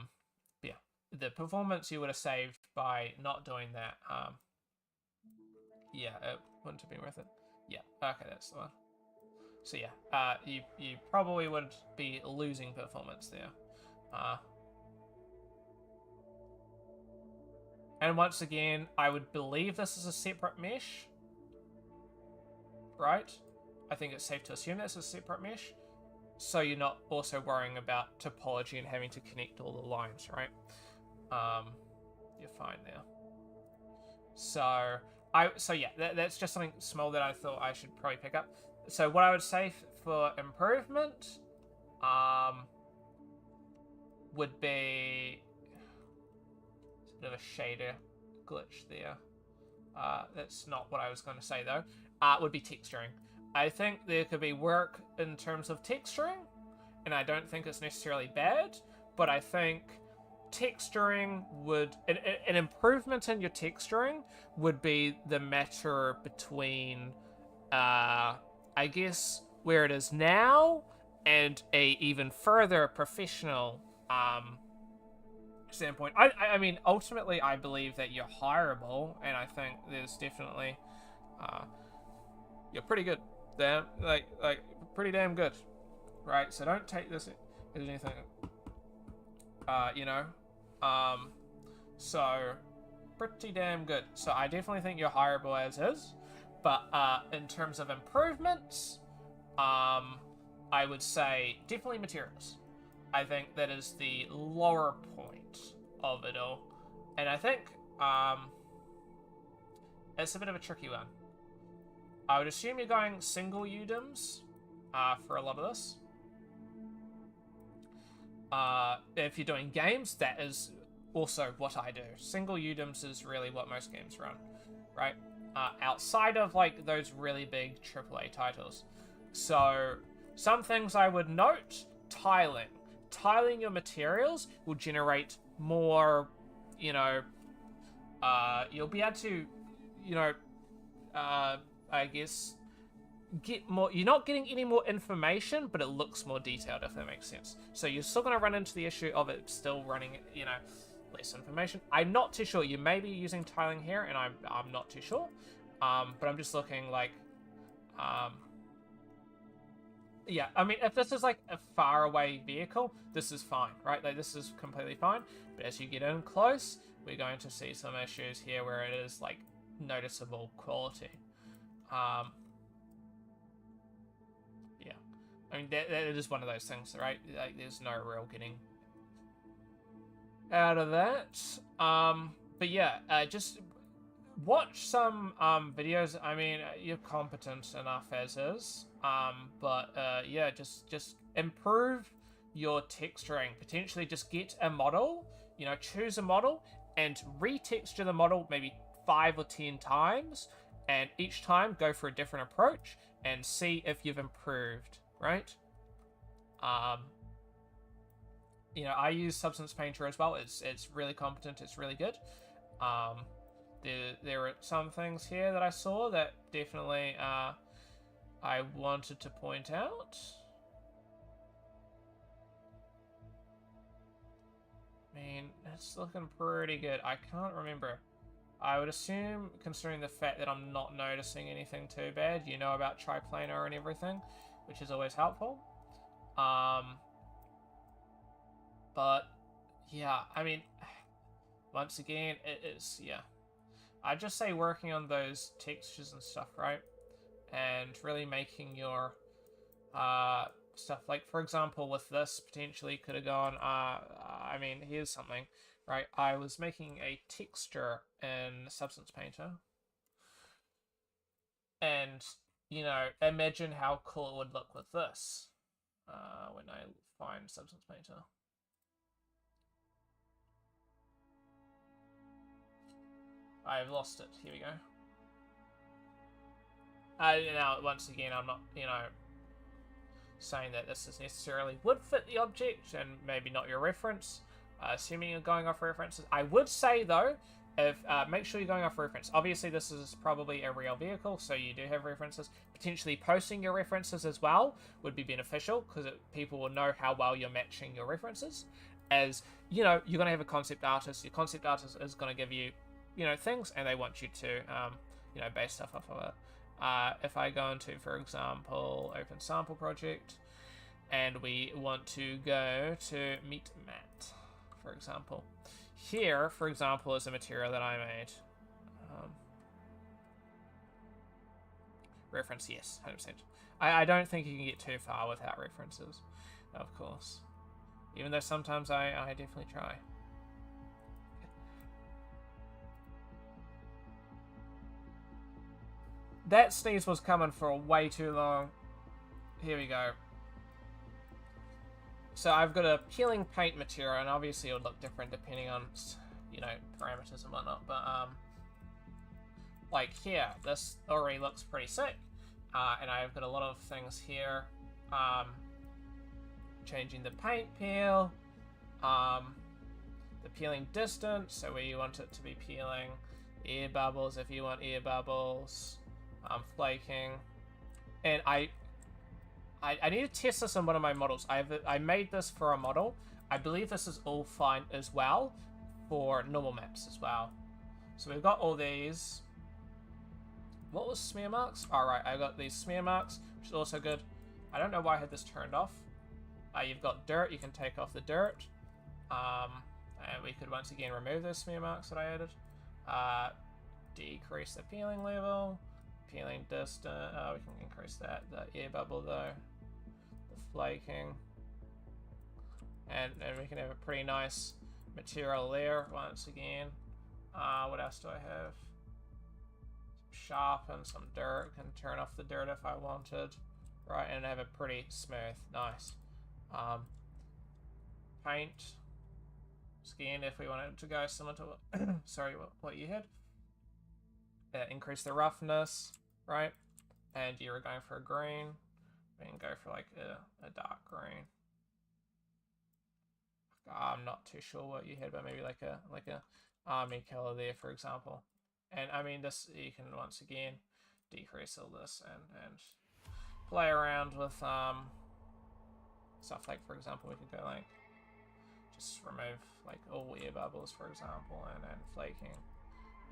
yeah, the performance you would have saved by not doing that, yeah, it wouldn't have been worth it. Yeah, okay, that's the one. So yeah, you probably would be losing performance there. And once again, I would believe this is a separate mesh, right? I think it's safe to assume that's a separate mesh, so you're not also worrying about topology and having to connect all the lines, right? you're fine there. So yeah, that's just something small that I thought I should probably pick up. So what I would say for improvement, would be a bit of a shader glitch there. That's not what I was going to say though. Would be texturing. I think there could be work in terms of texturing, and I don't think it's necessarily bad, but I think texturing would an improvement in your texturing would be the matter between I guess where it is now and a even further professional standpoint. I mean, ultimately I believe that you're hireable, and I think there's definitely you're pretty good. Damn, like pretty damn good, right? So don't take this as anything you know. So pretty damn good. So I definitely think you're hireable as is. But in terms of improvements, I would say definitely materials. I think that is the lower point of it all. And I think it's a bit of a tricky one. I would assume you're going single UDIMs for a lot of this. If you're doing games, that is also what I do. Single UDIMs is really what most games run, right? Outside of like those really big AAA titles. So some things I would note: tiling. Tiling your materials will generate more, you know, you'll be able to, you know, I guess get more. You're not getting any more information, but it looks more detailed, if that makes sense. So you're still going to run into the issue of it still running, you know, less information. I'm not too sure. You may be using tiling here, and I'm not too sure. But I'm just looking like, yeah. I mean, if this is like a far away vehicle, this is fine, right? Like this is completely fine. But as you get in close, we're going to see some issues here where it is like noticeable quality. Yeah. I mean, that is one of those things, right? Like, there's no real getting out of that. But yeah, just watch some videos. I mean, you're competent enough as is. But yeah, just improve your texturing. Potentially just get a model, you know, choose a model and retexture the model maybe 5 or 10 times, and each time go for a different approach and see if you've improved, right? You know, I use Substance Painter as well. It's really competent. It's really good. There are some things here that I saw that definitely I wanted to point out. I mean, it's looking pretty good. I can't remember. I would assume, considering the fact that I'm not noticing anything too bad, you know about triplanar and everything, which is always helpful. But yeah, I mean, once again, it is, yeah. I just say working on those textures and stuff, right? And really making your stuff, like for example with this, potentially could have gone, I mean, here's something, right? I was making a texture in Substance Painter, and you know, imagine how cool it would look with this when I find Substance Painter. I've lost it. Here we go. Now, once again, I'm not, you know, saying that this is necessarily would fit the object and maybe not your reference, assuming you're going off references. I would say, though, if make sure you're going off reference. Obviously, this is probably a real vehicle, so you do have references. Potentially posting your references as well would be beneficial, because people will know how well you're matching your references. As, you know, you're going to have a concept artist. Your concept artist is going to give you, you know, things, and they want you to, you know, base stuff off of it. If I go into, for example, open sample project, and we want to go to meet Matt, for example. Here, for example, is a material that I made. Reference, yes, 100%. I don't think you can get too far without references, of course. Even though sometimes I definitely try. That sneeze was coming for way too long. Here we go. So I've got a peeling paint material, and obviously it'll look different depending on, you know, parameters and whatnot, but, like here, this already looks pretty sick. And I've got a lot of things here. Changing the paint peel. The peeling distance, so where you want it to be peeling. Air bubbles if you want air bubbles. Flaking. And I need to test this on one of my models. I made this for a model. I believe this is all fine as well for normal maps as well. So we've got all these. What was smear marks? Alright, I got these smear marks, which is also good. I don't know why I had this turned off. You've got dirt, you can take off the dirt. And we could once again remove those smear marks that I added. Decrease the peeling level. Peeling distance. We can increase that. The air bubble though. The flaking. And we can have a pretty nice material there once again. What else do I have? Sharpen some dirt. Can turn off the dirt if I wanted. Right, and have it pretty smooth. Nice. Paint. Skin if we wanted to go similar to what, sorry, what you had. Increase the roughness, right? And you were going for a green. We can go for like a dark green. I'm not too sure what you had, but maybe like a army color there, for example. And I mean, this you can once again decrease all this and play around with stuff like, for example, we could go like just remove like all air bubbles, for example, and flaking,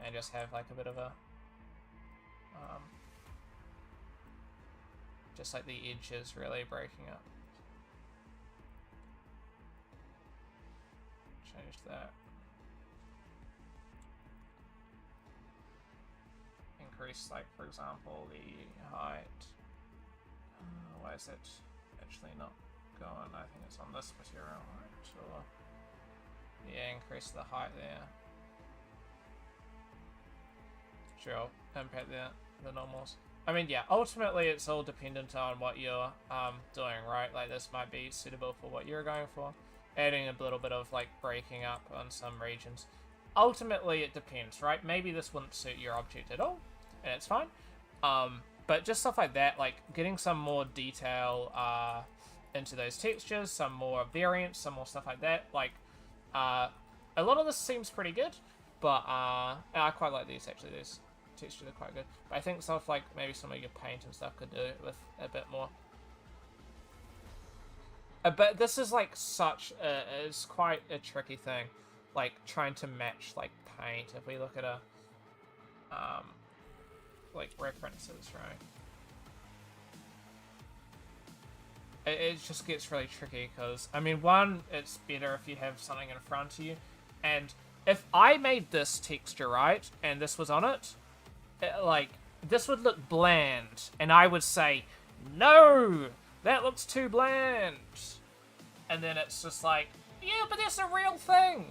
and just have like a bit of a just like the edges really breaking up. Change that. Increase, like, for example, the height. Why is it actually not going? I think it's on this material, right? Sure. Yeah, increase the height there. Sure, impact the normals. I mean, yeah, ultimately it's all dependent on what you're doing, right? Like, this might be suitable for what you're going for. Adding a little bit of, like, breaking up on some regions. Ultimately, it depends, right? Maybe this wouldn't suit your object at all, and it's fine. But just stuff like that, like, getting some more detail into those textures, some more variance, some more stuff like that. Like, a lot of this seems pretty good, but I quite like these, actually. These textures are quite good. But I think stuff like maybe some of your paint and stuff could do it with a bit more. But this is like such a, it's quite a tricky thing, like trying to match like paint. If we look at a like references, right? It just gets really tricky because, I mean, one, it's better if you have something in front of you, and if I made this texture, right, and this was on it, like, this would look bland, and I would say, no, that looks too bland. And then it's just like, yeah, but that's a real thing.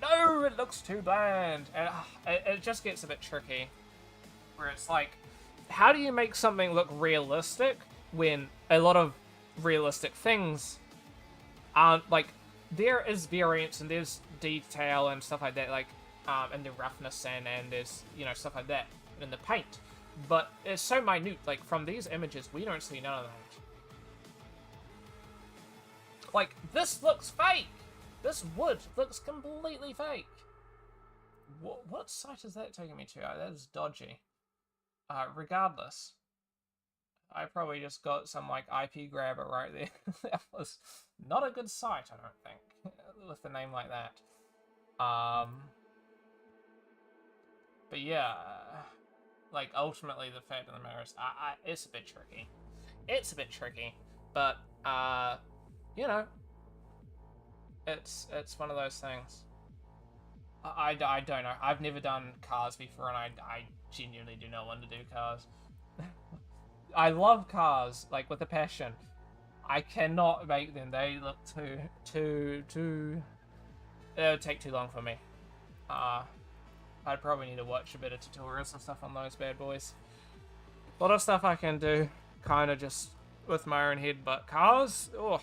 No, it looks too bland. And it just gets a bit tricky, where it's like, how do you make something look realistic when a lot of realistic things aren't, like, there is variance and there's detail and stuff like that, like, and the roughness and there's, you know, stuff like that in the paint. But it's so minute, like, from these images, we don't see none of that. Like, this looks fake! This wood looks completely fake! What site is that taking me to? That is dodgy. Regardless. I probably just got some, like, IP grabber right there. That was not a good site, I don't think, with a name like that. But yeah, like, ultimately the fact of the matter is, it's a bit tricky. It's a bit tricky, but, you know, it's one of those things. I don't know. I've never done cars before, and I genuinely do not want to do cars. I love cars, like, with a passion. I cannot make them. They look too... It would take too long for me. I'd probably need to watch a bit of tutorials and stuff on those bad boys. A lot of stuff I can do kind of just with my own head, but cars, oh.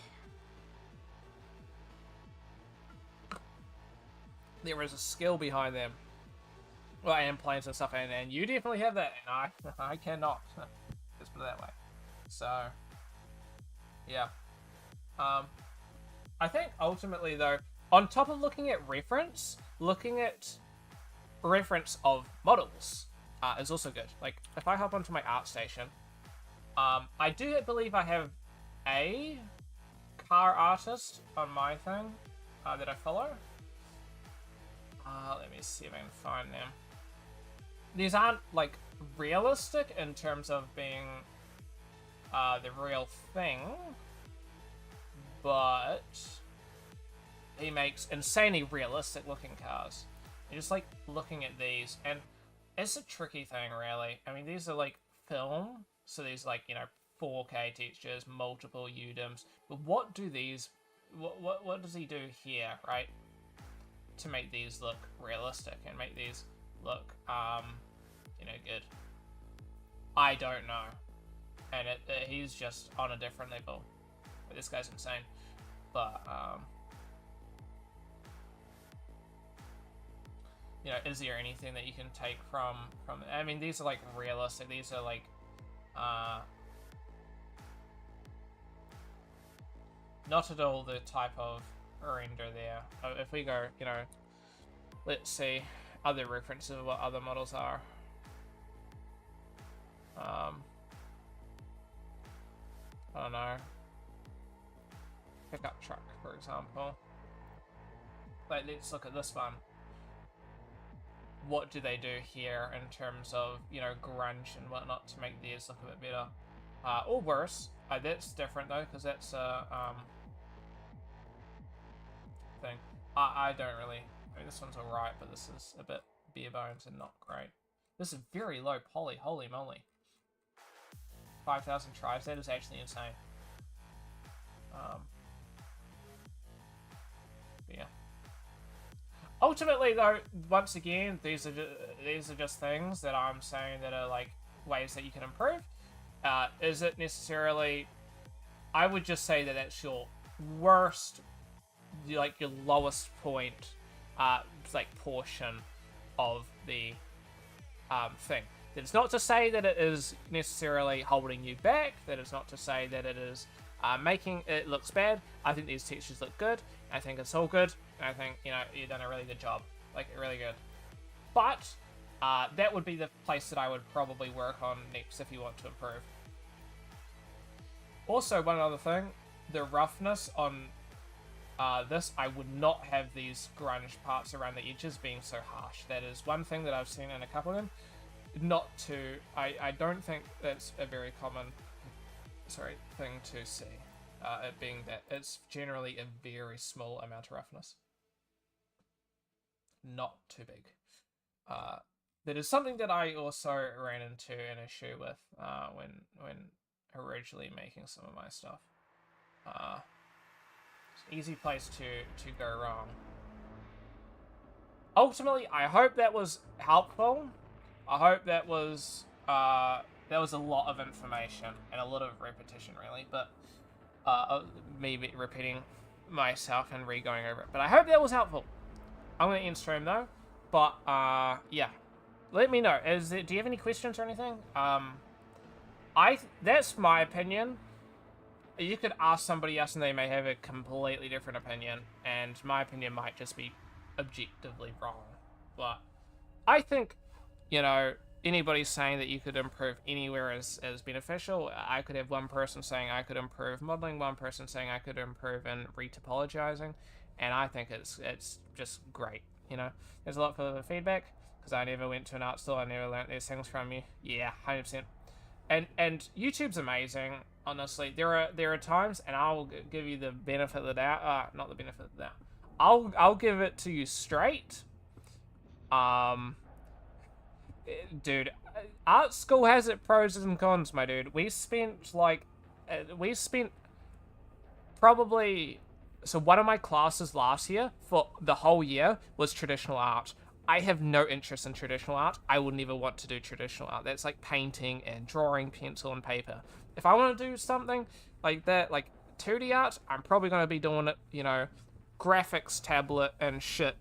There is a skill behind them. Well, and planes and stuff, and you definitely have that, and I cannot. Let's put it that way. So, yeah. I think ultimately though, on top of looking at reference of models is also good. Like, if I hop onto my art station, I do believe I have a car artist on my thing that I follow. Let me see if I can find them. These aren't, like, realistic in terms of being the real thing, but he makes insanely realistic looking cars. And just, like, looking at these, and it's a tricky thing, really. I mean, these are, like, film, so these, like, you know, 4K textures, multiple UDIMs, but what do these, what does he do here, right, to make these look realistic and make these look, you know, good? I don't know. And he's just on a different level. But this guy's insane. But, you know, is there anything that you can take from, I mean, these are, like, realistic. These are, like, not at all the type of render there. If we go, you know, let's see other references of what other models are. I don't know. Pickup truck, for example. Like, let's look at this one. What do they do here in terms of, you know, grunge and whatnot to make theirs look a bit better? Or worse. That's different though, because that's a thing. I don't really. I mean, this one's alright, but this is a bit bare bones and not great. This is very low poly. Holy moly! 5,000 tries. That is actually insane. Yeah. Ultimately, though, once again, these are just things that I'm saying that are like ways that you can improve. Is it necessarily? I would just say that that's your worst, like your lowest point, like portion of the thing. It's not to say that it is necessarily holding you back. That it's not to say that it is making it looks bad. I think these textures look good. I think it's all good. I think, you know, you've done a really good job. Like, really good. But that would be the place that I would probably work on next if you want to improve. Also, one other thing, the roughness on this, I would not have these grunge parts around the edges being so harsh. That is one thing that I've seen in a couple of them. Not to, I don't think that's a very common, thing to see. It being that it's generally a very small amount of roughness. Not too big. That is something that I also ran into an issue with when originally making some of my stuff. It's an easy place to go wrong. Ultimately, I hope that was helpful. I hope that was a lot of information and a lot of repetition, really. But me repeating myself and re-going over it. But I hope that was helpful. I'm going to end stream though. But yeah, let me know. Do you have any questions or anything? That's my opinion. You could ask somebody else and they may have a completely different opinion, and my opinion might just be objectively wrong. But I think, you know, anybody saying that you could improve anywhere is beneficial. I could have one person saying I could improve modeling, one person saying I could improve in retopologizing, and I think it's just great. You know, there's a lot for the feedback, because I never went to an art store, I never learnt these things from you. Yeah, 100%. And YouTube's amazing, honestly. There are times, and I'll give you the benefit of the doubt. Not the benefit of the doubt. I'll give it to you straight. Dude, art school has its pros and cons, my dude. We spent probably, so one of my classes last year for the whole year was traditional art. I have no interest in traditional art. I would never want to do traditional art. That's like painting and drawing, pencil and paper. If I want to do something like that, like 2D art, I'm probably going to be doing it, you know, graphics tablet and shit,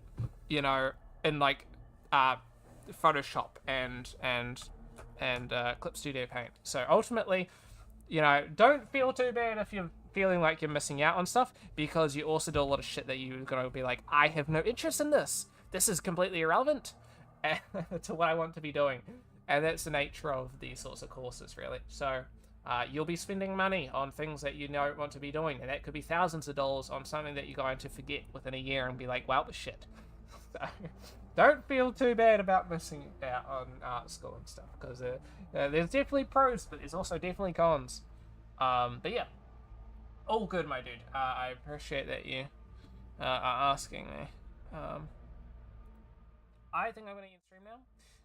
you know, in like Photoshop and Clip Studio Paint. So ultimately, you know, don't feel too bad if you're feeling like you're missing out on stuff, because you also do a lot of shit that you're going to be like, I have no interest in this. This is completely irrelevant to what I want to be doing. And that's the nature of these sorts of courses, really. So you'll be spending money on things that you don't want to be doing, and that could be thousands of dollars on something that you're going to forget within a year and be like, well, shit. So don't feel too bad about missing out on art school and stuff, because there's definitely pros, but there's also definitely cons. But yeah, all good, my dude. I appreciate that you are asking me. I think I'm going to end stream now,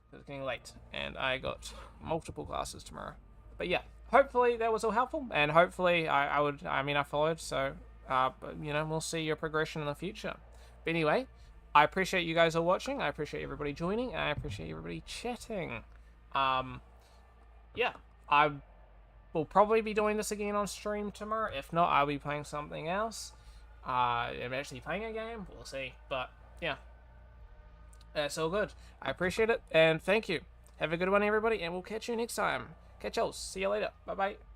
because it's getting late, and I got multiple classes tomorrow. But yeah, hopefully that was all helpful, and hopefully I followed, so, but, you know, we'll see your progression in the future. But anyway, I appreciate you guys all watching, I appreciate everybody joining, and I appreciate everybody chatting. Yeah, I will probably be doing this again on stream tomorrow. If not, I'll be playing something else. I'm actually playing a game, we'll see, but yeah. That's all good. I appreciate it, and thank you. Have a good one, everybody, and we'll catch you next time. Catch y'all. See you later. Bye-bye.